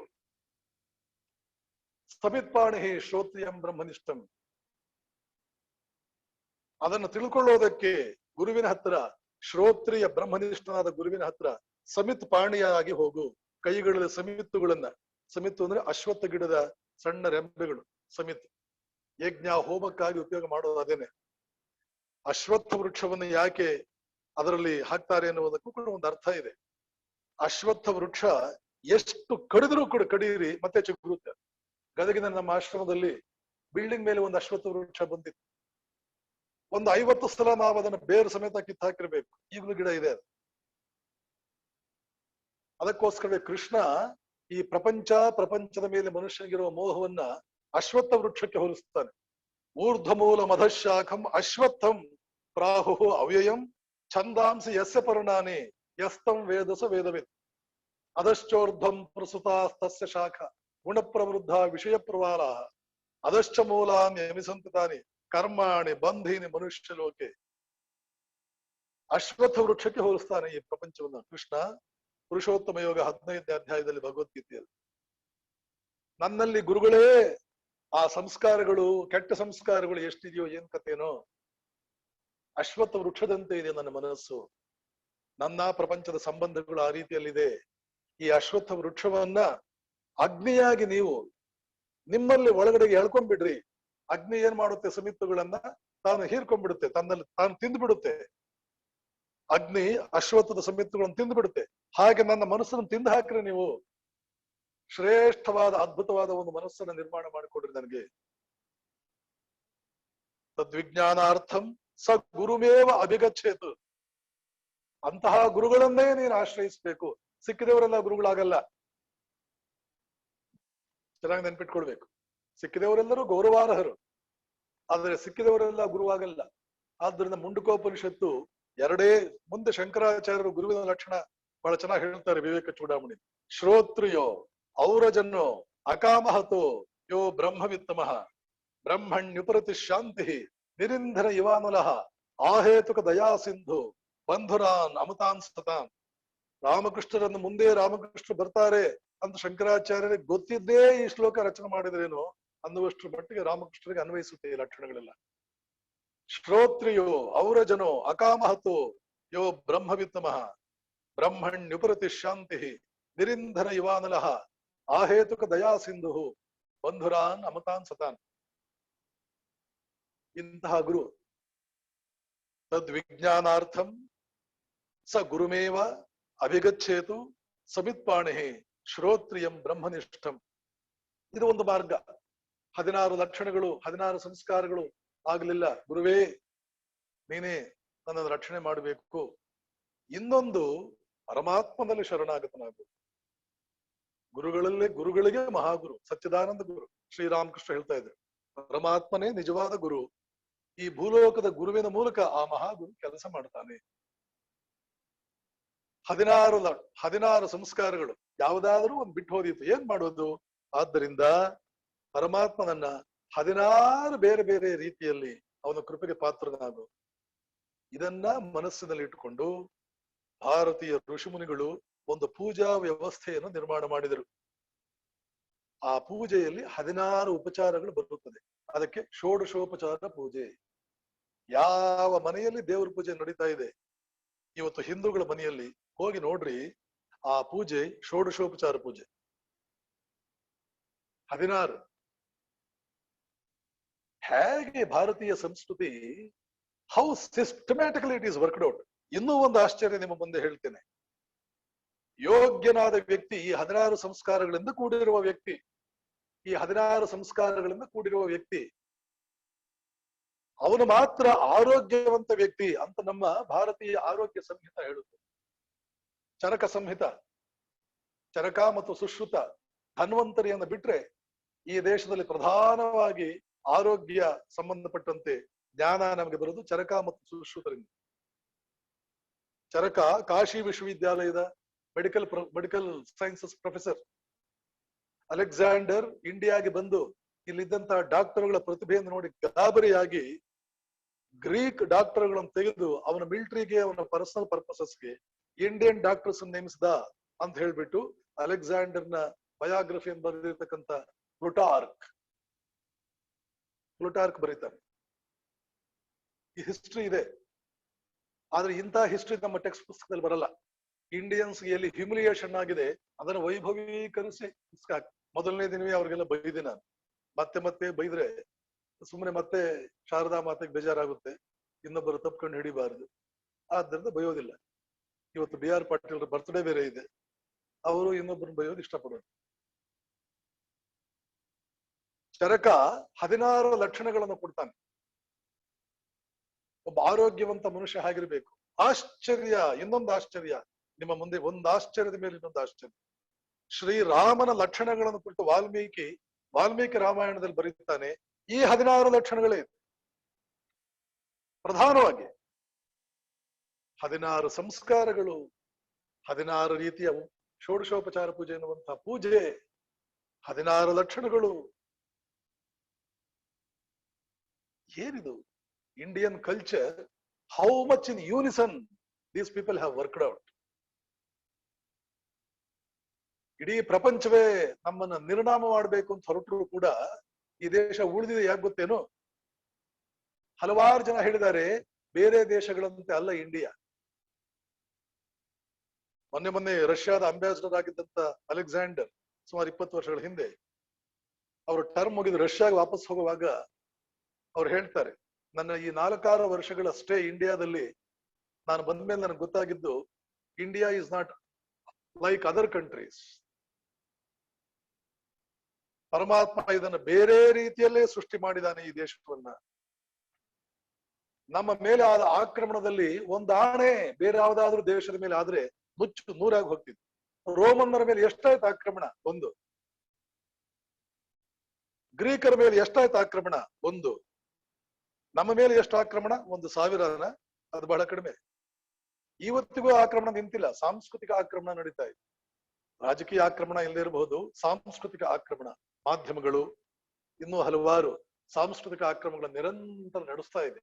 ಸ್ಥಮಿತ್ಪಾಣಿ ಶ್ರೋತ್ರಿಯಂ ಬ್ರಹ್ಮನಿಷ್ಠಂ. ಅದನ್ನು ತಿಳ್ಕೊಳ್ಳೋದಕ್ಕೆ ಗುರುವಿನ ಹತ್ರ, ಶ್ರೋತ್ರಿಯ ಬ್ರಹ್ಮನಿಷ್ಠನಾದ ಗುರುವಿನ ಹತ್ರ ಸಮಿತ್ ಪಾಣಿಯಾಗಿ ಹೋಗು. ಕೈಗಳಲ್ಲಿ ಸಮಿತ್ತು ಅಂದ್ರೆ ಅಶ್ವತ್ಥ ಗಿಡದ ಸಣ್ಣ ರೆಂಬೆಗಳು. ಸಮಿತ್ ಯಜ್ಞ ಹೋಮಕ್ಕಾಗಿ ಉಪಯೋಗ ಮಾಡೋದು ಅದೇನೆ. ಅಶ್ವತ್ಥ ವೃಕ್ಷವನ್ನು ಯಾಕೆ ಅದರಲ್ಲಿ ಹಾಕ್ತಾರೆ ಎನ್ನುವುದಕ್ಕೂ ಕೂಡ ಒಂದು ಅರ್ಥ ಇದೆ. ಅಶ್ವತ್ಥ ವೃಕ್ಷ ಎಷ್ಟು ಕಡಿದ್ರೂ ಕೂಡ ಕಡೀರಿ ಮತ್ತೆ ಚಿಗುರುತ್ತೆ. ಗದಗಿನ ನಮ್ಮ ಆಶ್ರಮದಲ್ಲಿ ಬಿಲ್ಡಿಂಗ್ ಮೇಲೆ ಒಂದು ಅಶ್ವತ್ಥ ವೃಕ್ಷ ಬಂದಿತ್ತು. ಒಂದು 50 ಸಲ ನಾವು ಅದನ್ನು ಬೇರು ಸಮೇತ ಕಿತ್ತಾಕಿರ್ಬೇಕು. ಈಗಲೂ ಗಿಡ ಇದೆ. ಅದಕ್ಕೋಸ್ಕರ ಕೃಷ್ಣ ಈ ಪ್ರಪಂಚದ ಮೇಲೆ ಮನುಷ್ಯನಿಗಿರುವ ಮೋಹವನ್ನ ಅಶ್ವತ್ಥ ವೃಕ್ಷಕ್ಕೆ ಹೋಲಿಸ್ತಾನೆ. ಊರ್ಧ್ವಮೂಲ ಮಧಶಾಖಂ ಅಶ್ವತ್ಥಂ ಪ್ರಾಹು ಅವ್ಯಯಂ ಛಂದಾಂಸಿ ಯಸ್ಯ ಪರ್ಣಾನಿ ಯಸ್ತಂ ವೇದಸ ವೇದವೇತ್ ಅದಶ್ಚೋರ್ಧ್ವಂ ಪ್ರಸುತಾಸ್ತಸ್ಯ ಶಾಖ ಗುಣಪ್ರವೃದ್ಧ ವಿಷಯ ಪ್ರವಾಲ ಅದಶ್ಚ ಮೂಲಾನ್ಯಮಿಸಂತಾನಿ ಕರ್ಮಾಣಿ ಬಂಧೀನಿ ಮನುಷ್ಯ ಲೋಕೆ. ಅಶ್ವತ್ಥ ವೃಕ್ಷಕ್ಕೆ ಹೋಲಿಸ್ತಾನೆ ಈ ಪ್ರಪಂಚವನ್ನ ಕೃಷ್ಣ. ಪುರುಷೋತ್ತಮ ಯೋಗ 15ನೇ ಅಧ್ಯಾಯದಲ್ಲಿ ಭಗವದ್ಗೀತೆಯಲ್ಲಿ, ನನ್ನಲ್ಲಿ ಗುರುಗಳೇ ಆ ಸಂಸ್ಕಾರಗಳು, ಕೆಟ್ಟ ಸಂಸ್ಕಾರಗಳು ಎಷ್ಟಿದೆಯೋ ಏನ್ ಕಥೆನೋ, ಅಶ್ವತ್ಥ ವೃಕ್ಷದಂತೆ ಇದೆ ನನ್ನ ಮನಸ್ಸು. ನನ್ನ ಪ್ರಪಂಚದ ಸಂಬಂಧಗಳು ಆ ರೀತಿಯಲ್ಲಿದೆ. ಈ ಅಶ್ವತ್ಥ ವೃಕ್ಷವನ್ನ ಅಗ್ನಿಯಾಗಿ ನೀವು ನಿಮ್ಮಲ್ಲಿ ಒಳಗಡೆಗೆ ಎಳ್ಕೊಂಡ್ಬಿಡ್ರಿ. ಅಗ್ನಿ ಏನ್ ಮಾಡುತ್ತೆ? ಸಮಿತ್ತುಗಳನ್ನ ತಾನು ಹೀರ್ಕೊಂಡ್ಬಿಡುತ್ತೆ, ತನ್ನಲ್ಲಿ ತಾನು ತಿಂದ್ಬಿಡುತ್ತೆ. ಅಗ್ನಿ ಅಶ್ವತ್ಥದ ಸಮಿತ್ತುಗಳನ್ನು ತಿಂದ್ಬಿಡುತ್ತೆ. ಹಾಗೆ ನನ್ನ ಮನಸ್ಸನ್ನು ತಿಂದು ಹಾಕ್ರಿ ನೀವು. ಶ್ರೇಷ್ಠವಾದ ಅದ್ಭುತವಾದ ಒಂದು ಮನಸ್ಸನ್ನ ನಿರ್ಮಾಣ ಮಾಡಿಕೊಡ್ರಿ ನನಗೆ. ತದ್ವಿಜ್ಞಾನಾರ್ಥಂ ಸ ಗುರುಮೇವ ಅಭಿಗಚ್ಚೇತು. ಅಂತಹ ಗುರುಗಳನ್ನೇ ನೀನು ಆಶ್ರಯಿಸ್ಬೇಕು. ಸಿಕ್ಕಿದವರೆಲ್ಲ ಗುರುಗಳಾಗಲ್ಲ. ಚೆನ್ನಾಗಿ ನೆನ್ಪಿಟ್ಕೊಳ್ಬೇಕು. ಸಿಕ್ಕಿದವರೆಲ್ಲರೂ ಗೌರವಾರ್ಹರು, ಆದರೆ ಸಿಕ್ಕಿದವರೆಲ್ಲ ಗುರುವಾಗಲ್ಲ. ಆದ್ರಿಂದ ಮುಂಡಕೋಪನಿಷತ್ತು ಎರಡೇ ಮುಂದೆ ಶಂಕರಾಚಾರ್ಯರು ಗುರುವಿನ ಲಕ್ಷಣ ಬಹಳ ಚೆನ್ನಾಗಿ ಹೇಳ್ತಾರೆ ವಿವೇಕ ಚೂಡಾಮಣಿ. ಶ್ರೋತ್ರಿಯೋ ಔರಜನ್ನೋ ಅಕಾಮಹತೋ ಯೋ ಬ್ರಹ್ಮವಿತ್ತಮಃ ಬ್ರಹ್ಮಣ್ಯುಪರತಿ ಶಾಂತಿ ನಿರಿಂಧನ ಇವಾನುಲಃ ಆಹೇತುಕ ದಯಾ ಸಿಂಧು ಬಂಧುರಾನ್ ಅಮತಾನ್ ಸತಾನ್. ರಾಮಕೃಷ್ಣರನ್ನು ಮುಂದೆ ರಾಮಕೃಷ್ಣ ಬರ್ತಾರೆ ಅಂತ ಶಂಕರಾಚಾರ್ಯರಿಗೆ ಗೊತ್ತಿದ್ದೇ ಈ ಶ್ಲೋಕ ರಚನೆ ಮಾಡಿದ್ರೇನು ಅನ್ನುವಷ್ಟರ ಮಟ್ಟಿಗೆ ರಾಮಕೃಷ್ಣರಿಗೆ ಅನ್ವಯಿಸುತ್ತೆ ಈ ಲಕ್ಷಣಗಳೆಲ್ಲ. ಶ್ರೋತ್ರಿಯೋ ಔರಜನೋ ಅಕಾಮಹತೋ ಯೋ ಬ್ರಹ್ಮವಿತ್ತಮಃ ಬ್ರಹ್ಮಣ್ಯುಪರತಿ ಶಾಂತಿ ನಿರಿಂಧನ ಇವಾನಲಃ ಆಹೇತುಕ ದಯಾ ಸಿಂಧು ಬಂಧುರಾನ್ ಅಮತಾನ್ ಸತಾನ್. ಇಂತಹ ಗುರು. ತದ್ವಿಜ್ಞಾನಾರ್ಥಂ ಸ ಗುರುಮೇವ ಅಭಿಗಚ್ಚೇತು ಸಮಿತ್ಪಾಣಿ ಶ್ರೋತ್ರಿಯಂ ಬ್ರಹ್ಮನಿಷ್ಠಂ. ಇದು ಒಂದು ಮಾರ್ಗ. 16 ಲಕ್ಷಣಗಳು 16 ಸಂಸ್ಕಾರಗಳು ಆಗ್ಲಿಲ್ಲ, ಗುರುವೇ ನೀನೇ ನನ್ನನ್ನು ರಕ್ಷಣೆ ಮಾಡಬೇಕು. ಇನ್ನೊಂದು ಪರಮಾತ್ಮನಲ್ಲಿ ಶರಣಾಗತನಾಗು. ಗುರುಗಳಿಗೆ ಮಹಾಗುರು ಸಚ್ಚಿದಾನಂದ ಗುರು ಶ್ರೀರಾಮಕೃಷ್ಣ ಹೇಳ್ತಾ ಇದ್ರು, ಪರಮಾತ್ಮನೇ ನಿಜವಾದ ಗುರು. ಈ ಭೂಲೋಕದ ಗುರುವಿನ ಮೂಲಕ ಆ ಮಹಾಗುರು ಕೆಲಸ ಮಾಡ್ತಾನೆ. 16 ಸಂಸ್ಕಾರಗಳು ಯಾವುದಾದ್ರೂ ಒಂದು ಬಿಟ್ಟು ಹೋದಿತ್ತು, ಏನ್ ಮಾಡೋದು? ಆದ್ದರಿಂದ ಪರಮಾತ್ಮನನ್ನ 16 ಬೇರೆ ಬೇರೆ ರೀತಿಯಲ್ಲಿ ಅವನ ಕೃಪೆಗೆ ಪಾತ್ರನಾಗು. ಇದನ್ನ ಮನಸ್ಸಿನಲ್ಲಿ ಇಟ್ಟುಕೊಂಡು ಭಾರತೀಯ ಋಷಿಮುನಿಗಳು ಒಂದು ಪೂಜಾ ವ್ಯವಸ್ಥೆಯನ್ನು ನಿರ್ಮಾಣ ಮಾಡಿದರು. ಆ ಪೂಜೆಯಲ್ಲಿ 16 ಉಪಚಾರಗಳು ಬರುತ್ತದೆ. ಅದಕ್ಕೆ ಷೋಡಶೋಪಚಾರ ಪೂಜೆ. ಯಾವ ಮನೆಯಲ್ಲಿ ದೇವರ ಪೂಜೆ ನಡೀತಾ ಇದೆ ಇವತ್ತು ಹಿಂದೂಗಳ ಮನೆಯಲ್ಲಿ ಹೋಗಿ ನೋಡ್ರಿ, ಆ ಪೂಜೆ ಷೋಡಶೋಪಚಾರ ಪೂಜೆ 16. ಹೇಗೆ ಭಾರತೀಯ ಸಂಸ್ಕೃತಿ how systematically it is worked out. ಇನ್ನೂ ಒಂದು ಆಶ್ಚರ್ಯ ನಿಮ್ಮ ಮುಂದೆ ಹೇಳ್ತೇನೆ. ಯೋಗ್ಯನಾದ ವ್ಯಕ್ತಿ, ಈ 16 ಸಂಸ್ಕಾರಗಳಿಂದ ಕೂಡಿರುವ ವ್ಯಕ್ತಿ, ಈ 16 ಸಂಸ್ಕಾರಗಳಿಂದ ಕೂಡಿರುವ ವ್ಯಕ್ತಿ, ಅವನು ಮಾತ್ರ ಆರೋಗ್ಯವಂತ ವ್ಯಕ್ತಿ ಅಂತ ನಮ್ಮ ಭಾರತೀಯ ಆರೋಗ್ಯ ಸಂಹಿತ ಹೇಳುತ್ತೆ. ಚರಕ ಸಂಹಿತ, ಚರಕ ಮತ್ತು ಸುಶ್ರುತ ಧನ್ವಂತರಿಯನ್ನು ಬಿಟ್ರೆ ಈ ದೇಶದಲ್ಲಿ ಪ್ರಧಾನವಾಗಿ ಆರೋಗ್ಯ ಸಂಬಂಧಪಟ್ಟಂತೆ ಜ್ಞಾನ ನಮಗೆ ಬರೋದು ಚರಕ ಮತ್ತು ಸುಶ್ರುತರಿಂದ. ಚರಕ ಕಾಶಿ ವಿಶ್ವವಿದ್ಯಾಲಯದ ಮೆಡಿಕಲ್ ಸೈನ್ಸಸ್ ಪ್ರೊಫೆಸರ್ ಅಲೆಕ್ಸಾಂಡರ್ ಇಂಡಿಯಾಗೆ ಬಂದು ಇಲ್ಲಿದ್ದಂತಹ ಡಾಕ್ಟರ್ಗಳ ಪ್ರತಿಭೆಯನ್ನು ನೋಡಿ ಗಾಬರಿಯಾಗಿ ಗ್ರೀಕ್ ಡಾಕ್ಟರ್ಗಳನ್ನು ತೆಗೆದು ಅವನ ಮಿಲಿಟರಿಗೆ ಅವನ ಪರ್ಸನಲ್ ಪರ್ಪಸಸ್ಗೆ ಇಂಡಿಯನ್ ಡಾಕ್ಟರ್ಸ್ ನೇಮಿಸಿದ ಅಂತ ಹೇಳ್ಬಿಟ್ಟು ಅಲೆಕ್ಸಾಂಡರ್ನ ಬಯೋಗ್ರಫಿಯನ್ನು ಬರೆದಿರ್ತಕ್ಕಂಥ ಪ್ಲುಟಾರ್ಕ್ ಬರೀತಾರೆ. ಈ ಹಿಸ್ಟ್ರಿ ಇದೆ, ಆದ್ರೆ ಇಂತಹ ಹಿಸ್ಟ್ರಿ ನಮ್ಮ ಟೆಕ್ಸ್ಟ್ ಪುಸ್ತಕದಲ್ಲಿ ಬರಲ್ಲ. ಇಂಡಿಯನ್ಸ್ ಎಲ್ಲಿ ಹ್ಯೂಮಿಲಿಯೇಷನ್ ಆಗಿದೆ ಅದನ್ನು ವೈಭವೀಕರಿಸಿ ಮೊದಲನೇ ದಿನವೇ ಅವ್ರಿಗೆಲ್ಲ ಬೈದೆ ನಾನು. ಮತ್ತೆ ಬೈದ್ರೆ ಸುಮ್ಮನೆ ಮತ್ತೆ ಶಾರದಾ ಮಾತೆಗೆ ಬೇಜಾರಾಗುತ್ತೆ, ಇನ್ನೊಬ್ಬರು ತಪ್ಕೊಂಡು ಹಿಡಿಬಾರದು. ಆದ್ದರಿಂದ ಬಯೋದಿಲ್ಲ. ಇವತ್ತು BR ಪಾಟೀಲ್ ಬರ್ತ್ಡೇ ಬೇರೆ ಇದೆ, ಅವರು ಇನ್ನೊಬ್ಬರನ್ನ ಬಯೋದು ಇಷ್ಟಪಡೋದು. ಚರಕ 16 ಲಕ್ಷಣಗಳನ್ನು ಕೊಡ್ತಾನೆ. ಒಬ್ಬ ಆರೋಗ್ಯವಂತ ಮನುಷ್ಯ ಆಗಿರ್ಬೇಕು. ಆಶ್ಚರ್ಯ, ಇನ್ನೊಂದು ಆಶ್ಚರ್ಯ ನಿಮ್ಮ ಮುಂದೆ, ಒಂದು ಆಶ್ಚರ್ಯದ ಮೇಲೆ ಇನ್ನೊಂದು ಆಶ್ಚರ್ಯ. ಶ್ರೀರಾಮನ ಲಕ್ಷಣಗಳನ್ನು ಕುರಿತು ವಾಲ್ಮೀಕಿ ರಾಮಾಯಣದಲ್ಲಿ ಬರೀತಾನೆ. ಈ 16 ಲಕ್ಷಣಗಳೇ ಪ್ರಧಾನವಾಗಿ 16 ಸಂಸ್ಕಾರಗಳು, 16 ರೀತಿಯ ಷೋಡಶೋಪಚಾರ ಪೂಜೆ ಎನ್ನುವಂತಹ ಪೂಜೆ, 16 ಲಕ್ಷಣಗಳು. ಏನಿದು Indian culture? How much in unison these people have worked out. ಇಡೀ ಪ್ರಪಂಚವೇ ನಮ್ಮನ್ನ ನಿರ್ನಾಮ ಮಾಡಬೇಕು ಅಂತ ಹೊರಟರು ಕೂಡ ಈ ದೇಶ ಉಳಿದಿದೆ. ಯಾಕೆ ಗೊತ್ತೇನು? ಹಲವಾರು ಜನ ಹೇಳಿದ್ದಾರೆ ಬೇರೆ ದೇಶಗಳಂತೆ ಅಲ್ಲ ಇಂಡಿಯಾ. ಮೊನ್ನೆ ರಷ್ಯಾದ ಅಂಬಾಸಿಡರ್ ಆಗಿದ್ದಂತ ಅಲೆಕ್ಸಾಂಡರ್ ಸುಮಾರು 20 ವರ್ಷಗಳ ಹಿಂದೆ ಅವರು ಟರ್ಮ್ ಮುಗಿದು ರಷ್ಯಾಗೆ ವಾಪಸ್ ಹೋಗುವಾಗ ಅವ್ರು ಹೇಳ್ತಾರೆ, ನನ್ನ ಈ 4-6 ವರ್ಷಗಳ ಸ್ಟೇ ಇಂಡಿಯಾದಲ್ಲಿ ನಾನು ಬಂದ್ಮೇಲೆ ನನಗೆ ಗೊತ್ತಾಗಿದ್ದು, India is not like other countries. ಪರಮಾತ್ಮ ಇದನ್ನು ಬೇರೆ ರೀತಿಯಲ್ಲೇ ಸೃಷ್ಟಿ ಮಾಡಿದಾನೆ ಈ ದೇಶವನ್ನ. ನಮ್ಮ ಮೇಲೆ ಆದ ಆಕ್ರಮಣದಲ್ಲಿ ಒಂದು ಆಣೆ ಬೇರೆ ಯಾವುದಾದ್ರೂ ದೇಶದ ಮೇಲೆ ಆದ್ರೆ ಮುಚ್ಚು ನೂರಾಗಿ ಹೋಗ್ತಿತ್ತು. ರೋಮನ್ನರ ಮೇಲೆ ಎಷ್ಟಾಯ್ತು ಆಕ್ರಮಣ? ಒಂದು. ಗ್ರೀಕರ ಮೇಲೆ ಎಷ್ಟಾಯ್ತು ಆಕ್ರಮಣ? ಒಂದು. ನಮ್ಮ ಮೇಲೆ ಎಷ್ಟು ಆಕ್ರಮಣ? 1,000. ಅದು ಬಹಳ ಕಡಿಮೆ. ಇವತ್ತಿಗೂ ಆಕ್ರಮಣ ನಿಂತಿಲ್ಲ. ಸಾಂಸ್ಕೃತಿಕ ಆಕ್ರಮಣ ನಡೀತಾ ಇದೆ. ರಾಜಕೀಯ ಆಕ್ರಮಣ ಇಲ್ಲದೆ ಇರಬಹುದು, ಸಾಂಸ್ಕೃತಿಕ ಆಕ್ರಮಣ, ಮಾಧ್ಯಮಗಳು, ಇನ್ನೂ ಹಲವಾರು ಸಾಂಸ್ಕೃತಿಕ ಆಕ್ರಮಣಗಳ ನಿರಂತರ ನಡೆಸ್ತಾ ಇದೆ.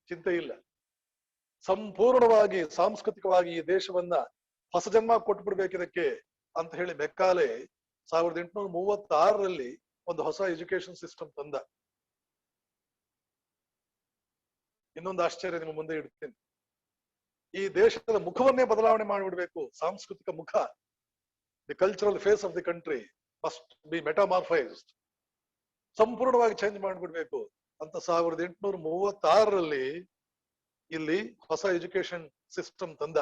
ಚಿಂತೆ ಇಲ್ಲ. ಸಂಪೂರ್ಣವಾಗಿ ಸಾಂಸ್ಕೃತಿಕವಾಗಿ ಈ ದೇಶವನ್ನ ಹೊಸ ಜನ್ಮ ಕೊಟ್ಬಿಡ್ಬೇಕಿದಕ್ಕೆ ಅಂತ ಹೇಳಿ ಮೆಕ್ಕಾಲೆ 1836ರಲ್ಲಿ ಒಂದು ಹೊಸ ಎಜುಕೇಶನ್ ಸಿಸ್ಟಮ್ ತಂದ. ಇನ್ನೊಂದು ಆಶ್ಚರ್ಯ ನಿಮ್ಮ ಮುಂದೆ ಇಡ್ತೀನಿ. ಈ ದೇಶದ ಮುಖವನ್ನೇ ಬದಲಾವಣೆ ಮಾಡಿಬಿಡ್ಬೇಕು. ಸಾಂಸ್ಕೃತಿಕ ಮುಖ, the cultural face of the country must be metamorphosed, ಸಂಪೂರ್ಣವಾಗಿ ಚೇಂಜ್ ಮಾಡಿಬಿಡ್ಬೇಕು ಅಂತ 1836ರಲ್ಲಿ ಇಲ್ಲಿ ಹೊಸ ಎಜುಕೇಶನ್ ಸಿಸ್ಟಮ್ ತಂದ.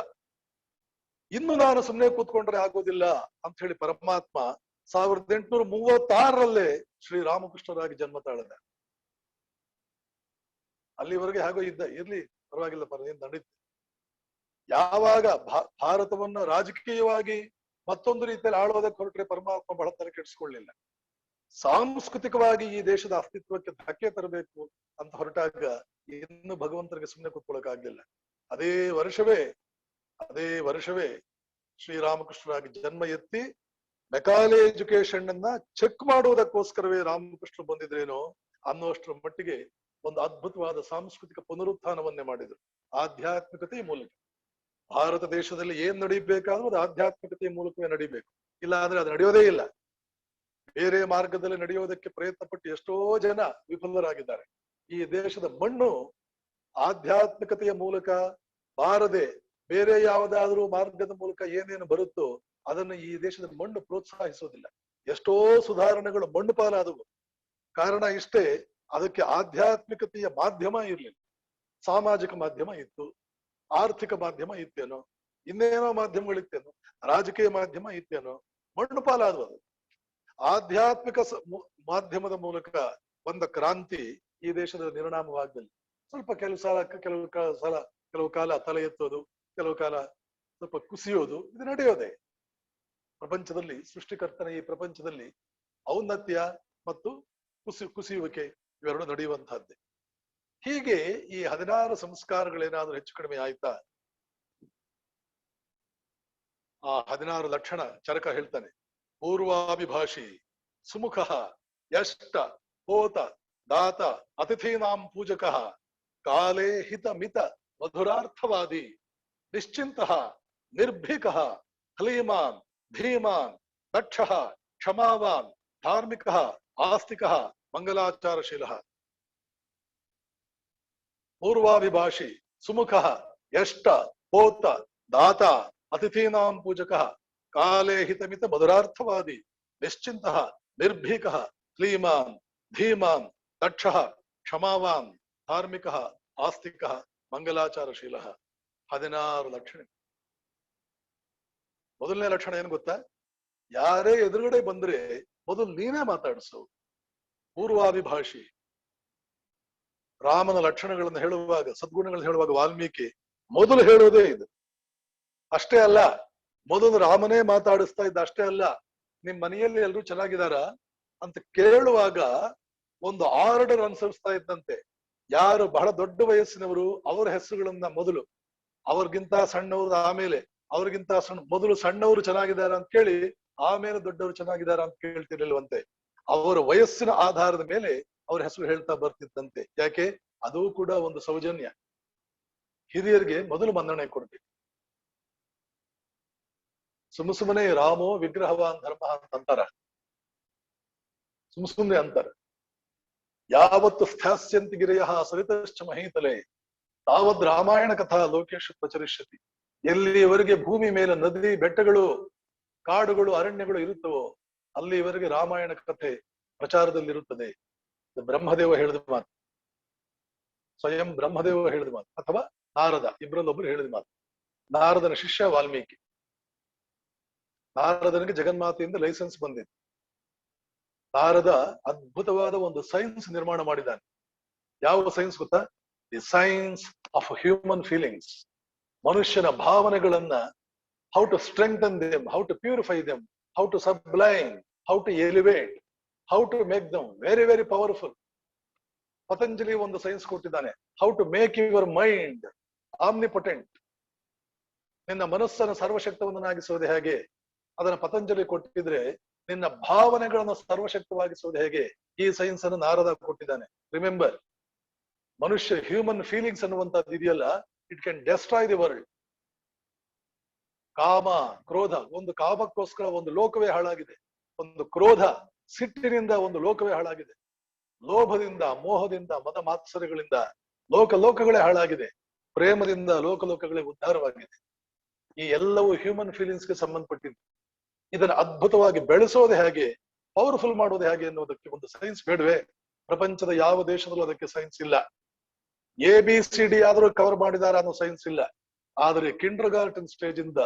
ಇನ್ನು ನಾನು ಸುಮ್ಮನೆ ಕೂತ್ಕೊಂಡ್ರೆ ಆಗೋದಿಲ್ಲ ಅಂತ ಹೇಳಿ ಪರಮಾತ್ಮ 1836ರಲ್ಲೇ ಶ್ರೀರಾಮಕೃಷ್ಣರಾಗಿ ಜನ್ಮ ತಾಳದ. ಅಲ್ಲಿವರೆಗೆ ಹಾಗೋ ಇದ್ದ, ಇರ್ಲಿ ಪರವಾಗಿಲ್ಲ, ನಡೀತು. ಯಾವಾಗ ಭಾರತವನ್ನು ರಾಜಕೀಯವಾಗಿ ಮತ್ತೊಂದು ರೀತಿಯಲ್ಲಿ ಆಳೋದಕ್ಕೆ ಹೊರಟ್ರೆ ಪರಮಾತ್ಮ ಬಹಳ ತಲೆ ಕೆಡಿಸ್ಕೊಳ್ಳಿಲ್ಲ. ಸಾಂಸ್ಕೃತಿಕವಾಗಿ ಈ ದೇಶದ ಅಸ್ತಿತ್ವಕ್ಕೆ ಧಕ್ಕೆ ತರಬೇಕು ಅಂತ ಹೊರಟಾಗ ಇನ್ನು ಭಗವಂತನಿಗೆ ಸುಮ್ಮನೆ ಕೂತ್ಕೊಳ್ಳಕ್ ಆಗ್ಲಿಲ್ಲ. ಅದೇ ವರ್ಷವೇ ಶ್ರೀರಾಮಕೃಷ್ಣರಾಗಿ ಜನ್ಮ ಎತ್ತಿ ಮೆಕಾಲೆ ಎಜುಕೇಶನ್ ಅನ್ನ ಚೆಕ್ ಮಾಡುವುದಕ್ಕೋಸ್ಕರವೇ ರಾಮಕೃಷ್ಣ ಬಂದಿದ್ರೇನೋ ಅನ್ನುವಷ್ಟರ ಮಟ್ಟಿಗೆ ಒಂದು ಅದ್ಭುತವಾದ ಸಾಂಸ್ಕೃತಿಕ ಪುನರುತ್ಥಾನವನ್ನೇ ಮಾಡಿದ್ರು ಆಧ್ಯಾತ್ಮಿಕತೆಯ ಮೂಲಕ. ಭಾರತ ದೇಶದಲ್ಲಿ ಏನ್ ನಡೀಬೇಕಾದ್ರೂ ಅದು ಆಧ್ಯಾತ್ಮಿಕತೆಯ ಮೂಲಕವೇ ನಡಿಬೇಕು. ಇಲ್ಲ ಅಂದ್ರೆ ಅದು ನಡೆಯೋದೇ ಇಲ್ಲ. ಬೇರೆ ಮಾರ್ಗದಲ್ಲಿ ನಡೆಯೋದಕ್ಕೆ ಪ್ರಯತ್ನ ಪಟ್ಟು ಎಷ್ಟೋ ಜನ ವಿಫಲರಾಗಿದ್ದಾರೆ. ಈ ದೇಶದ ಮಣ್ಣು ಆಧ್ಯಾತ್ಮಿಕತೆಯ ಮೂಲಕ ಬಾರದೆ ಬೇರೆ ಯಾವುದಾದ್ರೂ ಮಾರ್ಗದ ಮೂಲಕ ಏನೇನು ಬರುತ್ತೋ ಅದನ್ನು ಈ ದೇಶದ ಮಣ್ಣು ಪ್ರೋತ್ಸಾಹಿಸೋದಿಲ್ಲ. ಎಷ್ಟೋ ಸುಧಾರಣೆಗಳು ಮಣ್ಣು ಪಾಲಾದವು. ಕಾರಣ ಇಷ್ಟೇ, ಅದಕ್ಕೆ ಆಧ್ಯಾತ್ಮಿಕತೆಯ ಮಾಧ್ಯಮ ಇರ್ಲಿಲ್ಲ. ಸಾಮಾಜಿಕ ಮಾಧ್ಯಮ ಇತ್ತು, ಆರ್ಥಿಕ ಮಾಧ್ಯಮ ಇತ್ತೇನೋ, ಇನ್ನೇನೋ ಮಾಧ್ಯಮಗಳಿತ್ತೇನೋ, ರಾಜಕೀಯ ಮಾಧ್ಯಮ ಇತ್ತೇನೋ, ಮಣ್ಣು ಪಾಲಾದವು. ಅದು ಆಧ್ಯಾತ್ಮಿಕ ಮಾಧ್ಯಮದ ಮೂಲಕ ಬಂದ ಕ್ರಾಂತಿ ಈ ದೇಶದ ನಿರ್ಣಾಮವಾಗಲಿಲ್ಲ. ಸ್ವಲ್ಪ ಕೆಲವು ಕಾಲ ತಲೆ ಎತ್ತೋದು, ಕೆಲವು ಕಾಲ ಸ್ವಲ್ಪ ಕುಸಿಯೋದು, ಇದು ನಡೆಯೋದೆ ಪ್ರಪಂಚದಲ್ಲಿ. ಸೃಷ್ಟಿಕರ್ತನ ಈ ಪ್ರಪಂಚದಲ್ಲಿ ಔನ್ನತ್ಯ ಮತ್ತು ಕುಸಿಯುವಿಕೆ ಇವೆರಡು ನಡೆಯುವಂತಹದ್ದೇ. ಹೀಗೆ ಈ 16 ಸಂಸ್ಕಾರಗಳೇನಾದ್ರೂ ಹೆಚ್ಚು ಕಡಿಮೆ ಆಯ್ತಾ? ಆ 16 ಲಕ್ಷಣ ಚರಕ ಹೇಳ್ತಾನೆ. ಪೂರ್ವಾಭಿಭಾಷಿ ಸುಮುಖ ಯಷ್ಟ ಹೋತ ದಾತ ಅತಿಥೀನಾಂ ಪೂಜಕ ಕಾಲೇ ಹಿತ ಮಿತ ಮಧುರಾರ್ಥವಾದಿ ನಿಶ್ಚಿಂತ ನಿರ್ಭೀಕ ಹಲೀಮಾನ್ ಧೀಮಾನ್ ದಕ್ಷ ಕ್ಷಮಾವಾನ್ ಧಾರ್ಮಿಕ ಆಸ್ತಿಕ ಮಂಗಲಾಚಾರಶೀಲ. ಪೂರ್ವಾಭಿಭಾಷಿ ಸುಮುಖ ಯಷ್ಟ ಹೋತ ದಾತ ಅತಿಥೀನಾಂ ಪೂಜಕ ಕಾಲೇ ಹಿತಮಿತ ಮಧುರಾರ್ಥವಾದಿ ನಿಶ್ಚಿಂತ ನಿರ್ಭೀಕ ಕ್ಲೀಮಾನ್ ಧೀಮಾನ್ ದಕ್ಷ ಕ್ಷಮಾವಾನ್ ಧಾರ್ಮಿಕ ಆಸ್ತಿಕ ಮಂಗಲಾಚಾರಶೀಲ. 16 ಲಕ್ಷಣ. ಮೊದಲನೇ ಲಕ್ಷಣ ಏನ್ ಗೊತ್ತಾ? ಯಾರೇ ಎದುರುಗಡೆ ಬಂದ್ರೆ ಮೊದಲು ನೀನೇ ಮಾತಾಡಿಸು. ಪೂರ್ವಾಭಿಭಾಷಿ. ರಾಮನ ಲಕ್ಷಣಗಳನ್ನು ಹೇಳುವಾಗ, ಸದ್ಗುಣಗಳನ್ನು ಹೇಳುವಾಗ ವಾಲ್ಮೀಕಿ ಮೊದಲು ಹೇಳೋದೇ ಇದು. ಅಷ್ಟೇ ಅಲ್ಲ, ಮೊದಲು ರಾಮನೇ ಮಾತಾಡಿಸ್ತಾ ಇದ್ದ. ಅಷ್ಟೇ ಅಲ್ಲ, ನಿಮ್ ಮನೆಯಲ್ಲಿ ಎಲ್ರೂ ಚೆನ್ನಾಗಿದಾರ ಅಂತ ಕೇಳುವಾಗ ಒಂದು ಆರ್ಡರ್ ಅನುಸರಿಸ್ತಾ ಇದ್ದಂತೆ. ಯಾರು ಬಹಳ ದೊಡ್ಡ ವಯಸ್ಸಿನವರು ಅವರ ಹೆಸರುಗಳನ್ನ ಮೊದಲು, ಅವ್ರಿಗಿಂತ ಸಣ್ಣವರು ಆಮೇಲೆ, ಅವ್ರಿಗಿಂತ ಮೊದಲು ಸಣ್ಣವರು ಚೆನ್ನಾಗಿದಾರ ಅಂತ ಕೇಳಿ ಆಮೇಲೆ ದೊಡ್ಡವರು ಚೆನ್ನಾಗಿದಾರ ಅಂತ ಕೇಳ್ತಿರ್ಲಿಲ್ವಂತೆ. ಅವರ ವಯಸ್ಸಿನ ಆಧಾರದ ಮೇಲೆ ಅವ್ರ ಹೆಸರು ಹೇಳ್ತಾ ಬರ್ತಿದ್ದಂತೆ. ಯಾಕೆ? ಅದು ಕೂಡ ಒಂದು ಸೌಜನ್ಯ. ಹಿರಿಯರಿಗೆ ಮೊದಲು ಮನ್ನಣೆ ಕೊಡ್ಬೇಕು. ಸುಮ್ಮನೆ ರಾಮೋ ವಿಗ್ರಹವಾನ್ ಧರ್ಮ ಅಂತಾರ, ಸುಮ್ಮನೆ ಅಂತಾರ. ಯಾವತ್ತು ಸ್ಥಾಸ್ಯಂತಿ ಗಿರಿಯ ಸರಿತಶ್ಚ ಮಹೀತಲೆ ತಾವದ್ ರಾಮಾಯಣ ಕಥಾ ಲೋಕೇಶು ಪ್ರಚರಿಷ್ಯತಿ. ಎಲ್ಲಿಯವರೆಗೆ ಭೂಮಿ ಮೇಲೆ ನದಿ ಬೆಟ್ಟಗಳು ಕಾಡುಗಳು ಅರಣ್ಯಗಳು ಇರುತ್ತವೋ ಅಲ್ಲಿಯವರೆಗೆ ರಾಮಾಯಣ ಕಥೆ ಪ್ರಚಾರದಲ್ಲಿರುತ್ತದೆ. ಬ್ರಹ್ಮದೇವ ಹೇಳಿದ ಮಾತು, ಸ್ವಯಂ ಬ್ರಹ್ಮದೇವ ಹೇಳಿದ ಮಾತು, ಅಥವಾ ನಾರದ, ಇಬ್ಬರಲ್ಲೊಬ್ರು ಹೇಳಿದ ಮಾತು. ನಾರದನ ಶಿಷ್ಯ ವಾಲ್ಮೀಕಿ. ನಾರದನಿಗೆ ಜಗನ್ಮಾತೆಯಿಂದ ಲೈಸೆನ್ಸ್ ಬಂದಿದೆ. ನಾರದ ಅದ್ಭುತವಾದ ಒಂದು ಸೈನ್ಸ್ ನಿರ್ಮಾಣ ಮಾಡಿದ್ದಾನೆ. ಯಾವ ಸೈನ್ಸ್ ಗೊತ್ತಾ? The science of human feelings. ಮನುಷ್ಯನ ಭಾವನೆಗಳನ್ನ how to strengthen them, how to purify them, how to sublime, how to elevate, how to make them very very powerful. Patanjali ಒಂದು ಸೈನ್ಸ್ ಕೊಟ್ಟಿದ್ದಾನೆ, how to make your mind omnipotent. ನಿನ್ನ ಮನಸ್ಸನ್ನು ಸರ್ವಶಕ್ತವನ್ನಾಗಿಸುವುದು ಹೇಗೆ, ಅದನ್ನ ಪತಂಜಲಿ ಕೊಟ್ಟಿದ್ರೆ ನಿನ್ನ ಭಾವನೆಗಳನ್ನು ಸರ್ವಶಕ್ತವಾಗಿಸುವುದು ಹೇಗೆ, ಈ ಸೈನ್ಸ್ ಅನ್ನು ನಾರದ ಕೊಟ್ಟಿದ್ದಾನೆ. ರಿಮೆಂಬರ್, ಮನುಷ್ಯ ಹ್ಯೂಮನ್ ಫೀಲಿಂಗ್ಸ್ ಅನ್ನುವಂಥದ್ದು ಇದೆಯಲ್ಲ, it can destroy the world. ಕಾಮ, ಕ್ರೋಧ, ಒಂದು ಕಾಮಕ್ಕೋಸ್ಕರ ಒಂದು ಲೋಕವೇ ಹಾಳಾಗಿದೆ. ಒಂದು ಕ್ರೋಧ, ಸಿಟ್ಟಿನಿಂದ ಒಂದು ಲೋಕವೇ ಹಾಳಾಗಿದೆ. ಲೋಭದಿಂದ, ಮೋಹದಿಂದ, ಮದ ಮಾತ್ಸರ್ಯಗಳಿಂದ ಲೋಕಗಳೇ ಹಾಳಾಗಿದೆ. ಪ್ರೇಮದಿಂದ ಲೋಕಗಳೇ ಉದ್ಧಾರವಾಗಿದೆ. ಈ ಎಲ್ಲವೂ ಹ್ಯೂಮನ್ ಫೀಲಿಂಗ್ಸ್ಗೆ ಸಂಬಂಧಪಟ್ಟಿದ್ದು. ಇದನ್ನು ಅದ್ಭುತವಾಗಿ ಬೆಳೆಸೋದು ಹೇಗೆ, ಪವರ್ಫುಲ್ ಮಾಡೋದು ಹೇಗೆ ಅನ್ನೋದಕ್ಕೆ ಒಂದು ಸೈನ್ಸ್ ಬೇಡವೆ? ಪ್ರಪಂಚದ ಯಾವ ದೇಶದಲ್ಲೂ ಅದಕ್ಕೆ ಸೈನ್ಸ್ ಇಲ್ಲ. ABCD ಆದರೂ ಕವರ್ ಮಾಡಿದಾರ ಅನ್ನೋ ಸೈನ್ಸ್ ಇಲ್ಲ. ಆದರೆ ಕಿಂಡರ್ ಗಾರ್ಟನ್ ಸ್ಟೇಜ್ ಇಂದ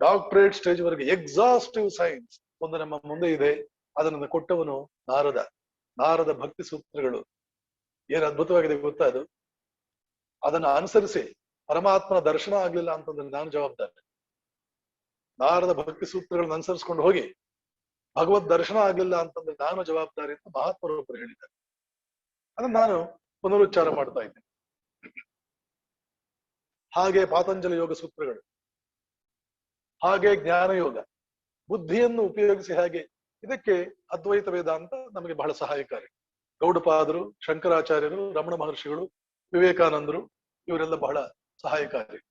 ಡಾಕ್ಟರೇಟ್ ಸ್ಟೇಜ್ ವರೆಗೆ ಎಕ್ಸಾಸ್ಟಿವ್ ಸೈನ್ಸ್ ಒಂದು ನಮ್ಮ ಮುಂದೆ ಇದೆ. ಅದನ್ನು ಕೊಟ್ಟವನು ನಾರದ. ನಾರದ ಭಕ್ತಿ ಸೂತ್ರಗಳು ಏನ್ ಅದ್ಭುತವಾಗಿದೆ ಗೊತ್ತಾ? ಅದು ಅದನ್ನ ಅನುಸರಿಸಿ ಪರಮಾತ್ಮನ ದರ್ಶನ ಆಗ್ಲಿಲ್ಲ ಅಂತಂದ್ರೆ ನಾನು ಜವಾಬ್ದಾರಿ. ನಾರದ ಭಕ್ತಿ ಸೂತ್ರಗಳನ್ನ ಅನುಸರಿಸ್ಕೊಂಡು ಹೋಗಿ ಭಗವದ್ ದರ್ಶನ ಆಗ್ಲಿಲ್ಲ ಅಂತಂದ್ರೆ ನಾನು ಜವಾಬ್ದಾರಿ ಅಂತ ಮಹಾತ್ಮರೊಬ್ಬರು ಹೇಳಿದ್ದಾರೆ. ಅದನ್ನ ನಾನು ಪುನರುಚ್ಚಾರ ಮಾಡ್ತಾ ಇದ್ದೇನೆ. ಹಾಗೆ ಪಾತಂಜಲಿ ಯೋಗ ಸೂತ್ರಗಳು, ಹಾಗೆ ಜ್ಞಾನ ಯೋಗ, ಬುದ್ಧಿಯನ್ನು ಉಪಯೋಗಿಸಿ ಹಾಗೆ. ಇದಕ್ಕೆ ಅದ್ವೈತ ವೇದಾಂತ ನಮಗೆ ಬಹಳ ಸಹಾಯಕಾರಿ. ಗೌಡಪಾದರು, ಶಂಕರಾಚಾರ್ಯರು, ರಮಣ ಮಹರ್ಷಿಗಳು, ವಿವೇಕಾನಂದರು ಇವರೆಲ್ಲ ಬಹಳ ಸಹಾಯಕಾರಿ.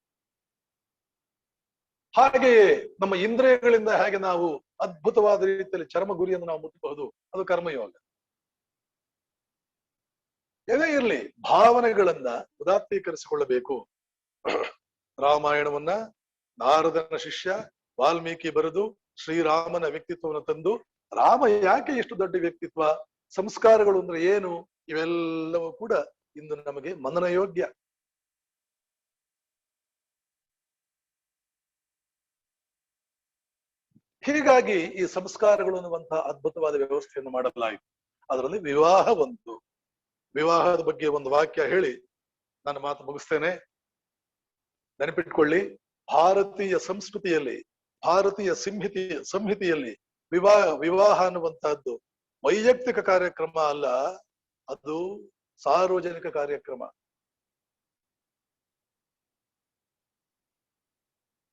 ಹಾಗೆಯೇ ನಮ್ಮ ಇಂದ್ರಿಯಗಳಿಂದ ಹೇಗೆ ನಾವು ಅದ್ಭುತವಾದ ರೀತಿಯಲ್ಲಿ ಚರ್ಮ ಗುರಿಯನ್ನು ನಾವು ಮುಟ್ಟಬಹುದು, ಅದು ಕರ್ಮಯೋಗ. ಏನೇ ಇರಲಿ, ಭಾವನೆಗಳನ್ನ ಉದಾತ್ತೀಕರಿಸಿಕೊಳ್ಳಬೇಕು. ರಾಮಾಯಣವನ್ನ ನಾರದನ ಶಿಷ್ಯ ವಾಲ್ಮೀಕಿ ಬರೆದು ಶ್ರೀರಾಮನ ವ್ಯಕ್ತಿತ್ವವನ್ನು ತಂದು, ರಾಮ ಯಾಕೆ ಎಷ್ಟು ದೊಡ್ಡ ವ್ಯಕ್ತಿತ್ವ, ಸಂಸ್ಕಾರಗಳು ಅಂದ್ರೆ ಏನು, ಇವೆಲ್ಲವೂ ಕೂಡ ಇಂದು ನಮಗೆ ಮನನ ಯೋಗ್ಯ. ಹೀಗಾಗಿ ಈ ಸಂಸ್ಕಾರಗಳು ಅನ್ನುವಂತಹ ಅದ್ಭುತವಾದ ವ್ಯವಸ್ಥೆಯನ್ನು ಮಾಡಲಾಯಿತು. ಅದರಲ್ಲಿ ವಿವಾಹ ಒಂದು. ವಿವಾಹದ ಬಗ್ಗೆ ಒಂದು ವಾಕ್ಯ ಹೇಳಿ ನಾನು ಮಾತು ಮುಗಿಸ್ತೇನೆ. ನೆನಪಿಟ್ಕೊಳ್ಳಿ, ಭಾರತೀಯ ಸಂಸ್ಕೃತಿಯಲ್ಲಿ, ಭಾರತೀಯ ಸಂಹಿತೆಯಲ್ಲಿ ವಿವಾಹ ಅನ್ನುವಂತಹದ್ದು ವೈಯಕ್ತಿಕ ಕಾರ್ಯಕ್ರಮ ಅಲ್ಲ, ಅದು ಸಾರ್ವಜನಿಕ ಕಾರ್ಯಕ್ರಮ.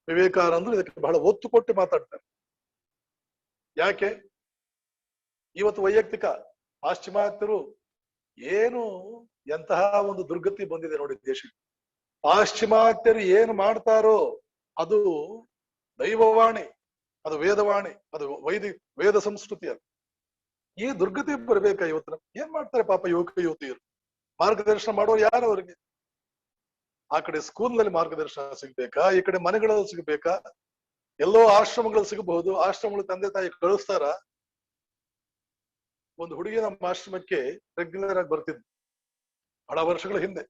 ವಿವೇಕಾನಂದರು ಇದಕ್ಕೆ ಬಹಳ ಒತ್ತು ಕೊಟ್ಟು ಮಾತಾಡ್ತಾರೆ. ಯಾಕೆ? ಇವತ್ತು ವೈಯಕ್ತಿಕ, ಪಾಶ್ಚಿಮಾತ್ಯರು ಏನು ಎಂತಹ ಒಂದು ದುರ್ಗತಿ ಬಂದಿದೆ ನೋಡಿ ದೇಶಕ್ಕೆ. ಪಾಶ್ಚಿಮಾತ್ಯರು ಏನು ಮಾಡ್ತಾರೋ ಅದು ದೈವವಾಣಿ, ಅದು ವೇದವಾಣಿ, ಅದು ವೇದ ಸಂಸ್ಕೃತಿ. ಅದು ಈ ದುರ್ಗತಿ ಬರಬೇಕಾ? ಇವತ್ತು ಏನ್ ಮಾಡ್ತಾರೆ ಪಾಪ ಯುವಕ ಯುವತಿಯರು? ಮಾರ್ಗದರ್ಶನ ಮಾಡೋರು ಯಾರು ಅವ್ರಿಗೆ? ಆ ಕಡೆ ಸ್ಕೂಲ್ನಲ್ಲಿ ಮಾರ್ಗದರ್ಶನ ಸಿಗ್ಬೇಕಾ, ಈ ಕಡೆ ಮನೆಗಳಲ್ಲಿ ಸಿಗ್ಬೇಕಾ? ಎಲ್ಲೋ ಆಶ್ರಮಗಳು ಸಿಗಬಹುದು. ಆಶ್ರಮಗಳು ತಂದೆ ತಾಯಿ ಕಳಿಸ್ತಾರ. ಒಂದು ಹುಡುಗಿ ನಮ್ಮ ಆಶ್ರಮಕ್ಕೆ ರೆಗ್ಯುಲರ್ ಆಗಿ ಬರ್ತಿದ್ವಿ ಬಹಳ ವರ್ಷಗಳ ಹಿಂದೆ.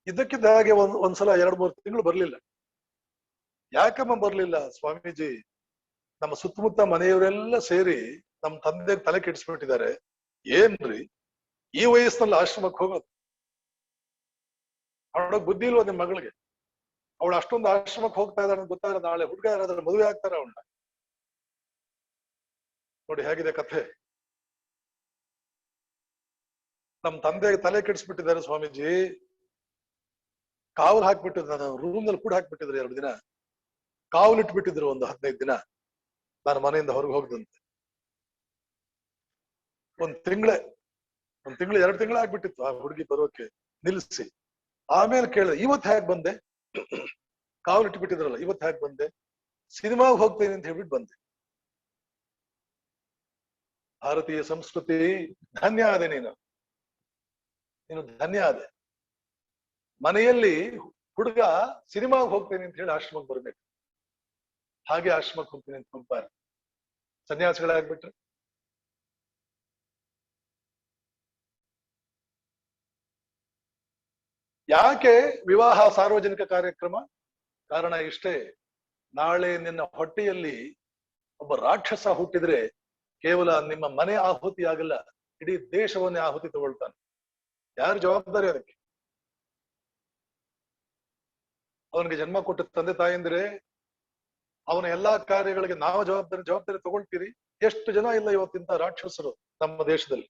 ಇದ್ದಕ್ಕಿದ್ದ ಹಾಗೆ ಒಂದ್ಸಲ 2-3 ತಿಂಗಳು ಬರ್ಲಿಲ್ಲ. ಯಾಕಮ್ಮ ಬರ್ಲಿಲ್ಲ? ಸ್ವಾಮೀಜಿ, ನಮ್ಮ ಸುತ್ತಮುತ್ತ ಮನೆಯವರೆಲ್ಲ ಸೇರಿ ನಮ್ ತಂದೆಗೆ ತಲೆ ಕೆಡಿಸ್ಬಿಟ್ಟಿದ್ದಾರೆ. ಏನ್ರಿ ಈ ವಯಸ್ಸಿನಲ್ಲಿ ಆಶ್ರಮಕ್ಕೆ ಹೋಗೋದು? ಅವಳಗ್ ಬುದ್ಧಿ ಇಲ್ವ ನಿಮ್ ಮಗಳಿಗೆ? ಅವಳು ಅಷ್ಟೊಂದು ಆಶ್ರಮಕ್ಕೆ ಹೋಗ್ತಾ ಇದ್ದಾಳೆ ಗೊತ್ತಾದ್ರೆ ನಾಳೆ ಹುಡುಗ ಯಾರಾದ್ರೂ ಮದುವೆ ಆಗ್ತಾರ ಅವಳನ್ನ? ನೋಡಿ ಹೇಗಿದೆ ಕಥೆ. ನಮ್ ತಂದೆಗೆ ತಲೆ ಕೆಡಿಸ್ಬಿಟ್ಟಿದ್ದಾರೆ ಸ್ವಾಮೀಜಿ. ಕಾವಲು ಹಾಕ್ಬಿಟ್ಟಿದ್ರು, ನಾನು ರೂಮ್ ನಲ್ಲಿ ಕೂಡ ಹಾಕ್ಬಿಟ್ಟಿದ್ರು. 2 ದಿನ ಕಾವಲು ಇಟ್ಬಿಟ್ಟಿದ್ರು, ಒಂದು 15 ದಿನ ನಾನು ಮನೆಯಿಂದ ಹೊರಗೆ ಹೋಗದಂತೆ. 1 ತಿಂಗಳು 2 ತಿಂಗಳು ಆಗ್ಬಿಟ್ಟಿತ್ತು ಆ ಹುಡುಗಿ ಬರೋಕೆ ನಿಲ್ಲಿಸಿ. ಆಮೇಲೆ ಕೇಳಿದೆ, ಇವತ್ತು ಹೇಗ್ ಬಂದೆ? ಕಾವಲು ಇಟ್ಬಿಟ್ಟಿದ್ರಲ್ಲ, ಇವತ್ತು ಹೇಗ್ ಬಂದೆ? ಸಿನಿಮಾಗೆ ಹೋಗ್ತೇನೆ ಅಂತ ಹೇಳ್ಬಿಟ್ಟು ಬಂದೆ. ಭಾರತೀಯ ಸಂಸ್ಕೃತಿ, ಧನ್ಯ ಆದೆ ನೀನು ಧನ್ಯ ಆದೆ. ಮನೆಯಲ್ಲಿ ಹುಡುಗ ಸಿನಿಮಾಗೆ ಹೋಗ್ತೇನೆ ಅಂತ ಹೇಳಿ ಆಶ್ರಮಕ್ಕೆ ಬರ್ಬೇಕು. ಹಾಗೆ ಆಶ್ರಮಕ್ಕೆ ಹೋಗ್ತೀನಿ ಅಂತ ಹೋಗ್ಬಾರ ಸನ್ಯಾಸಿಗಳಾಗ್ಬಿಟ್ರೆ. ಯಾಕೆ ವಿವಾಹ ಸಾರ್ವಜನಿಕ ಕಾರ್ಯಕ್ರಮ? ಕಾರಣ ಇಷ್ಟೇ, ನಾಳೆ ನಿನ್ನ ಹೊಟ್ಟೆಯಲ್ಲಿ ಒಬ್ಬ ರಾಕ್ಷಸ ಹುಟ್ಟಿದ್ರೆ ಕೇವಲ ನಿಮ್ಮ ಮನೆ ಆಹುತಿ ಆಗಲ್ಲ, ಇಡೀ ದೇಶವನ್ನೇ ಆಹುತಿ ತಗೊಳ್ತಾನೆ. ಯಾರು ಜವಾಬ್ದಾರಿ ಅದಕ್ಕೆ? ಅವನಿಗೆ ಜನ್ಮ ಕೊಟ್ಟ ತಂದೆ ತಾಯಂದ್ರೆ ಅವನ ಎಲ್ಲಾ ಕಾರ್ಯಗಳಿಗೆ ನಾವು ಜವಾಬ್ದಾರಿ ತಗೊಳ್ತೀರಿ. ಎಷ್ಟು ಜನ ಇಲ್ಲ ಇವತ್ತಿಂತ ರಾಕ್ಷಸರು ನಮ್ಮ ದೇಶದಲ್ಲಿ.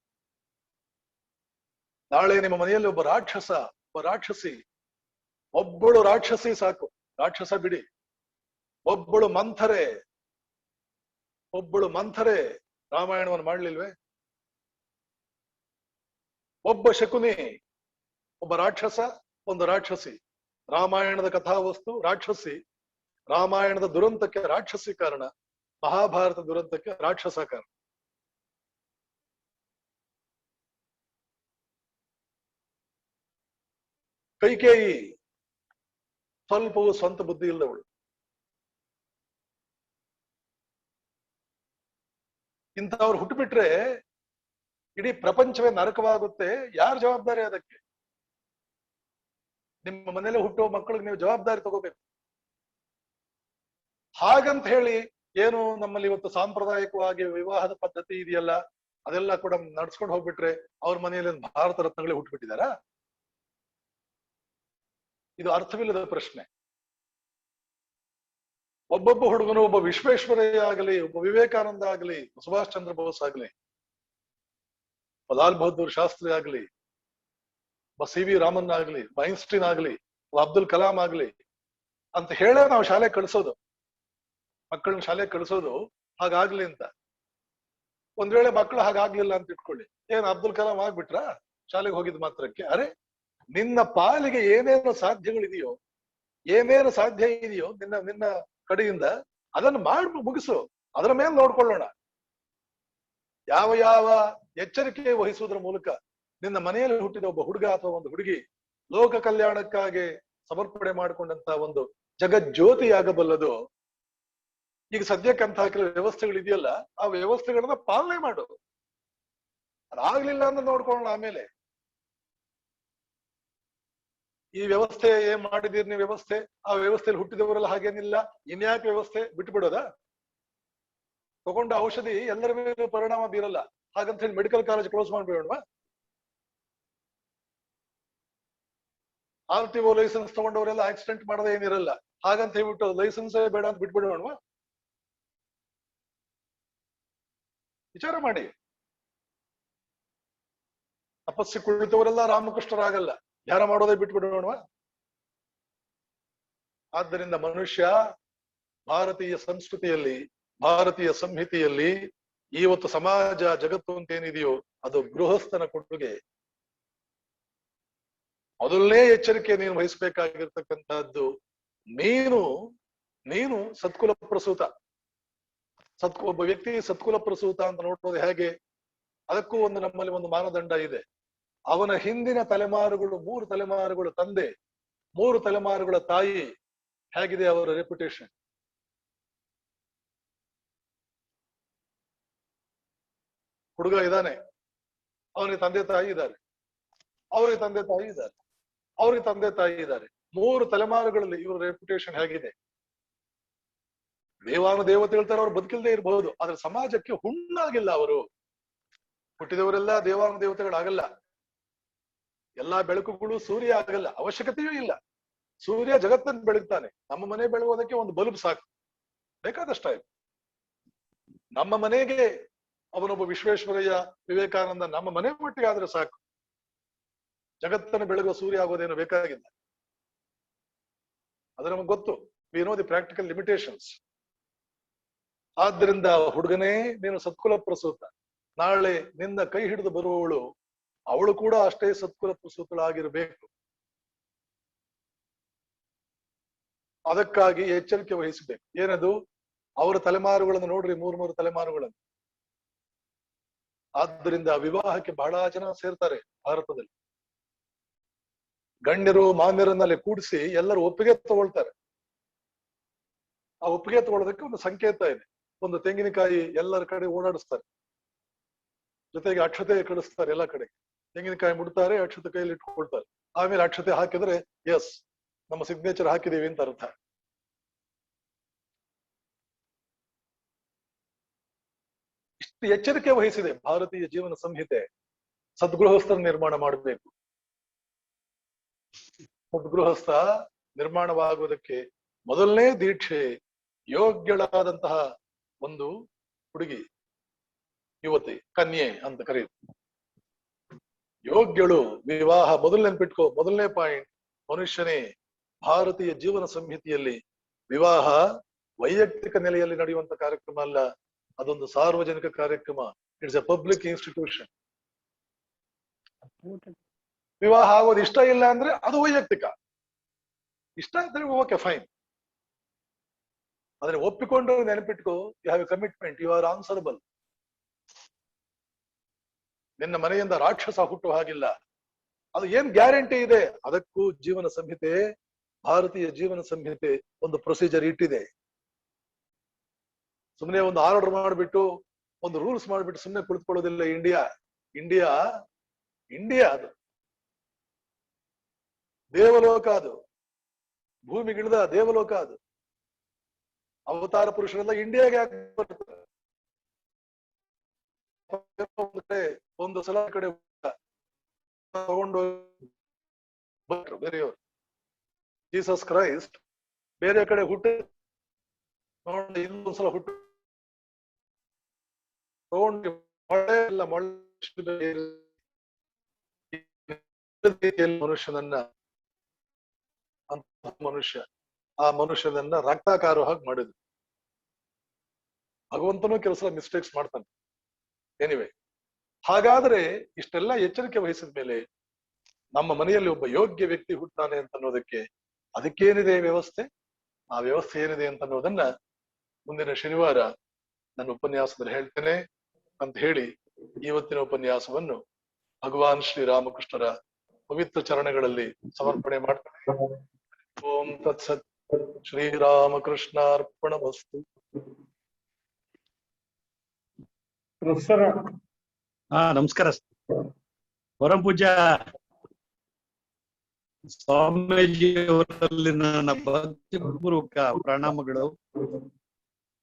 ನಾಳೆ ನಿಮ್ಮ ಮನೆಯಲ್ಲಿ ಒಬ್ಬ ರಾಕ್ಷಸ, ಒಬ್ಬ ರಾಕ್ಷಸಿ, ಒಬ್ಬಳು ರಾಕ್ಷಸಿ ಸಾಕು, ರಾಕ್ಷಸ ಬಿಡಿ, ಒಬ್ಬಳು ಮಂಥರೆ ರಾಮಾಯಣವನ್ನು ಮಾಡ್ಲಿಲ್ವೇ? ಒಬ್ಬ ಶಕುನಿ, ಒಬ್ಬ ರಾಕ್ಷಸ, ಒಂದು ರಾಕ್ಷಸಿ. ರಾಮಾಯಣದ ಕಥಾವಸ್ತು ರಾಕ್ಷಸಿ, ರಾಮಾಯಣದ ದುರಂತಕ್ಕೆ ರಾಕ್ಷಸಿ ಕಾರಣ, ಮಹಾಭಾರತ ದುರಂತಕ್ಕೆ ರಾಕ್ಷಸ ಕಾರಣ. ಕೈಕೇಯಿ ಸ್ವಲ್ಪವೂ ಸ್ವಂತ ಬುದ್ಧಿ ಇಲ್ಲದವಳು. ಇಂಥವ್ರು ಹುಟ್ಟುಬಿಟ್ರೆ ಇಡೀ ಪ್ರಪಂಚವೇ ನರಕವಾಗುತ್ತೆ. ಯಾರು ಜವಾಬ್ದಾರಿ ಅದಕ್ಕೆ? ನಿಮ್ಮ ಮನೇಲಿ ಹುಟ್ಟುವ ಮಕ್ಕಳಿಗೆ ನೀವು ಜವಾಬ್ದಾರಿ ತಗೋಬೇಕು. ಹಾಗಂತ ಹೇಳಿ ಏನು ನಮ್ಮಲ್ಲಿ ಇವತ್ತು ಸಾಂಪ್ರದಾಯಿಕವಾಗಿ ವಿವಾಹದ ಪದ್ಧತಿ ಇದೆಯಲ್ಲ, ಅದೆಲ್ಲ ಕೂಡ ನಡ್ಸ್ಕೊಂಡು ಹೋಗ್ಬಿಟ್ರೆ ಅವ್ರ ಮನೆಯಲ್ಲಿ ಭಾರತ ರತ್ನಗಳೇ ಹುಟ್ಟುಬಿಟ್ಟಿದಾರ? ಇದು ಅರ್ಥವಿಲ್ಲದ ಪ್ರಶ್ನೆ. ಒಬ್ಬೊಬ್ಬ ಹುಡುಗನು, ಒಬ್ಬ ವಿಶ್ವೇಶ್ವರಯ್ಯ ಆಗಲಿ, ಒಬ್ಬ ವಿವೇಕಾನಂದ ಆಗಲಿ, ಸುಭಾಷ್ ಚಂದ್ರ ಬೋಸ್ ಆಗಲಿ, ಲಾಲ್ ಬಹದ್ದೂರ್ ಶಾಸ್ತ್ರಿ ಆಗಲಿ, ಒಬ್ಬ ಸಿ ವಿ ರಾಮನ್ ಆಗ್ಲಿ, ಐನ್ಸ್ಟೀನ್ ಆಗ್ಲಿ, ಅಬ್ದುಲ್ ಕಲಾಂ ಆಗ್ಲಿ ಅಂತ ಹೇಳೇ ನಾವು ಶಾಲೆ ಕಳಿಸೋದು, ಮಕ್ಕಳನ್ನ ಶಾಲೆ ಕಳಿಸೋದು ಹಾಗಾಗ್ಲಿ ಅಂತ. ಒಂದ್ ವೇಳೆ ಮಕ್ಕಳು ಹಾಗಾಗ್ಲಿಲ್ಲ ಅಂತ ಇಟ್ಕೊಳ್ಳಿ, ಏನ್ ಅಬ್ದುಲ್ ಕಲಾಂ ಆಗ್ಬಿಟ್ರ ಶಾಲೆಗೆ ಹೋಗಿದ್ ಮಾತ್ರಕ್ಕೆ? ಅರೆ, ನಿನ್ನ ಪಾಲಿಗೆ ಏನೇನು ಸಾಧ್ಯಗಳಿದೆಯೋ, ಏನೇನು ಸಾಧ್ಯ ಇದೆಯೋ ನಿನ್ನ ಕಡೆಯಿಂದ ಅದನ್ನು ಮಾಡಿ ಮುಗಿಸು. ಅದರ ಮೇಲೆ ನೋಡ್ಕೊಳ್ಳೋಣ. ಯಾವ ಎಚ್ಚರಿಕೆ ವಹಿಸುವುದರ ಮೂಲಕ ನಿನ್ನ ಮನೆಯಲ್ಲಿ ಹುಟ್ಟಿದ ಒಬ್ಬ ಹುಡುಗ ಅಥವಾ ಒಂದು ಹುಡುಗಿ ಲೋಕ ಕಲ್ಯಾಣಕ್ಕಾಗಿ ಸಮರ್ಪಣೆ ಮಾಡಿಕೊಂಡಂತ ಒಂದು ಜಗಜ್ಯೋತಿ ಆಗಬಲ್ಲದು. ಈಗ ಸದ್ಯಕ್ಕಂತಹ ಕೆಲವು ವ್ಯವಸ್ಥೆಗಳಿದೆಯಲ್ಲ, ಆ ವ್ಯವಸ್ಥೆಗಳನ್ನ ಪಾಲನೆ ಮಾಡು. ಅದಾಗ್ಲಿಲ್ಲ ಅಂತ ನೋಡ್ಕೊಳ್ಳೋಣ ಆಮೇಲೆ. ಈ ವ್ಯವಸ್ಥೆ ಏನ್ ಮಾಡಿದೀರಿ ನೀವು ವ್ಯವಸ್ಥೆ, ಆ ವ್ಯವಸ್ಥೆಯಲ್ಲಿ ಹುಟ್ಟಿದವರೆಲ್ಲ ಹಾಗೇನಿಲ್ಲ, ಇನ್ಯಾಕೆ ವ್ಯವಸ್ಥೆ ಬಿಟ್ಟುಬಿಡೋದ? ತಗೊಂಡ ಔಷಧಿ ಎಲ್ಲರ ಮೇಲೆ ಪರಿಣಾಮ ಬೀರಲ್ಲ, ಹಾಗಂತ ಹೇಳಿ ಮೆಡಿಕಲ್ ಕಾಲೇಜ್ ಕ್ಲೋಸ್ ಮಾಡ್ಬೇಡವಾ? RTO ಲೈಸೆನ್ಸ್ ತಗೊಂಡವರೆಲ್ಲ ಆಕ್ಸಿಡೆಂಟ್ ಮಾಡದೆ ಏನಿರಲ್ಲ, ಹಾಗಂತ ಹೇಳ್ಬಿಟ್ಟು ಲೈಸೆನ್ಸ್ ಬೇಡ ಅಂತ ಬಿಟ್ಬಿಡೋಣವಾ? ವಿಚಾರ ಮಾಡಿ. ತಪಸ್ಸಿ ಕುಳಿತವರೆಲ್ಲ ರಾಮಕೃಷ್ಣರಾಗಲ್ಲ, ಧ್ಯಾನ ಮಾಡೋದೇ ಬಿಟ್ಬಿಡೋಣವಾ? ಆದ್ದರಿಂದ ಮನುಷ್ಯ ಭಾರತೀಯ ಸಂಸ್ಕೃತಿಯಲ್ಲಿ, ಭಾರತೀಯ ಸಂಹಿತೆಯಲ್ಲಿ ಇವತ್ತು ಸಮಾಜ ಜಗತ್ತು ಅಂತ ಏನಿದೆಯೋ ಅದು ಗೃಹಸ್ಥನ ಕೊಡುಗೆ. ಮೊದಲನೇ ಎಚ್ಚರಿಕೆ ನೀನು ವಹಿಸಬೇಕಾಗಿರ್ತಕ್ಕಂಥದ್ದು, ನೀನು ಸತ್ಕುಲ ಪ್ರಸೂತ. ಒಬ್ಬ ವ್ಯಕ್ತಿ ಸತ್ಕುಲ ಪ್ರಸೂತ ಅಂತ ನೋಡೋದು ಹೇಗೆ? ಅದಕ್ಕೂ ನಮ್ಮಲ್ಲಿ ಒಂದು ಮಾನದಂಡ ಇದೆ. ಅವನ ಹಿಂದಿನ ತಲೆಮಾರುಗಳು, 3 ತಲೆಮಾರುಗಳ ತಂದೆ, 3 ತಲೆಮಾರುಗಳ ತಾಯಿ, ಹೇಗಿದೆ ಅವರ ರೆಪ್ಯುಟೇಷನ್? ಹುಡುಗ ಇದ್ದಾನೆ, ಅವನಿಗೆ ತಂದೆ ತಾಯಿ ಇದ್ದಾರೆ, ಅವ್ರಿಗೆ ತಂದೆ ತಾಯಿ ಇದ್ದಾರೆ, ಅವ್ರಿಗೆ ತಂದೆ ತಾಯಿ ಇದ್ದಾರೆ. 3 ತಲೆಮಾರುಗಳಲ್ಲಿ ಇವರ ರೆಪ್ಯುಟೇಷನ್ ಹೇಗಿದೆ? ದೇವತೆಗಳ ತರ ಅವ್ರು ಬದುಕಿಲ್ದೇ ಇರಬಹುದು, ಆದ್ರೆ ಸಮಾಜಕ್ಕೆ ಹುಣ್ಣಾಗಿಲ್ಲ. ಅವರು ಹುಟ್ಟಿದವರೆಲ್ಲ ದೇವತೆಗಳಾಗಲ್ಲ. ಎಲ್ಲಾ ಬೆಳಕುಗಳು ಸೂರ್ಯ ಆಗಲ್ಲ, ಅವಶ್ಯಕತೆಯೂ ಇಲ್ಲ. ಸೂರ್ಯ ಜಗತ್ತನ್ನು ಬೆಳಗ್ತಾನೆ. ನಮ್ಮ ಮನೆ ಬೆಳಗೋದಕ್ಕೆ ಒಂದು ಬಲ್ಬ್ ಸಾಕು, ಬೇಕಾದಷ್ಟಾಯ್ತು. ನಮ್ಮ ಮನೆಗೆ ಅವನೊಬ್ಬ ವಿಶ್ವೇಶ್ವರಯ್ಯ, ವಿವೇಕಾನಂದ ನಮ್ಮ ಮನೆ ಮಟ್ಟಿಗೆ ಆದ್ರೆ ಸಾಕು. ಜಗತ್ತನ್ನು ಬೆಳಗುವ ಸೂರ್ಯ ಆಗೋದೇನು ಬೇಕಾಗಿಲ್ಲ. ಅದು ನಮಗೆ ಗೊತ್ತು. We know the practical limitations. ಆದ್ದರಿಂದ ಹುಡುಗನೇ, ನೀನು ಸತ್ಕುಲ ಪ್ರಸೂತ. ನಾಳೆ ನಿನ್ನ ಕೈ ಹಿಡಿದು ಬರುವವಳು, ಅವಳು ಕೂಡ ಅಷ್ಟೇ ಸತ್ಕುಲ ಪ್ರಸೂತಳಾಗಿರ್ಬೇಕು. ಅದಕ್ಕಾಗಿ ಎಚ್ಚರಿಕೆ ವಹಿಸಬೇಕು. ಏನದು? ಅವರ ತಲೆಮಾರುಗಳನ್ನು ನೋಡ್ರಿ, 3 ತಲೆಮಾರುಗಳನ್ನು. ಆದ್ದರಿಂದ ವಿವಾಹಕ್ಕೆ ಬಹಳ ಜನ ಸೇರ್ತಾರೆ ಭಾರತದಲ್ಲಿ. ಗಣ್ಯರು ಮಾನ್ಯರನ್ನಲ್ಲಿ ಕೂಡಿಸಿ ಎಲ್ಲರೂ ಒಪ್ಪಿಗೆ ತಗೊಳ್ತಾರೆ. ಆ ಒಪ್ಪಿಗೆ ತಗೊಳ್ಳೋದಕ್ಕೆ ಒಂದು ಸಂಕೇತ ಇದೆ. ಒಂದು ತೆಂಗಿನಕಾಯಿ ಎಲ್ಲರ ಕಡೆ ಓಡಾಡಿಸ್ತಾರೆ, ಜೊತೆಗೆ ಅಕ್ಷತೆ ಕಳಿಸ್ತಾರೆ ಎಲ್ಲ ಕಡೆ. ತೆಂಗಿನಕಾಯಿ ಮುಡ್ತಾರೆ, ಅಕ್ಷತೆ ಕೈಯಲ್ಲಿ ಇಟ್ಕೊಳ್ತಾರೆ. ಆಮೇಲೆ ಅಕ್ಷತೆ ಹಾಕಿದ್ರೆ ಎಸ್ ನಮ್ಮ ಸಿಗ್ನೇಚರ್ ಹಾಕಿದೀವಿ ಅಂತ ಅರ್ಥ. ಇಷ್ಟು ಎಚ್ಚರಿಕೆ ವಹಿಸಿದೆ ಭಾರತೀಯ ಜೀವನ ಸಂಹಿತೆ. ಸದ್ಗೃಹಸ್ಥರ ನಿರ್ಮಾಣ ಮಾಡಬೇಕು. ಸದ್ಗೃಹಸ್ಥ ನಿರ್ಮಾಣವಾಗುವುದಕ್ಕೆ ಮೊದಲನೇ ದೀಕ್ಷೆ ಯೋಗ್ಯಳಾದಂತಹ ಒಂದು ಹುಡುಗಿ, ಯುವತಿ, ಕನ್ಯೆ ಅಂತ ಕರೆಯುತ್ತೆ. ಯೋಗ್ಯಳು ವಿವಾಹ. ಮೊದಲು ನೆನ್ಪಿಟ್ಕೋ, ಮೊದಲನೇ ಪಾಯಿಂಟ್, ಮನುಷ್ಯನೇ ಭಾರತೀಯ ಜೀವನ ಸಂಹಿತೆಯಲ್ಲಿ ವಿವಾಹ ವೈಯಕ್ತಿಕ ನೆಲೆಯಲ್ಲಿ ನಡೆಯುವಂತ ಕಾರ್ಯಕ್ರಮ ಅಲ್ಲ, ಅದೊಂದು ಸಾರ್ವಜನಿಕ ಕಾರ್ಯಕ್ರಮ. It's A public institution. ವಿವಾಹ ಆಗೋದು ಇಷ್ಟ ಇಲ್ಲ ಅಂದ್ರೆ ಅದು ವೈಯಕ್ತಿಕ, ಇಷ್ಟ ಅಂದ್ರೆ ಓಕೆ ಫೈನ್. ಆದ್ರೆ ಒಪ್ಪಿಕೊಂಡು ನೆನಪಿಟ್ಕೋ, you have a commitment, you are answerable. ನಿನ್ನ ಮನೆಯಿಂದ ರಾಕ್ಷಸ ಹುಟ್ಟು ಹಾಗಿಲ್ಲ. ಅದು ಏನ್ ಗ್ಯಾರಂಟಿ ಇದೆ? ಅದಕ್ಕೂ ಜೀವನ ಸಂಹಿತೆ, ಭಾರತೀಯ ಜೀವನ ಸಂಹಿತೆ ಒಂದು ಪ್ರೊಸೀಜರ್ ಇಟ್ಟಿದೆ. ಸುಮ್ಮನೆ ಒಂದು ಆರ್ಡರ್ ಮಾಡಿಬಿಟ್ಟು ಒಂದು ರೂಲ್ಸ್ ಮಾಡಿಬಿಟ್ಟು ಸುಮ್ಮನೆ ಕುಳಿತುಕೊಳ್ಳೋದಿಲ್ಲ. ಇಂಡಿಯಾ ಅದು ದೇವಲೋಕ, ಅದು ಭೂಮಿಗಿಳಿದ ದೇವಲೋಕ. ಅದು ಅವತಾರ ಪುರುಷರೆಲ್ಲ ಇಂಡಿಯಾಗೆ ಬರ್ತಾರೆ. ಒಂದು ಸಲ ಕಡೆ ತಗೊಂಡು ಬೇರೆಯವರು, ಜೀಸಸ್ ಕ್ರೈಸ್ಟ್ ಬೇರೆ ಕಡೆ ಹುಟ್ಟು ಇನ್ನೊಂದ್ಸಲ ಹುಟ್ಟು ತಗೊಂಡು ಮಳೆ ಎಲ್ಲ ಮನುಷ್ಯನನ್ನ ಆ ಮನುಷ್ಯನನ್ನ ರಕ್ತಾಕಾರೋ ಹಾಗೆ ಮಾಡಿದ್ರು. ಭಗವಂತನೂ ಕೆಲಸ ಮಿಸ್ಟೇಕ್ಸ್ ಮಾಡ್ತಾನೆ. ಎನಿವೆ, ಹಾಗಾದ್ರೆ ಇಷ್ಟೆಲ್ಲ ಎಚ್ಚರಿಕೆ ವಹಿಸಿದ ಮೇಲೆ ನಮ್ಮ ಮನೆಯಲ್ಲಿ ಒಬ್ಬ ಯೋಗ್ಯ ವ್ಯಕ್ತಿ ಹುಟ್ಟಾನೆ ಅಂತ ಅನ್ನೋದಕ್ಕೆ ಅದಕ್ಕೇನಿದೆ ವ್ಯವಸ್ಥೆ, ಆ ವ್ಯವಸ್ಥೆ ಏನಿದೆ ಅಂತ ಅನ್ನೋದನ್ನ ಮುಂದಿನ ಶನಿವಾರ ನನ್ನ ಉಪನ್ಯಾಸದಲ್ಲಿ ಹೇಳ್ತೇನೆ ಅಂತ ಹೇಳಿ ಇವತ್ತಿನ ಉಪನ್ಯಾಸವನ್ನು ಭಗವಾನ್ ಶ್ರೀರಾಮಕೃಷ್ಣರ ಪವಿತ್ರ ಚರಣಗಳಲ್ಲಿ ಸಮರ್ಪಣೆ ಮಾಡ್ತೇನೆ. ಓಂ ತತ್ಸತ್. ಶ್ರೀರಾಮಕೃಷ್ಣಾರ್ಪಣಮಸ್ತು. ಪ್ರೊಫೆಸರ್ ನಮಸ್ಕಾರ. ಪರಮ ಪೂಜ್ಯ ಸ್ವಾಮೀಜಿಯವರಲ್ಲಿ ನನ್ನ ಭಕ್ತಿಪೂರ್ವಕ ಪ್ರಣಾಮಗಳು.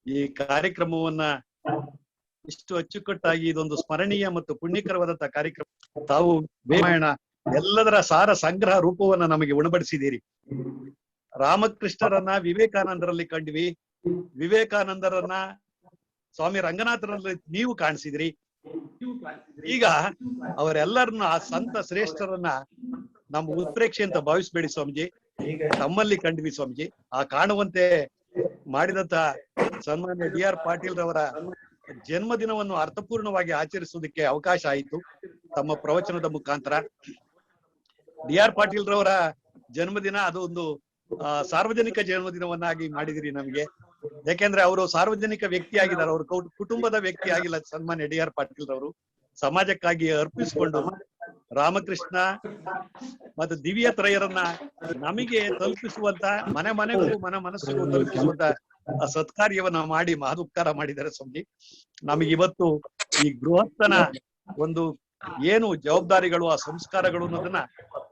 ಈ ಕಾರ್ಯಕ್ರಮವನ್ನ ಇಷ್ಟು ಅಚ್ಚುಕಟ್ಟಾಗಿ ಇದೊಂದು ಸ್ಮರಣೀಯ ಮತ್ತು ಪುಣ್ಯಕರವಾದಂತಹ ಕಾರ್ಯಕ್ರಮ. ತಾವು ರಾಮಾಯಣ ಎಲ್ಲದರ ಸಾರ ಸಂಗ್ರಹ ರೂಪವನ್ನ ನಮಗೆ ಉಣಬಡಿಸಿದ್ದೀರಿ. ರಾಮಕೃಷ್ಣರನ್ನ ವಿವೇಕಾನಂದರಲ್ಲಿ ಕಂಡ್ವಿ, ವಿವೇಕಾನಂದರನ್ನ ಸ್ವಾಮಿ ರಂಗನಾಥರಲ್ಲಿ ನೀವು ಕಾಣಿಸಿದ್ರಿ. ಈಗ ಅವರೆಲ್ಲರನ್ನ, ಆ ಸಂತ ಶ್ರೇಷ್ಠರನ್ನ ನಮ್ಮ ಉತ್ಪ್ರೇಕ್ಷೆ ಅಂತ ಭಾವಿಸ್ಬೇಡಿ ಸ್ವಾಮೀಜಿ, ತಮ್ಮಲ್ಲಿ ಕಂಡ್ವಿ ಸ್ವಾಮೀಜಿ. ಆ ಕಾಣುವಂತೆ ಮಾಡಿದಂತ ಸನ್ಮಾನ್ಯ DR ಪಾಟೀಲ್ ರವರ ಜನ್ಮದಿನವನ್ನು ಅರ್ಥಪೂರ್ಣವಾಗಿ ಆಚರಿಸುವುದಕ್ಕೆ ಅವಕಾಶ ಆಯಿತು ತಮ್ಮ ಪ್ರವಚನದ ಮುಖಾಂತರ. DR ಪಾಟೀಲ್ ರವರ ಜನ್ಮದಿನ ಅದು ಒಂದು ಸಾರ್ವಜನಿಕ ಜನ್ಮದಿನವನ್ನಾಗಿ ಮಾಡಿದಿರಿ ನಮಗೆ. ಯಾಕೆಂದ್ರೆ ಅವರು ಸಾರ್ವಜನಿಕ ವ್ಯಕ್ತಿ ಆಗಿದ್ದಾರೆ, ಅವರು ಕುಟುಂಬದ ವ್ಯಕ್ತಿ ಆಗಿಲ್ಲ. ಸನ್ಮಾನ್ಯ DR ಪಾಟೀಲ್ ರವರು ಸಮಾಜಕ್ಕಾಗಿ ಅರ್ಪಿಸಿಕೊಂಡು ರಾಮಕೃಷ್ಣ ಮತ್ತು ದಿವ್ಯ ತ್ರಯರನ್ನ ನಮಗೆ ತಲುಪಿಸುವಂತ, ಮನೆ ಮನೆಗೂ ಮನಸ್ಸಿಗೂ ತಲುಪಿಸುವಂತ ಸತ್ಕಾರ್ಯವನ್ನ ಮಾಡಿ ಮಹದುಪಕಾರ ಮಾಡಿದ್ದಾರೆ ಸ್ವಾಮಿ. ನಮಗೆ ಇವತ್ತು ಈ ಗೃಹಸ್ಥನ ಒಂದು ಏನು ಜವಾಬ್ದಾರಿಗಳು, ಆ ಸಂಸ್ಕಾರಗಳು ಅನ್ನೋದನ್ನ,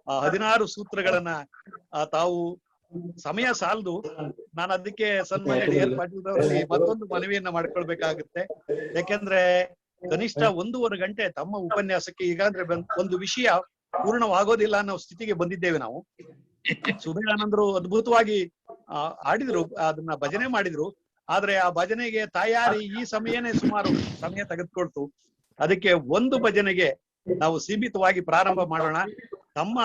ಆ 16 ಸೂತ್ರಗಳನ್ನ ತಾವು, ಸಮಯ ಸಾಲದು, ನಾನು ಅದಕ್ಕೆ ಸನ್ಮಾನ್ಯ DR ಪಾಟೀಲ್ ಅವರಲ್ಲಿ ಮತ್ತೊಂದು ಮನವಿಯನ್ನ ಮಾಡ್ಕೊಳ್ಬೇಕಾಗುತ್ತೆ. ಯಾಕೆಂದ್ರೆ ಕನಿಷ್ಠ 1.5 ಗಂಟೆ ತಮ್ಮ ಉಪನ್ಯಾಸಕ್ಕೆ ಈಗಾದ್ರೆ ಒಂದು ವಿಷಯ ಪೂರ್ಣವಾಗೋದಿಲ್ಲ ಅನ್ನೋ ಸ್ಥಿತಿಗೆ ಬಂದಿದ್ದೇವೆ ನಾವು. ಸುಧೀರಾನಂದರು ಅದ್ಭುತವಾಗಿ ಆಡಿದ್ರು, ಅದನ್ನ ಭಜನೆ ಮಾಡಿದ್ರು. ಆದ್ರೆ ಆ ಭಜನೆಗೆ ತಯಾರಿ ಈ ಸಮಯನೇ ಸುಮಾರು ಸಮಯ ತೆಗೆದುಕೊಳ್ತು. ಅದಕ್ಕೆ ಒಂದು ಭಜನೆಗೆ ನಾವು ಸೀಮಿತವಾಗಿ ಪ್ರಾರಂಭ ಮಾಡೋಣ. ತಮ್ಮ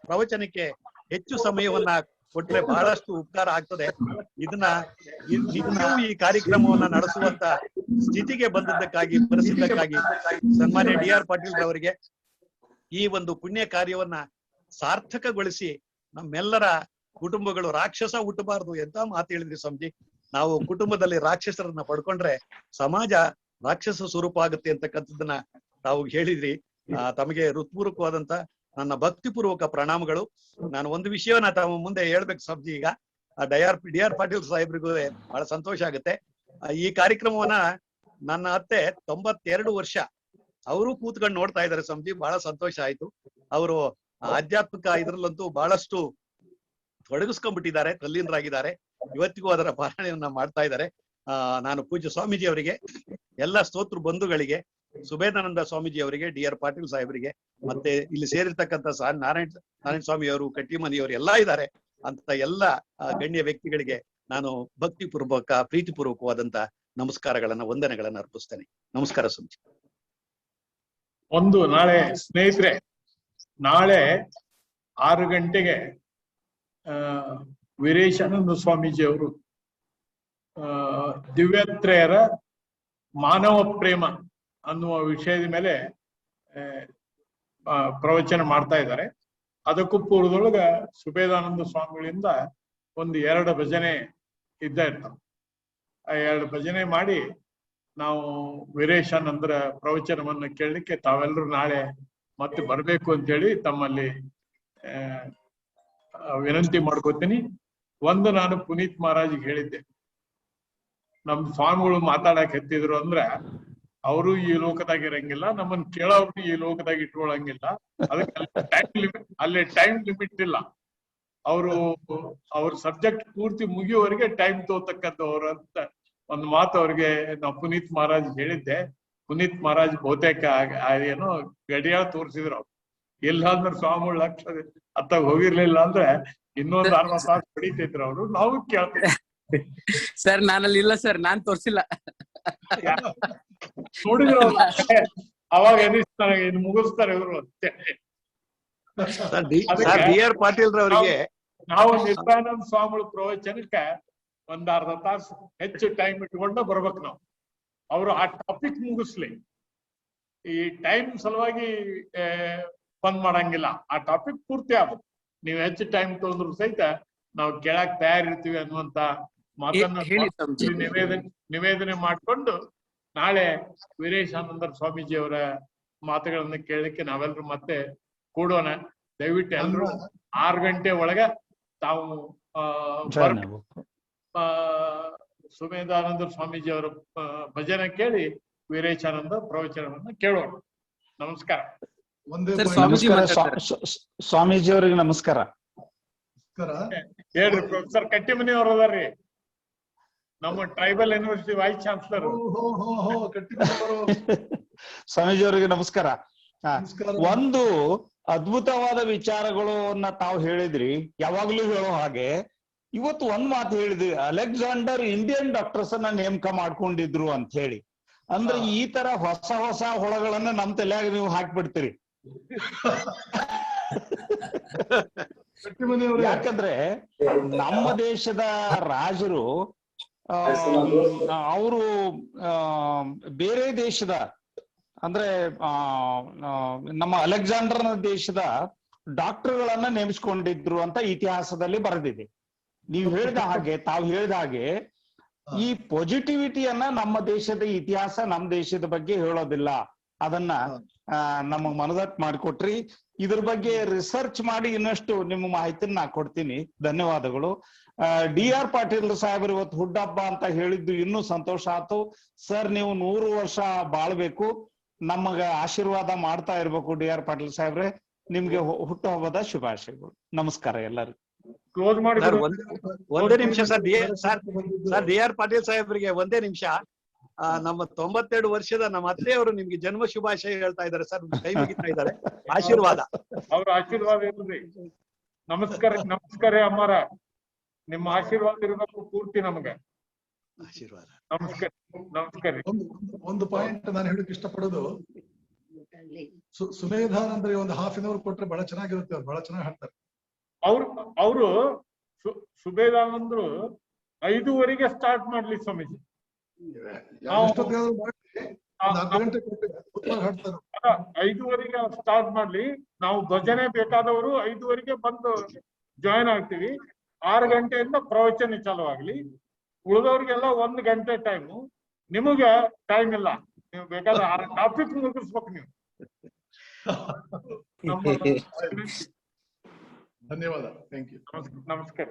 ಪ್ರವಚನಕ್ಕೆ ಹೆಚ್ಚು ಸಮಯವನ್ನ ಕೊಟ್ರೆ ಬಹಳಷ್ಟು ಉಪಕಾರ ಆಗ್ತದೆ. ಇದನ್ನ ಈ ಕಾರ್ಯಕ್ರಮವನ್ನ ನಡೆಸುವಂತ ಸ್ಥಿತಿಗೆ ಬಂದದ್ದಕ್ಕಾಗಿ, ಪರಿಸಿದ್ದಕ್ಕಾಗಿ ಸನ್ಮಾನ್ಯ DR ಪಾಟೀಲ್ ಅವರಿಗೆ ಈ ಒಂದು ಪುಣ್ಯ ಕಾರ್ಯವನ್ನ ಸಾರ್ಥಕಗೊಳಿಸಿ ನಮ್ಮೆಲ್ಲರ ಕುಟುಂಬಗಳು ರಾಕ್ಷಸ ಹುಟ್ಟಬಾರದು ಎಂತ ಮಾತು ಹೇಳಿದ್ರಿ ಸ್ವಾಮೀಜಿ. ನಾವು ಕುಟುಂಬದಲ್ಲಿ ರಾಕ್ಷಸರನ್ನ ಪಡ್ಕೊಂಡ್ರೆ ಸಮಾಜ ರಾಕ್ಷಸ ಸ್ವರೂಪ ಆಗುತ್ತೆ ಅಂತಕ್ಕಂಥದ್ದನ್ನ ತಾವು ಹೇಳಿದ್ರಿ. ತಮಗೆ ಹೃತ್ಪೂರ್ವಕವಾದಂತ ನನ್ನ ಭಕ್ತಿಪೂರ್ವಕ ಪ್ರಣಾಮಗಳು. ನಾನು ಒಂದು ವಿಷಯವನ್ನ ತಮ್ಮ ಮುಂದೆ ಹೇಳ್ಬೇಕು ಸ್ವಾಮೀಜಿ. ಈಗ ಡಿ ಆರ್ ಪಾಟೀಲ್ ಸಾಹೇಬ್ರಿಗೂ ಬಹಳ ಸಂತೋಷ ಆಗುತ್ತೆ. ಈ ಕಾರ್ಯಕ್ರಮವನ್ನ ನನ್ನ ಅತ್ತೆ 92 ವರ್ಷ ಅವರು ಕೂತ್ಕೊಂಡು ನೋಡ್ತಾ ಇದ್ದಾರೆ ಸ್ವಾಮೀಜಿ. ಬಹಳ ಸಂತೋಷ ಆಯ್ತು. ಅವರು ಆಧ್ಯಾತ್ಮಿಕ ಇದ್ರಲ್ಲಂತೂ ಬಹಳಷ್ಟು ತೊಡಗಿಸ್ಕೊಂಡ್ಬಿಟ್ಟಿದ್ದಾರೆ, ತಲ್ಲೀನರಾಗಿದ್ದಾರೆ. ಇವತ್ತಿಗೂ ಅದರ ಪಾಲನೆಯನ್ನ ಮಾಡ್ತಾ ಇದ್ದಾರೆ. ನಾನು ಪೂಜ್ಯ ಸ್ವಾಮೀಜಿ ಅವರಿಗೆ, ಎಲ್ಲ ಸ್ತೋತ್ರ ಬಂಧುಗಳಿಗೆ, ಸುಬೇದಾನಂದ ಸ್ವಾಮೀಜಿ ಅವರಿಗೆ, ಡಿ ಆರ್ ಪಾಟೀಲ್ ಸಾಹೇಬರಿಗೆ, ಮತ್ತೆ ಇಲ್ಲಿ ಸೇರಿರ್ತಕ್ಕಂಥ ನಾರಾಯಣ ಸ್ವಾಮಿ ಅವರು, ಕಟ್ಟಿಮನಿಯವರು ಎಲ್ಲ ಇದ್ದಾರೆ ಅಂತ ಎಲ್ಲ ಗಣ್ಯ ವ್ಯಕ್ತಿಗಳಿಗೆ ನಾನು ಭಕ್ತಿಪೂರ್ವಕ ಪ್ರೀತಿಪೂರ್ವಕವಾದಂತ ನಮಸ್ಕಾರಗಳನ್ನ, ವಂದನೆಗಳನ್ನ ಅರ್ಪಿಸ್ತೇನೆ. ನಮಸ್ಕಾರ ಸ್ವಾಮೀಜಿ. ನಾಳೆ ಸ್ನೇಹಿತರೆ, ನಾಳೆ 6 ಗಂಟೆಗೆ ವೀರೇಶಾನಂದ ಸ್ವಾಮೀಜಿ ಅವರು ದಿವ್ಯತ್ರಯರ ಮಾನವ ಪ್ರೇಮ ಅನ್ನುವ ವಿಷಯದ ಮೇಲೆ ಪ್ರವಚನ ಮಾಡ್ತಾ ಇದ್ದಾರೆ. ಅದಕ್ಕೂ ಪೂರ್ವದೊಳಗ ಸುಬೇದಾನಂದ ಸ್ವಾಮಿಗಳಿಂದ 1-2 ಭಜನೆ ಇದ್ದ ಇರ್ತಾವ. ಆ 2 ಭಜನೆ ಮಾಡಿ ನಾವು ವೀರೇಶಾನಂದರ ಪ್ರವಚನವನ್ನು ಕೇಳಲಿಕ್ಕೆ ತಾವೆಲ್ಲರೂ ನಾಳೆ ಮತ್ತೆ ಬರ್ಬೇಕು ಅಂತೇಳಿ ತಮ್ಮಲ್ಲಿ ವಿನಂತಿ ಮಾಡ್ಕೋತೀನಿ. ನಾನು ಪುನೀತ್ ಮಹಾರಾಜಿಗೆ ಹೇಳಿದ್ದೆ, ನಮ್ ಸ್ವಾಮಿಗಳು ಮಾತಾಡಕ್ ಎತ್ತಿದ್ರು ಅಂದ್ರ ಅವರು ಈ ಲೋಕದಾಗ ಇರಂಗಿಲ್ಲ, ನಮ್ಮನ್ನ ಕೇಳೋರ್ನು ಈ ಲೋಕದಾಗ ಇಟ್ಕೊಳಂಗಿಲ್ಲ. ಅದಕ್ಕೆ ಅಲ್ಲಿ ಟೈಮ್ ಲಿಮಿಟ್ ಇಲ್ಲ. ಅವ್ರ ಸಬ್ಜೆಕ್ಟ್ ಪೂರ್ತಿ ಮುಗಿಯುವವರೆಗೆ ಟೈಮ್ ತಗೋತಕ್ಕಂಥವ್ರು ಅಂತ ಒಂದು ಮಾತು ಅವ್ರಿಗೆ ನಾವು ಪುನೀತ್ ಮಹಾರಾಜ್ ಹೇಳಿದ್ದೆ. ಪುನೀತ್ ಮಹಾರಾಜ್ ಬಹುತೇಕ ಏನೋ ಗಡಿಯಾಳ ತೋರಿಸಿದ್ರು. ಅವ್ರು ಇಲ್ಲಾಂದ್ರೆ ಸ್ವಾಮಿಗಳು ಲಕ್ಷ ಅತ್ತಾಗ ಹೋಗಿರ್ಲಿಲ್ಲ ಅಂದ್ರೆ ಇನ್ನೊಂದು 60 ತಾಸು ಹೊಡಿತಿದ್ರು ಅವರು. ನಾವು ಕೇಳ್ತೀವಿ ಸರ್, ನಾನಲ್ಲಿ ಇಲ್ಲ ಸರ್, ನಾನ್ ತೋರ್ಸಿಲ್ಲ. ನೋಡಿದ್ರು ಅವಾಗ ಅನಿಸ್ತಾರೆ ಇನ್ನು ಮುಗಿಸ್ತಾರೆ ಇವರು ಅಂತ. ಡಿ ಆರ್ ಪಾಟೀಲ್ ರವರಿಗೆ ನಾವು ನಿರ್ಭಯಾನಂದ ಸ್ವಾಮಿಗಳ ಪ್ರವಚನಕ್ಕೆ 1/2 ತಾಸು ಹೆಚ್ಚು ಟೈಮ್ ಇಟ್ಕೊಂಡು ಬರ್ಬೇಕು ನಾವು. ಅವರು ಆ ಟಾಪಿಕ್ ಮುಗಿಸ್ಲಿ. ಈ ಟೈಮ್ ಸಲುವಾಗಿ ಬಂದ್ ಮಾಡಂಗಿಲ್ಲ. ಆ ಟಾಪಿಕ್ ಪೂರ್ತಿ ಆಗ್ಬೇಕು. ನೀವು ಹೆಚ್ಚು ಟೈಮ್ ತಗೊಂಡ್ರು ಸಹಿತ ನಾವು ಕೇಳಕ್ ತಯಾರಿರ್ತೀವಿ ಅನ್ನುವಂತ ಮಾತನ್ನ ನಿವೇದನೆ ಮಾಡ್ಕೊಂಡು ನಾಳೆ ವೀರೇಶಾನಂದ ಸ್ವಾಮೀಜಿ ಅವರ ಮಾತುಗಳನ್ನ ಕೇಳಲಿಕ್ಕೆ ನಾವೆಲ್ಲರೂ ಮತ್ತೆ ಕೂಡೋಣ. ದಯವಿಟ್ಟು ಎಲ್ಲರೂ 6 ಗಂಟೆ ಒಳಗ ತಾವು ಸುಮೇಧಾನಂದ ಸ್ವಾಮೀಜಿ ಅವರ ಭಜನೆ ಕೇಳಿ ವೀರೇಶಾನಂದ ಪ್ರವಚನವನ್ನ ಕೇಳೋಣ. ನಮಸ್ಕಾರ. ಸ್ವಾಮೀಜಿ ಅವರಿಗೆ ನಮಸ್ಕಾರ. ಹೇಳ್ರಿ, ಪ್ರೊಫೆಸರ್ ಕಟ್ಟಿಮನಿ ಅವ್ರ ಅದಾರ್ರಿ, ನಮ್ಮ tribal university vice chancellor. Swamiji ಅವರಿಗೆ ನಮಸ್ಕಾರ. ಒಂದು ಅದ್ಭುತವಾದ ವಿಚಾರಗಳನ್ನ ತಾವು ಹೇಳಿದ್ರಿ, ಯಾವಾಗ್ಲೂ ಹೇಳೋ ಹಾಗೆ. ಇವತ್ತು ಒಂದ್ ಮಾತು ಹೇಳಿದ್ರಿ, ಅಲೆಕ್ಸಾಂಡರ್ ಇಂಡಿಯನ್ ಡಾಕ್ಟರ್ಸ್ ಅನ್ನ ನೇಮಕ ಮಾಡ್ಕೊಂಡಿದ್ರು ಅಂತ ಹೇಳಿ. ಅಂದ್ರೆ ಈ ತರ ಹೊಸ ಹೊಸ ಹೊಳಗಳನ್ನ ನಮ್ ತಲೆಯಾಗ ನೀವು ಹಾಕ್ಬಿಡ್ತೀರಿ. ಯಾಕಂದ್ರೆ ನಮ್ಮ ದೇಶದ ರಾಜರು ಅವರು ಬೇರೆ ದೇಶದ ಅಂದ್ರೆ ನಮ್ಮ ಅಲೆಕ್ಸಾಂಡರ್ನ ದೇಶದ ಡಾಕ್ಟರ್ಗಳನ್ನ ನೇಮಿಸ್ಕೊಂಡಿದ್ರು ಅಂತ ಇತಿಹಾಸದಲ್ಲಿ ಬರೆದಿದೆ. ನೀವು ಹೇಳಿದ ಹಾಗೆ, ತಾವು ಹೇಳಿದ ಹಾಗೆ, ಈ ಪಾಸಿಟಿವಿಟಿಯನ್ನ ನಮ್ಮ ದೇಶದ ಇತಿಹಾಸ ನಮ್ಮ ದೇಶದ ಬಗ್ಗೆ ಹೇಳೋದಿಲ್ಲ. ಅದನ್ನ ನಮಗ್ ಮನದಟ್ಟು ಮಾಡಿಕೊಟ್ರಿ. ಇದ್ರ ಬಗ್ಗೆ ರಿಸರ್ಚ್ ಮಾಡಿ ಇನ್ನಷ್ಟು ನಿಮ್ಮ ಮಾಹಿತಿನ ನಾ ಕೊಡ್ತೀನಿ. ಧನ್ಯವಾದಗಳು. ಡಿ ಆರ್ ಪಾಟೀಲ್ ಸಾಹೇಬ್ರು ಇವತ್ತು ಹುಟ್ಟಹಬ್ಬ ಅಂತ ಹೇಳಿದ್ದು ಇನ್ನೂ ಸಂತೋಷ ಆಯ್ತು. ಸರ್, ನೀವು 100 ವರ್ಷ ಬಾಳ್ಬೇಕು, ನಮಗ ಆಶೀರ್ವಾದ ಮಾಡ್ತಾ ಇರ್ಬೇಕು. ಡಿ ಆರ್ ಪಾಟೀಲ್ ಸಾಹೇಬ್ರೆ, ನಿಮ್ಗೆ ಹುಟ್ಟುಹಬ್ಬದ ಶುಭಾಶಯಗಳು. ನಮಸ್ಕಾರ ಎಲ್ಲರಿಗೂ. ಕ್ಲೋಸ್ ಮಾಡಿ ಒಂದೇ ನಿಮಿಷ ಸರ್. ಡಿ ಆರ್ ಪಾಟೀಲ್ ಸಾಹೇಬ್ರಿಗೆ ಒಂದೇ ನಿಮಿಷ. ನಮ್ಮ 92 ವರ್ಷದ ನಮ್ಮ ಅತ್ತೆಯವರು ನಿಮ್ಗೆ ಜನ್ಮ ಶುಭಾಶಯ ಹೇಳ್ತಾ ಇದ್ದಾರೆ ಸರ್. ಕೈ ಮುಗಿತಾ ಇದ್ದಾರೆ. ಆಶೀರ್ವಾದ, ಅವ್ರ ಆಶೀರ್ವಾದ ಇರ್ಲಿ. ನಮಸ್ಕಾರ. ನಮಸ್ಕಾರ ಅಮ್ಮಾರ, ನಿಮ್ಮ ಆಶೀರ್ವಾದ ಇರಬೇಕು ಪೂರ್ತಿ ನಮ್ಗೆ. ಆಶೀರ್ವಾದ. ನಮಸ್ಕಾರ. ನಮಸ್ಕಾರ. ಒಂದು ಪಾಯಿಂಟ್ ನಾನು ಹೇಳಕ್ ಇಷ್ಟಪಡೋದು, ಸುಮೇಧಾನಂದ್ರೆ ಒಂದು ½ an hour ಕೊಟ್ರೆ ಬಹಳ ಚೆನ್ನಾಗಿರುತ್ತೆ. ಅವ್ರು ಬಹಳ ಚೆನ್ನಾಗಿ ಹೇಳ್ತಾರೆ. ಅವರು ಸುಬೇದಾನಂದ್ರು 5:15 ಸ್ಟಾರ್ಟ್ ಮಾಡ್ಲಿ ಸ್ವಾಮೀಜಿ. 5:15 ಸ್ಟಾರ್ಟ್ ಮಾಡ್ಲಿ. ನಾವು ಭಜನೆ ಬೇಕಾದವರು 5:15 ಬಂದು ಜಾಯಿನ್ ಆಗ್ತೀವಿ. 6 ಗಂಟೆಯಿಂದ ಪ್ರವಚನ ಚಾಲು ಆಗ್ಲಿ. ಉಳಿದವ್ರಿಗೆಲ್ಲ 1 ಗಂಟೆ ಟೈಮು. ನಿಮಗೆ ಟೈಮ್ ಇಲ್ಲ, ನೀವು ಬೇಕಾದ್ರೆ ಟಾಪಿಕ್ ಮುಗಿಸ್ಬೇಕು ನೀವು. ನಮ್ಮ ಧನ್ಯವಾದ. Thank you. ನಮಸ್ಕಾರ.